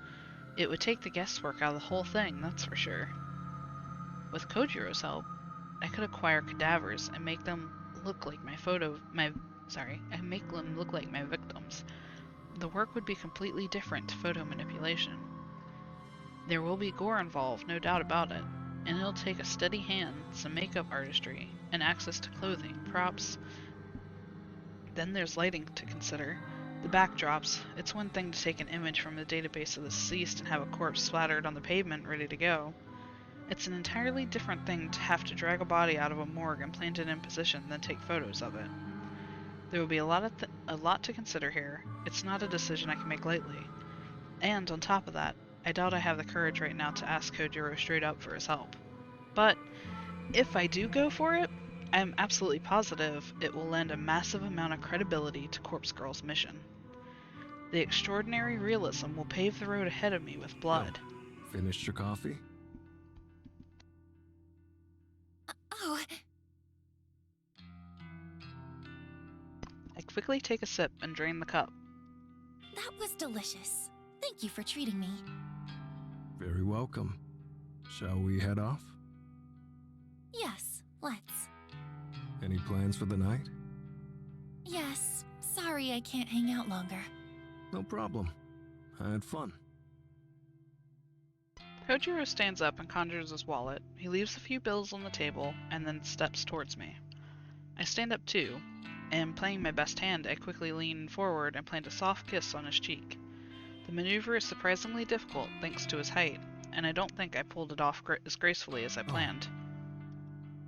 It would take the guesswork out of the whole thing, that's for sure. With Kojiro's help, I could acquire cadavers and make them look like my victims. The work would be completely different to photo manipulation. There will be gore involved, no doubt about it, and it'll take a steady hand, some makeup artistry, and access to clothing, props. Then there's lighting to consider. The backdrops. It's one thing to take an image from the database of the deceased and have a corpse splattered on the pavement ready to go. It's an entirely different thing to have to drag a body out of a morgue and plant it in position, then take photos of it. There will be a lot to consider here. It's not a decision I can make lightly. And on top of that, I doubt I have the courage right now to ask Kojiro straight up for his help. But if I do go for it, I am absolutely positive it will lend a massive amount of credibility to Corpse Girl's mission. The extraordinary realism will pave the road ahead of me with blood. Finished your coffee? Oh, I quickly take a sip and drain the cup. that was delicious. Thank you for treating me. Very welcome. Shall we head off? Yes, let's. Any plans for the night? Yes, sorry I can't hang out longer. No problem. I had fun. Kojiro stands up and conjures his wallet. He leaves a few bills on the table and then steps towards me. I stand up too, and playing my best hand, I quickly lean forward and plant a soft kiss on his cheek. The maneuver is surprisingly difficult thanks to his height, and I don't think I pulled it off as gracefully as I planned.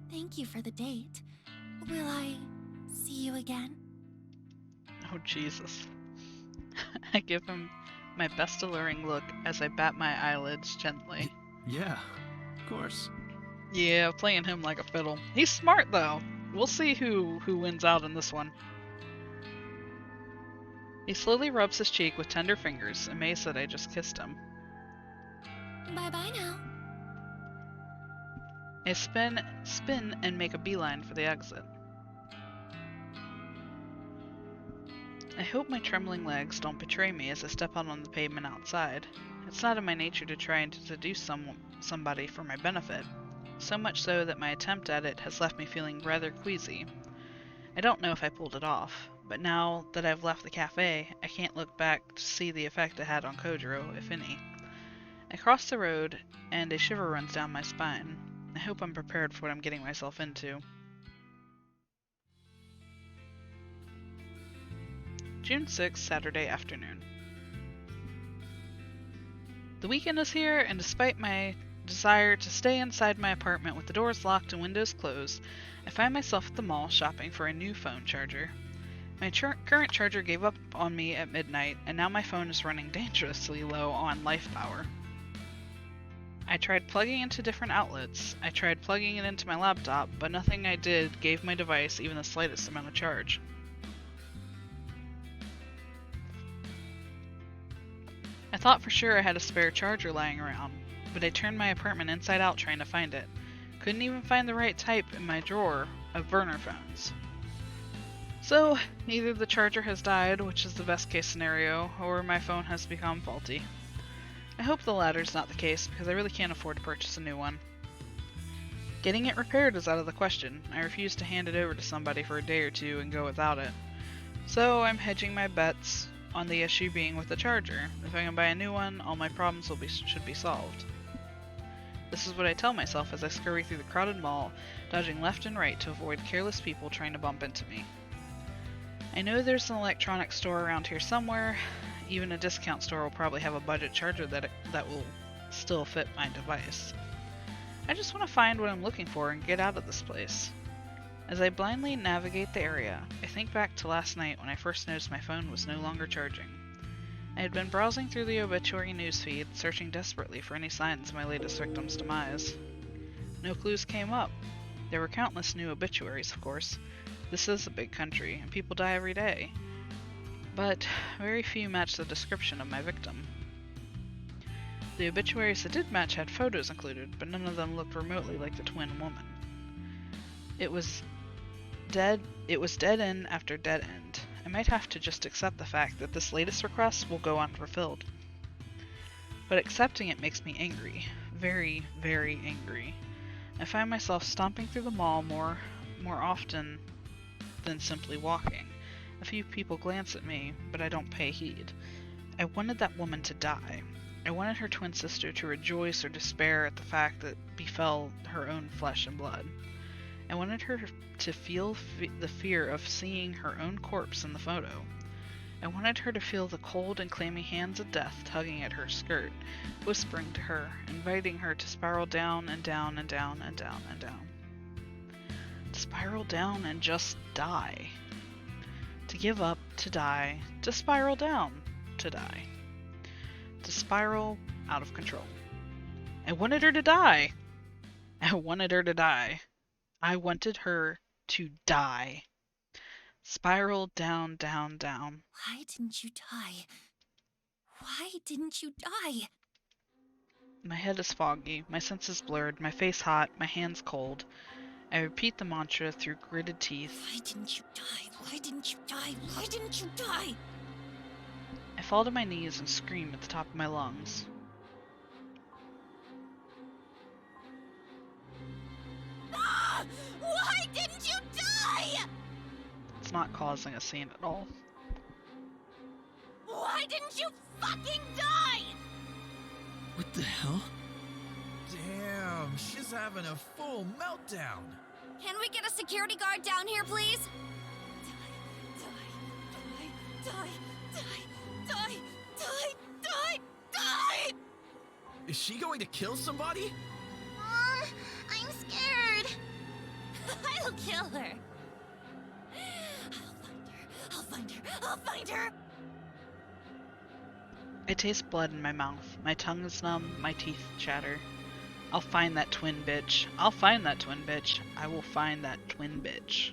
Thank you for the date. Will I see you again? Oh Jesus. I give him my best alluring look as I bat my eyelids gently. Yeah, of course. Yeah, playing him like a fiddle. He's smart though. We'll see who wins out in this one. He slowly rubs his cheek with tender fingers, amazed that I just kissed him. Bye-bye now. I spin and make a beeline for the exit. I hope my trembling legs don't betray me as I step out on the pavement outside. It's not in my nature to try and seduce somebody for my benefit, so much so that my attempt at it has left me feeling rather queasy. I don't know if I pulled it off, but now that I've left the cafe, I can't look back to see the effect it had on Kojiro, if any. I cross the road, and a shiver runs down my spine. I hope I'm prepared for what I'm getting myself into. June 6th, Saturday afternoon. The weekend is here, and despite my desire to stay inside my apartment with the doors locked and windows closed, I find myself at the mall shopping for a new phone charger. My current charger gave up on me at midnight, and now my phone is running dangerously low on life power. I tried plugging into different outlets. I tried plugging it into my laptop, but nothing I did gave my device even the slightest amount of charge. I thought for sure I had a spare charger lying around, but I turned my apartment inside out trying to find it. Couldn't even find the right type in my drawer of burner phones. So, either the charger has died, which is the best case scenario, or my phone has become faulty. I hope the latter is not the case, because I really can't afford to purchase a new one. Getting it repaired is out of the question. I refuse to hand it over to somebody for a day or two and go without it. So I'm hedging my bets on the issue being with the charger. If I can buy a new one, all my problems should be solved. This is what I tell myself as I scurry through the crowded mall, dodging left and right to avoid careless people trying to bump into me. I know there's an electronics store around here somewhere. Even a discount store will probably have a budget charger that will still fit my device. I just want to find what I'm looking for and get out of this place. As I blindly navigate the area, I think back to last night when I first noticed my phone was no longer charging. I had been browsing through the obituary newsfeed, searching desperately for any signs of my latest victim's demise. No clues came up. There were countless new obituaries, of course. This is a big country, and people die every day. But very few matched the description of my victim. The obituaries that did match had photos included, but none of them looked remotely like the twin woman. It was dead end after dead end. I might have to just accept the fact that this latest request will go unfulfilled. But accepting it makes me angry. Very, very angry. I find myself stomping through the mall more often than simply walking. A few people glance at me, but I don't pay heed. I wanted that woman to die. I wanted her twin sister to rejoice or despair at the fact that befell her own flesh and blood. I wanted her to feel the fear of seeing her own corpse in the photo. I wanted her to feel the cold and clammy hands of death tugging at her skirt, whispering to her, inviting her to spiral down and down and down and down and down. To spiral down and just die. To give up, to die, to spiral down, to die. To spiral out of control. I wanted her to die. I wanted her to die. I wanted her to die. Spiral down, down, down. Why didn't you die? Why didn't you die? My head is foggy, my senses blurred, my face hot, my hands cold. I repeat the mantra through gritted teeth. Why didn't you die? Why didn't you die? Why didn't you die? I fall to my knees and scream at the top of my lungs. Ah! Why didn't you die? It's not causing a scene at all. Why didn't you fucking die? What the hell? Damn, she's having a full meltdown. Can we get a security guard down here, please? Die! Is she going to kill somebody? Mom, I'm scared. I'll kill her. I'll find her. I taste blood in my mouth. My tongue is numb, my teeth chatter. I'll find that twin bitch. I'll find that twin bitch. I will find that twin bitch.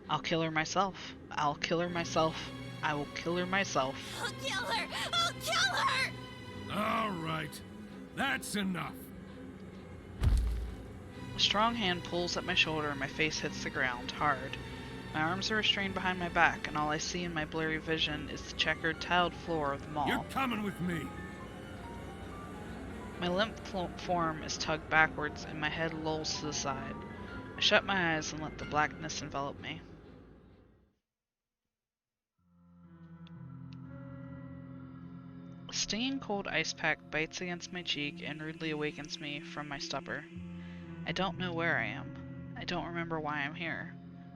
I'll kill her myself. I'll kill her myself. I will kill her myself. I'll kill her. All right. That's enough. A strong hand pulls at my shoulder and my face hits the ground, hard. My arms are restrained behind my back, and all I see in my blurry vision is the checkered, tiled floor of the mall. You're coming with me. My limp form is tugged backwards, and my head lolls to the side. I shut my eyes and let the blackness envelop me. A stinging cold ice pack bites against my cheek and rudely awakens me from my stupor. I don't know where I am. I don't remember why I'm here.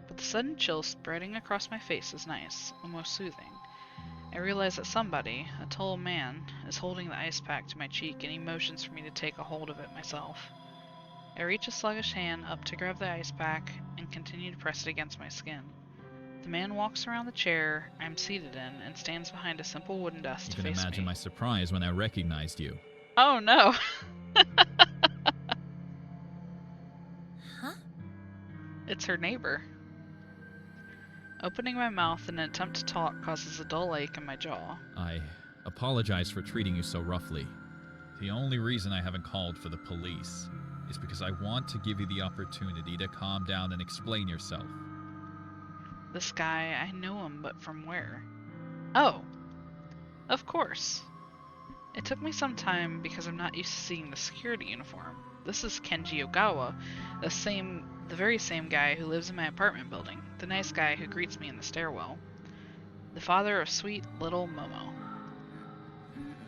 But the sudden chill spreading across my face is nice, almost soothing. I realize that somebody, a tall man, is holding the ice pack to my cheek and he motions for me to take a hold of it myself. I reach a sluggish hand up to grab the ice pack and continue to press it against my skin. The man walks around the chair I'm seated in and stands behind a simple wooden desk to You can face imagine me. my surprise when I recognized you. Oh no! Huh? It's her neighbor. Opening my mouth in an attempt to talk causes a dull ache in my jaw. I apologize for treating you so roughly. The only reason I haven't called for the police is because I want to give you the opportunity to calm down and explain yourself. This guy, I know him, but from where? Oh! Of course. It took me some time because I'm not used to seeing the security uniform. This is Kenji Ogawa, the very same guy who lives in my apartment building, the nice guy who greets me in the stairwell. The father of sweet little Momo.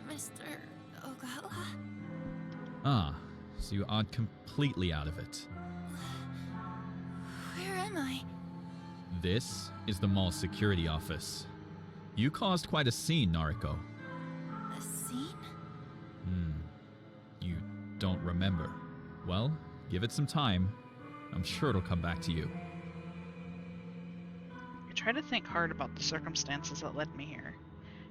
Mr. Ogawa? Ah, so you are completely out of it. Where am I? This is the mall security office. You caused quite a scene, Nariko. A scene? You don't remember. Well, give it some time. I'm sure it'll come back to you. I try to think hard about the circumstances that led me here.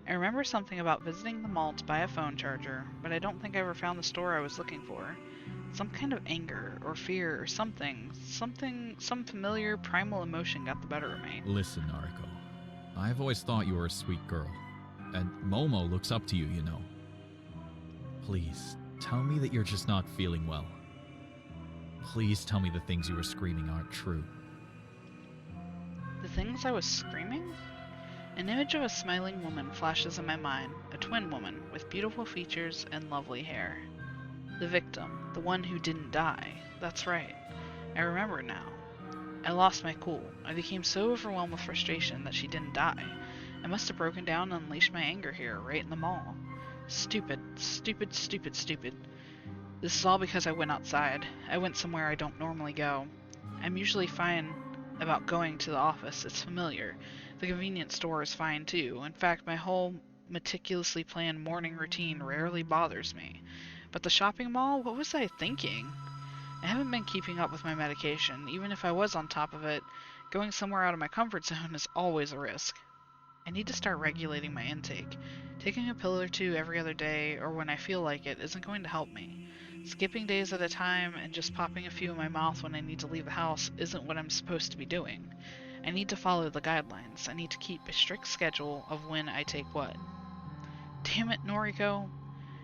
I remember something about visiting the mall to buy a phone charger, but I don't think I ever found the store I was looking for. Some kind of anger or fear or something, some familiar primal emotion got the better of me. Listen, Nariko. I've always thought you were a sweet girl. And Momo looks up to you, you know. Please, tell me that you're just not feeling well. Please tell me the things you were screaming aren't true. The things I was screaming? An image of a smiling woman flashes in my mind, a twin woman with beautiful features and lovely hair. The victim, the one who didn't die. That's right. I remember now. I lost my cool. I became so overwhelmed with frustration that she didn't die. I must have broken down and unleashed my anger here, right in the mall. Stupid, stupid, stupid, stupid. This is all because I went outside. I went somewhere I don't normally go. I'm usually fine about going to the office. It's familiar. The convenience store is fine too. In fact, my whole meticulously planned morning routine rarely bothers me. But the shopping mall? What was I thinking? I haven't been keeping up with my medication. Even if I was on top of it, going somewhere out of my comfort zone is always a risk. I need to start regulating my intake. Taking a pill or two every other day, or when I feel like it, isn't going to help me. Skipping days at a time and just popping a few in my mouth when I need to leave the house isn't what I'm supposed to be doing. I need to follow the guidelines. I need to keep a strict schedule of when I take what. Damn it, Noriko.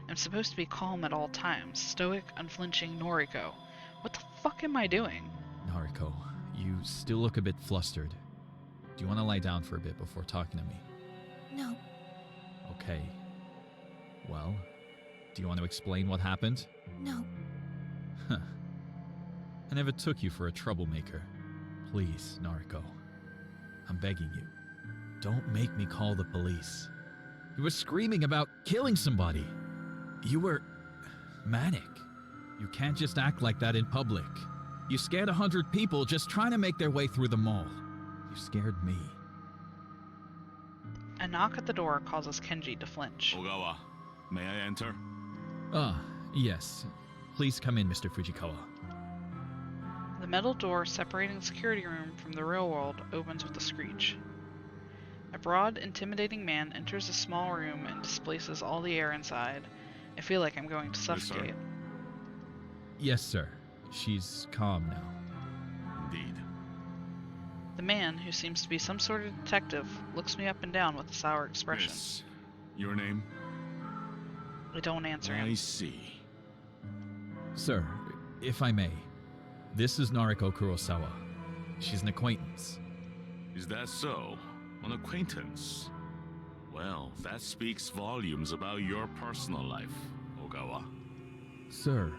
I'm supposed to be calm at all times. Stoic, unflinching Noriko. What the fuck am I doing? Nariko, you still look a bit flustered. Do you want to lie down for a bit before talking to me? No. Okay. Well, do you want to explain what happened? No. Huh. I never took you for a troublemaker. Please, Nariko. I'm begging you. Don't make me call the police. You were screaming about killing somebody. You were manic. You can't just act like that in public. You scared 100 people just trying to make their way through the mall. You scared me. A knock at the door causes Kenji to flinch. Ogawa, may I enter? Ah, yes. Please come in, Mr. Fujikawa. The metal door separating the security room from the real world opens with a screech. A broad, intimidating man enters a small room and displaces all the air inside. I feel like I'm going to suffocate. Yes, sir. She's calm now. Indeed. The man, who seems to be some sort of detective, looks me up and down with a sour expression. Miss, your name? I don't answer him. I see. Sir, if I may, this is Nariko Kurosawa. She's an acquaintance. Is that so? An acquaintance? Well, that speaks volumes about your personal life, Ogawa. Sir.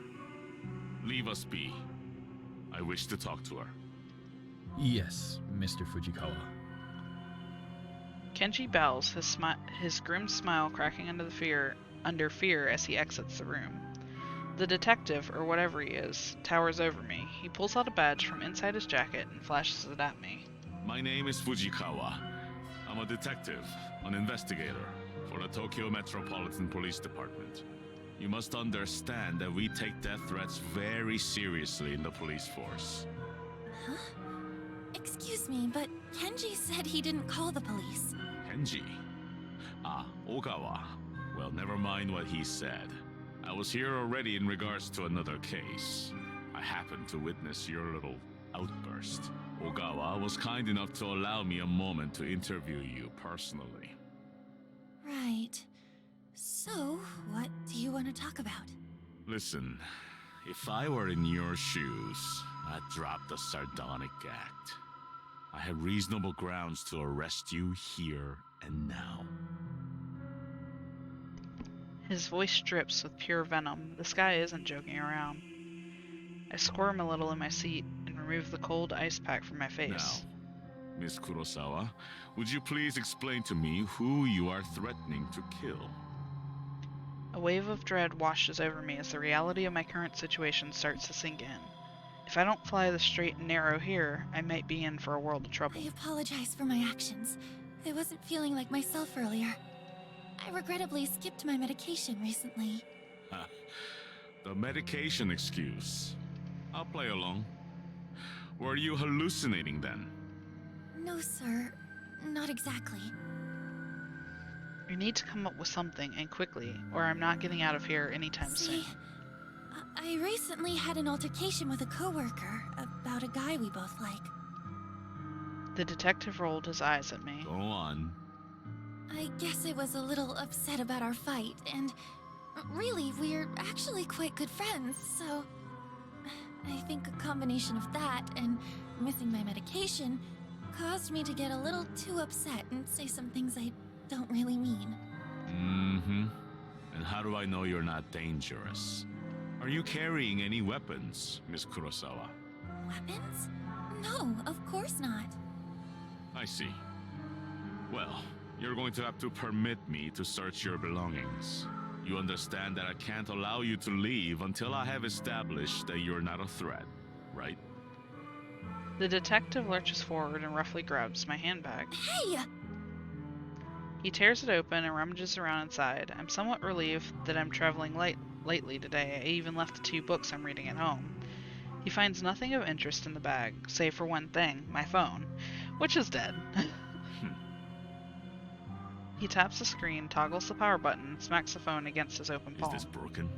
Leave us be. I wish to talk to her. Yes, Mr. Fujikawa. Kenji bows, his grim smile cracking under fear as he exits the room. The detective, or whatever he is, towers over me. He pulls out a badge from inside his jacket and flashes it at me. My name is Fujikawa. I'm a detective, an investigator for the Tokyo Metropolitan Police Department. You must understand that we take death threats very seriously in the police force. Huh? Excuse me, but Kenji said he didn't call the police. Kenji? Ah, Ogawa. Well, never mind what he said. I was here already in regards to another case. I happened to witness your little outburst. Ogawa was kind enough to allow me a moment to interview you personally. Right. So, what do you want to talk about? Listen, if I were in your shoes, I'd drop the sardonic act. I have reasonable grounds to arrest you here and now. His voice drips with pure venom. This guy isn't joking around. I squirm a little in my seat and remove the cold ice pack from my face. Now, Miss Kurosawa, would you please explain to me who you are threatening to kill? A wave of dread washes over me as the reality of my current situation starts to sink in. If I don't fly the straight and narrow here, I might be in for a world of trouble. I apologize for my actions. I wasn't feeling like myself earlier. I regrettably skipped my medication recently. The medication excuse. I'll play along. Were you hallucinating then? No, sir. Not exactly. You need to come up with something, and quickly, or I'm not getting out of here anytime soon. I recently had an altercation with a coworker about a guy we both like. The detective rolled his eyes at me. Go on. I guess I was a little upset about our fight, and really, we're actually quite good friends, so I think a combination of that and missing my medication caused me to get a little too upset and say some things I don't really mean. Mm-hmm. And how do I know you're not dangerous? Are you carrying any weapons, Miss Kurosawa? Weapons? No, of course not. I see. Well, you're going to have to permit me to search your belongings. You understand that I can't allow you to leave until I have established that you're not a threat, right? The detective lurches forward and roughly grabs my handbag. Hey! He tears it open and rummages around inside. I'm somewhat relieved that I'm traveling lightly today. I even left the 2 books I'm reading at home. He finds nothing of interest in the bag, save for one thing, my phone, which is dead. He taps the screen, toggles the power button, and smacks the phone against his open palm. Is this broken?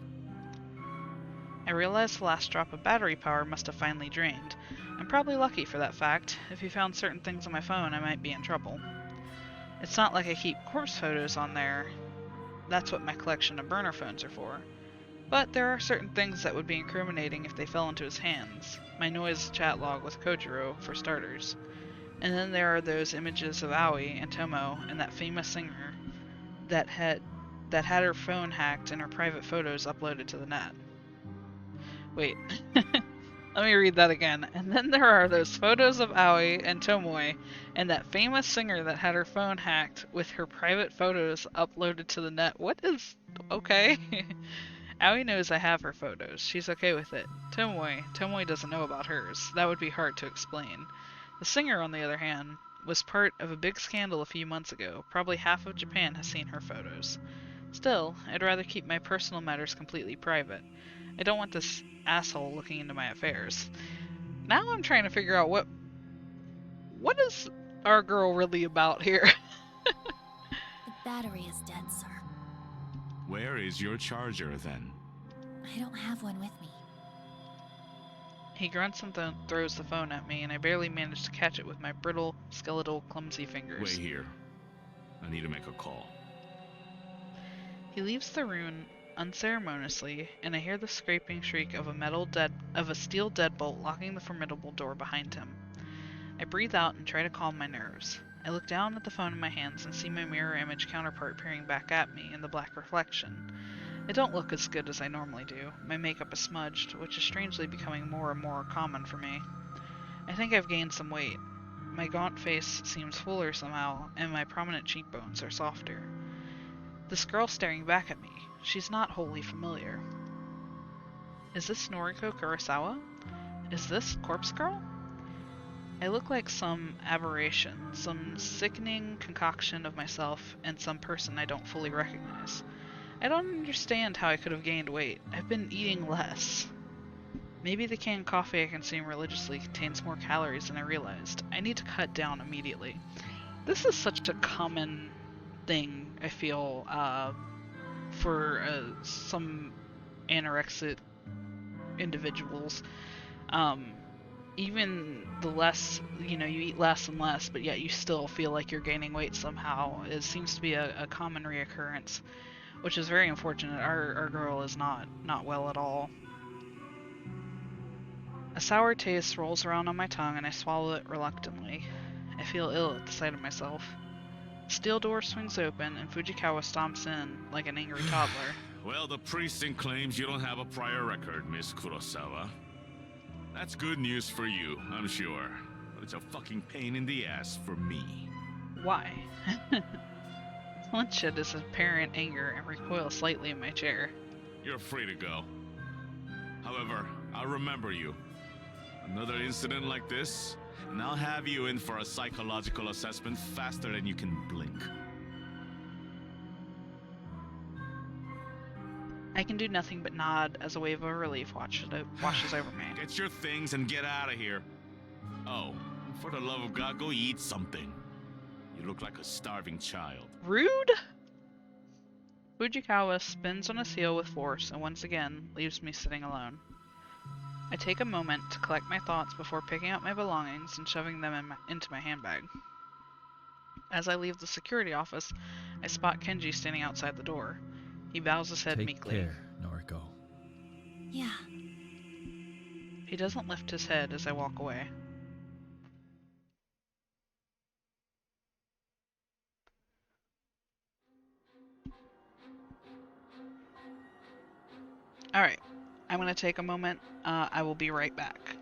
I realize the last drop of battery power must have finally drained. I'm probably lucky for that fact. If he found certain things on my phone, I might be in trouble. It's not like I keep corpse photos on there. That's what my collection of burner phones are for. But there are certain things that would be incriminating if they fell into his hands. My noise chat log with Kojiro, for starters. And then there are those images of Aoi and Tomo and that famous singer that had her phone hacked and her private photos uploaded to the net. Wait, let me read that again. And then there are those photos of Aoi and Tomoe and that famous singer that had her phone hacked with her private photos uploaded to the net. What is... okay. Aoi knows I have her photos. She's okay with it. Tomoe doesn't know about hers. That would be hard to explain. The singer, on the other hand, was part of a big scandal a few months ago. Probably half of Japan has seen her photos. Still, I'd rather keep my personal matters completely private. I don't want this asshole looking into my affairs. Now I'm trying to figure out what is our girl really about here? The battery is dead, sir. Where is your charger, then? I don't have one with me. He grunts and throws the phone at me, and I barely manage to catch it with my brittle, skeletal, clumsy fingers. Wait here. I need to make a call. He leaves the room unceremoniously, and I hear the scraping shriek of a steel deadbolt locking the formidable door behind him. I breathe out and try to calm my nerves. I look down at the phone in my hands and see my mirror image counterpart peering back at me in the black reflection. I don't look as good as I normally do. My makeup is smudged, which is strangely becoming more and more common for me. I think I've gained some weight. My gaunt face seems fuller somehow, and my prominent cheekbones are softer. This girl staring back at me, she's not wholly familiar. Is this Noriko Kurosawa? Is this Corpse Girl? I look like some aberration, some sickening concoction of myself and some person I don't fully recognize. I don't understand how I could have gained weight. I've been eating less. Maybe the canned coffee I consume religiously contains more calories than I realized. I need to cut down immediately. This is such a common thing, I feel, for some anorexic individuals. Even the less, you eat less and less, but yet you still feel like you're gaining weight somehow. It seems to be a common reoccurrence, which is very unfortunate. Our girl is not well at all. A sour taste rolls around on my tongue and I swallow it reluctantly. I feel ill at the sight of myself. The steel door swings open and Fujikawa stomps in like an angry toddler. Well, the precinct claims you don't have a prior record, Miss Kurosawa. That's good news for you, I'm sure. But it's a fucking pain in the ass for me. Why? Clench at his apparent anger and recoil slightly in my chair. You're free to go. However, I'll remember you. Another incident like this, and I'll have you in for a psychological assessment faster than you can blink. I can do nothing but nod as a wave of relief washes over me. Get your things and get out of here. Oh, for the love of God, go eat something. You look like a starving child. Rude? Fujikawa spins on his heel with force and once again leaves me sitting alone. I take a moment to collect my thoughts before picking up my belongings and shoving them into my handbag. As I leave the security office, I spot Kenji standing outside the door. He bows his head meekly. Take care, Noriko. Yeah. He doesn't lift his head as I walk away. Alright, I'm gonna take a moment. I will be right back.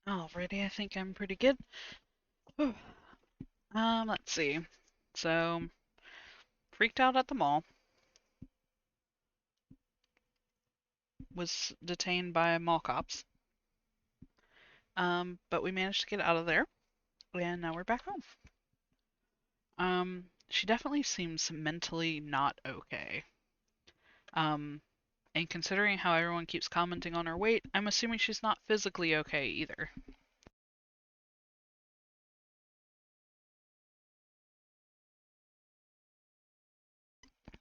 Alrighty, I think I'm pretty good. Let's see. So, freaked out at the mall. Was detained by mall cops. But we managed to get out of there, and now we're back home. She definitely seems mentally not okay. And considering how everyone keeps commenting on her weight, I'm assuming she's not physically okay either.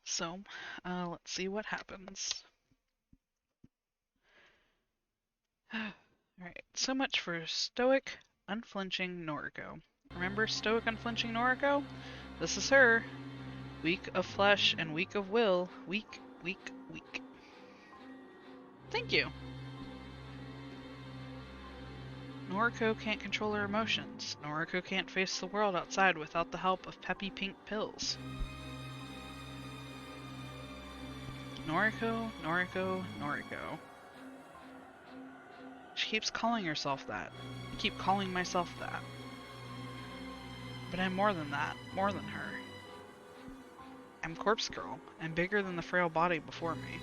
So, let's see what happens. Alright, so much for stoic, unflinching Noriko. Remember stoic, unflinching Noriko? This is her. Weak of flesh and weak of will. Weak, weak, weak. Thank you. Noriko can't control her emotions. Noriko can't face the world outside without the help of peppy pink pills. Noriko, Noriko, Noriko. She keeps calling herself that. I keep calling myself that. But I'm more than that, more than her. I'm Corpse Girl. I'm bigger than the frail body before me.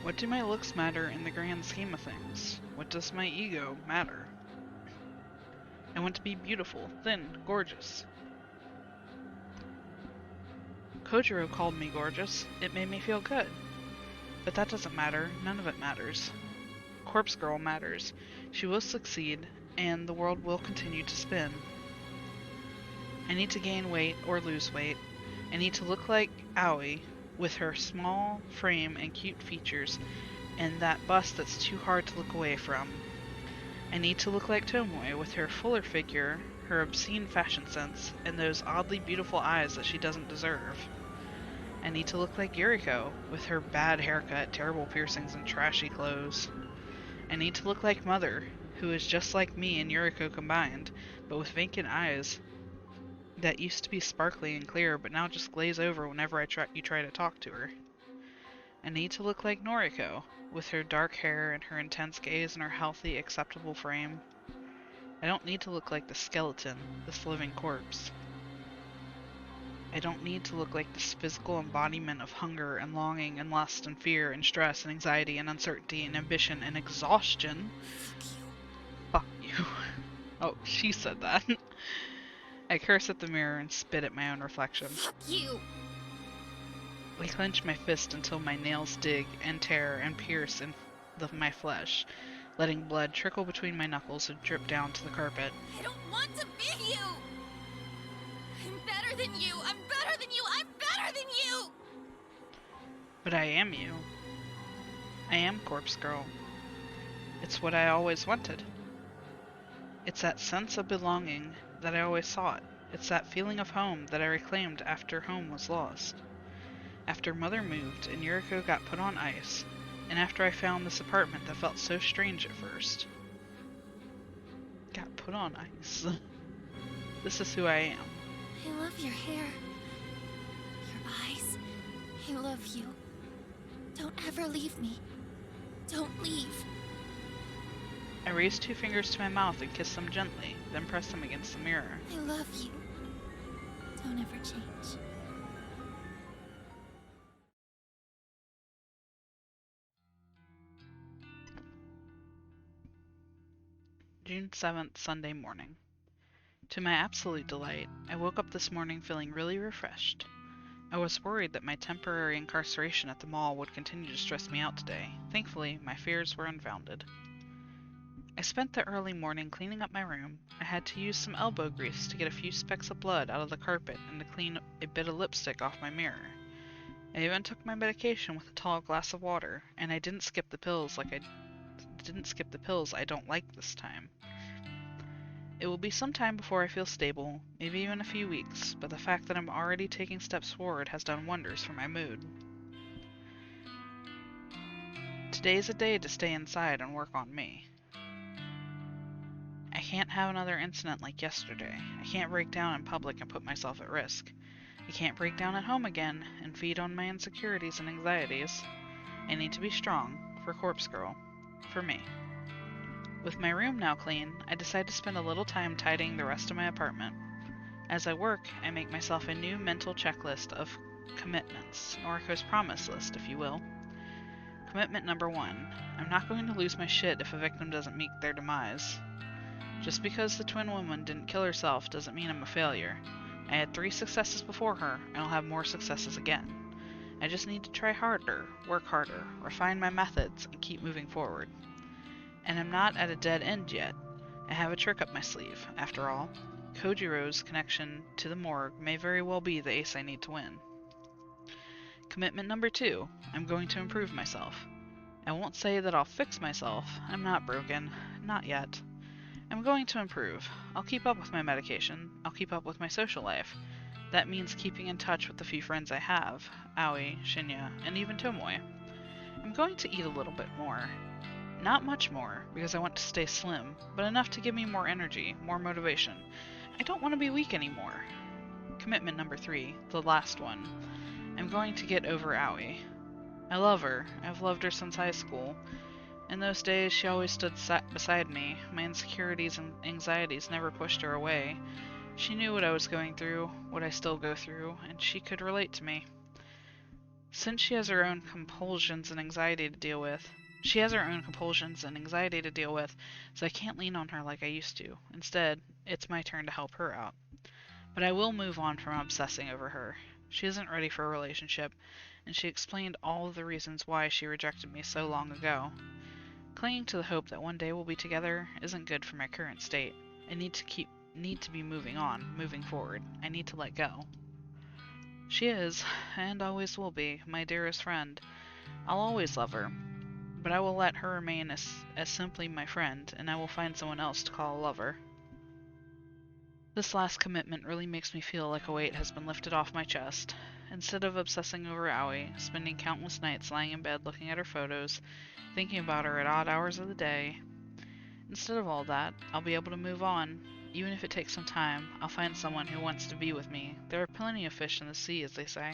What do my looks matter in the grand scheme of things? What does my ego matter? I want to be beautiful, thin, gorgeous. Kojiro called me gorgeous. It made me feel good. But that doesn't matter. None of it matters. Corpse Girl matters. She will succeed, and the world will continue to spin. I need to gain weight or lose weight. I need to look like Aoi, with her small frame and cute features, and that bust that's too hard to look away from. I need to look like Tomoe, with her fuller figure, her obscene fashion sense, and those oddly beautiful eyes that she doesn't deserve. I need to look like Yuriko, with her bad haircut, terrible piercings, and trashy clothes. I need to look like Mother, who is just like me and Yuriko combined, but with vacant eyes that used to be sparkly and clear, but now just glaze over whenever you try to talk to her. I need to look like Noriko, with her dark hair and her intense gaze and her healthy, acceptable frame. I don't need to look like the skeleton, this living corpse. I don't need to look like this physical embodiment of hunger and longing and lust and fear and stress and anxiety and uncertainty and ambition and exhaustion. Fuck you. Oh, she said that. I curse at the mirror and spit at my own reflection. Fuck you! I clench my fist until my nails dig and tear and pierce in my flesh, letting blood trickle between my knuckles and drip down to the carpet. I don't want to be you! I'm better than you! I'm better than you! I'm better than you! But I am you. I am Corpse Girl. It's what I always wanted. It's that sense of belonging that I always sought. It's that feeling of home that I reclaimed after home was lost. After Mother moved and Yuriko got put on ice, and after I found this apartment that felt so strange at first. Got put on ice. This is who I am. I love your hair. Your eyes. I love you. Don't ever leave me. Don't leave. I raised 2 fingers to my mouth and kissed them gently, then pressed them against the mirror. I love you. Don't ever change. June 7th, Sunday morning. To my absolute delight, I woke up this morning feeling really refreshed. I was worried that my temporary incarceration at the mall would continue to stress me out today. Thankfully, my fears were unfounded. I spent the early morning cleaning up my room. I had to use some elbow grease to get a few specks of blood out of the carpet and to clean a bit of lipstick off my mirror. I even took my medication with a tall glass of water, and I didn't skip the pills I don't like this time. It will be some time before I feel stable, maybe even a few weeks, but the fact that I'm already taking steps forward has done wonders for my mood. Today's a day to stay inside and work on me. I can't have another incident like yesterday. I can't break down in public and put myself at risk. I can't break down at home again and feed on my insecurities and anxieties. I need to be strong, for Corpse Girl, for me. With my room now clean, I decide to spend a little time tidying the rest of my apartment. As I work, I make myself a new mental checklist of commitments, Noriko's promise list, if you will. Commitment number 1. I'm not going to lose my shit if a victim doesn't meet their demise. Just because the twin woman didn't kill herself doesn't mean I'm a failure. I had 3 successes before her, and I'll have more successes again. I just need to try harder, work harder, refine my methods, and keep moving forward. And I'm not at a dead end yet. I have a trick up my sleeve, after all. Kojiro's connection to the morgue may very well be the ace I need to win. Commitment number 2. I'm going to improve myself. I won't say that I'll fix myself. I'm not broken. Not yet. I'm going to improve. I'll keep up with my medication. I'll keep up with my social life. That means keeping in touch with the few friends I have, Aoi, Shinya, and even Tomoe. I'm going to eat a little bit more. Not much more, because I want to stay slim, but enough to give me more energy, more motivation. I don't want to be weak anymore. Commitment number 3, the last one. I'm going to get over Aoi. I love her. I've loved her since high school. In those days, she always stood beside me. My insecurities and anxieties never pushed her away. She knew what I was going through, what I still go through, and she could relate to me. Since she has her own compulsions and anxiety to deal with, so I can't lean on her like I used to. Instead, it's my turn to help her out. But I will move on from obsessing over her. She isn't ready for a relationship, and she explained all of the reasons why she rejected me so long ago. Clinging to the hope that one day we'll be together isn't good for my current state. I need to be moving on, moving forward. I need to let go. She is, and always will be, my dearest friend. I'll always love her, but I will let her remain as simply my friend, and I will find someone else to call a lover. This last commitment really makes me feel like a weight has been lifted off my chest. Instead of obsessing over Aoi, spending countless nights lying in bed looking at her photos, thinking about her at odd hours of the day, instead of all that, I'll be able to move on. Even if it takes some time, I'll find someone who wants to be with me. There are plenty of fish in the sea, as they say.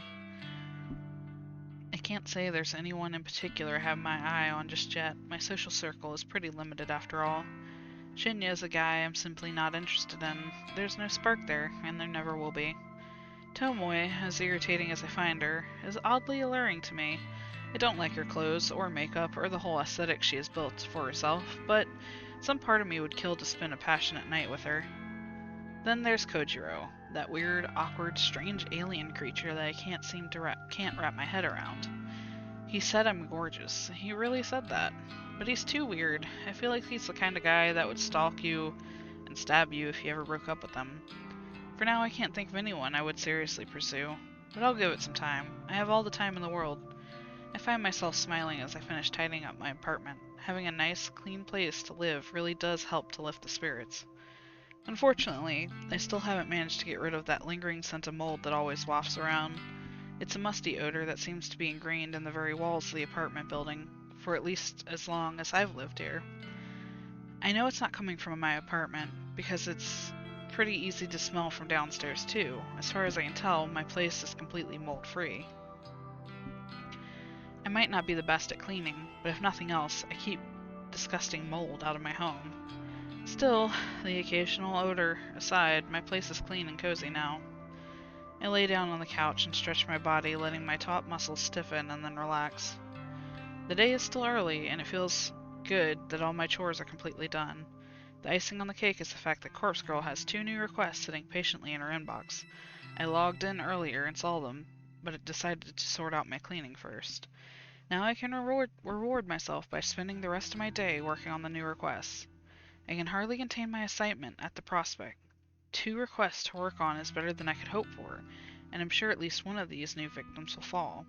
I can't say there's anyone in particular I have my eye on just yet. My social circle is pretty limited after all. Shinya is a guy I'm simply not interested in. There's no spark there, and there never will be. Tomoe, as irritating as I find her, is oddly alluring to me. I don't like her clothes, or makeup, or the whole aesthetic she has built for herself, but some part of me would kill to spend a passionate night with her. Then there's Kojiro, that weird, awkward, strange alien creature that I can't wrap my head around. He said I'm gorgeous. He really said that. But he's too weird. I feel like he's the kind of guy that would stalk you and stab you if you ever broke up with him. For now, I can't think of anyone I would seriously pursue, but I'll give it some time. I have all the time in the world. I find myself smiling as I finish tidying up my apartment. Having a nice, clean place to live really does help to lift the spirits. Unfortunately, I still haven't managed to get rid of that lingering scent of mold that always wafts around. It's a musty odor that seems to be ingrained in the very walls of the apartment building, for at least as long as I've lived here. I know it's not coming from my apartment, because it's pretty easy to smell from downstairs too. As far as I can tell, my place is completely mold-free. I might not be the best at cleaning, but if nothing else, I keep disgusting mold out of my home. Still, the occasional odor aside, my place is clean and cozy now. I lay down on the couch and stretch my body, letting my top muscles stiffen and then relax. The day is still early, and it feels good that all my chores are completely done. The icing on the cake is the fact that Corpse Girl has 2 new requests sitting patiently in her inbox. I logged in earlier and saw them, but it decided to sort out my cleaning first. Now I can reward myself by spending the rest of my day working on the new requests. I can hardly contain my excitement at the prospect. 2 requests to work on is better than I could hope for, and I'm sure at least one of these new victims will fall.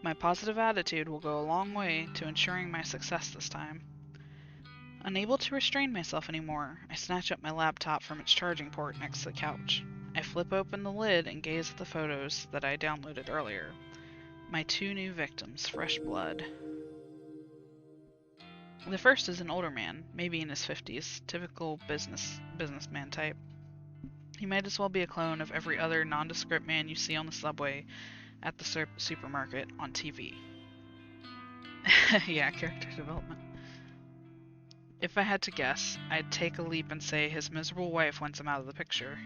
My positive attitude will go a long way to ensuring my success this time. Unable to restrain myself anymore, I snatch up my laptop from its charging port next to the couch. I flip open the lid and gaze at the photos that I downloaded earlier. My 2 new victims, fresh blood. The first is an older man, maybe in his 50s, typical businessman type. He might as well be a clone of every other nondescript man you see on the subway, at the supermarket, on TV. Yeah, character development. If I had to guess, I'd take a leap and say his miserable wife wants him out of the picture.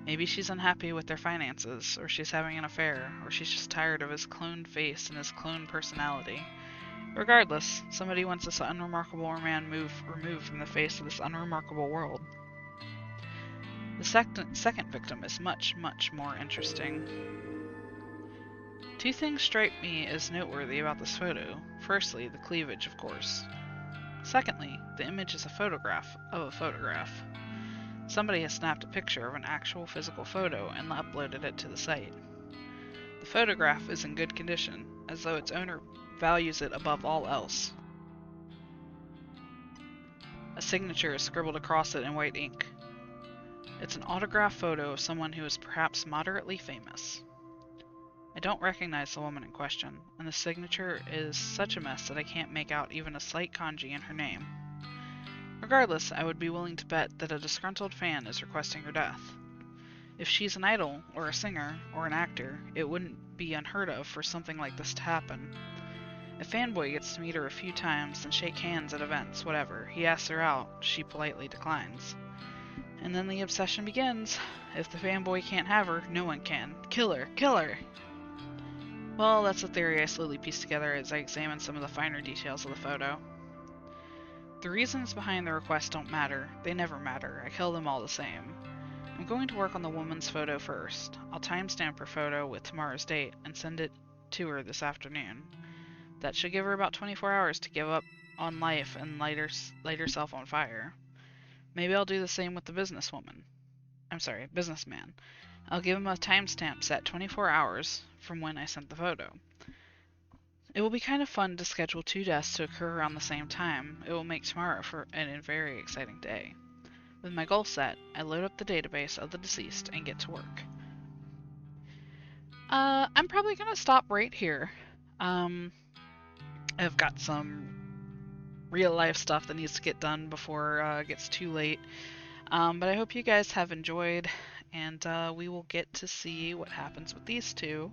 Maybe she's unhappy with their finances, or she's having an affair, or she's just tired of his cloned face and his cloned personality. Regardless, somebody wants this unremarkable man removed from the face of this unremarkable world. The second victim is much, much more interesting. 2 things strike me as noteworthy about this photo. Firstly, the cleavage, of course. Secondly, the image is a photograph of a photograph. Somebody has snapped a picture of an actual physical photo and uploaded it to the site. The photograph is in good condition, as though its owner values it above all else. A signature is scribbled across it in white ink. It's an autographed photo of someone who is perhaps moderately famous. I don't recognize the woman in question, and the signature is such a mess that I can't make out even a slight kanji in her name. Regardless, I would be willing to bet that a disgruntled fan is requesting her death. If she's an idol, or a singer, or an actor, it wouldn't be unheard of for something like this to happen. A fanboy gets to meet her a few times and shake hands at events, whatever. He asks her out, she politely declines. And then the obsession begins. If the fanboy can't have her, no one can. Kill her! Kill her! Well, that's a theory I slowly pieced together as I examined some of the finer details of the photo. The reasons behind the request don't matter. They never matter. I kill them all the same. I'm going to work on the woman's photo first. I'll timestamp her photo with tomorrow's date and send it to her this afternoon. That should give her about 24 hours to give up on life and light herself on fire. Maybe I'll do the same with the businessman. I'll give him a timestamp set 24 hours from when I sent the photo. It will be kind of fun to schedule 2 deaths to occur around the same time. It will make tomorrow for a very exciting day. With my goal set, I load up the database of the deceased and get to work. I'm probably gonna stop right here. I've got some real life stuff that needs to get done before it gets too late. But I hope you guys have enjoyed, and we will get to see what happens with these two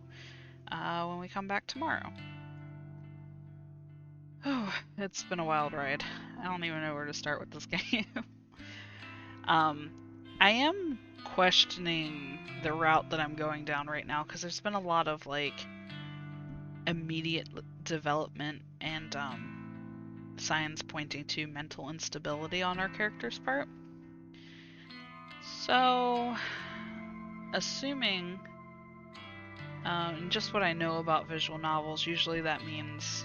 when we come back tomorrow. Oh, it's been a wild ride. I don't even know where to start with this game. I am questioning the route that I'm going down right now, because there's been a lot of like immediate development and signs pointing to mental instability on our character's part. So, assuming just what I know about visual novels, usually that means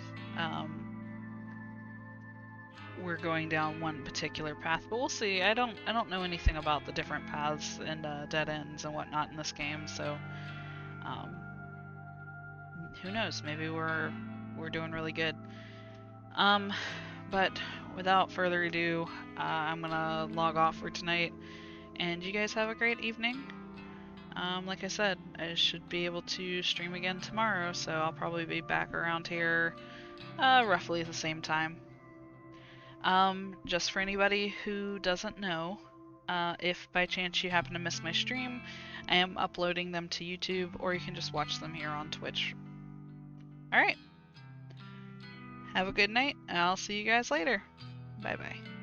we're going down one particular path, but we'll see. I don't know anything about the different paths and dead ends and whatnot in this game, so who knows? Maybe we're doing really good. But without further ado, I'm gonna log off for tonight, and you guys have a great evening. Like I said, I should be able to stream again tomorrow, so I'll probably be back around here roughly at the same time. Just for anybody who doesn't know, if by chance you happen to miss my stream, I am uploading them to YouTube, or you can just watch them here on Twitch. Alright. Have a good night, and I'll see you guys later. Bye bye.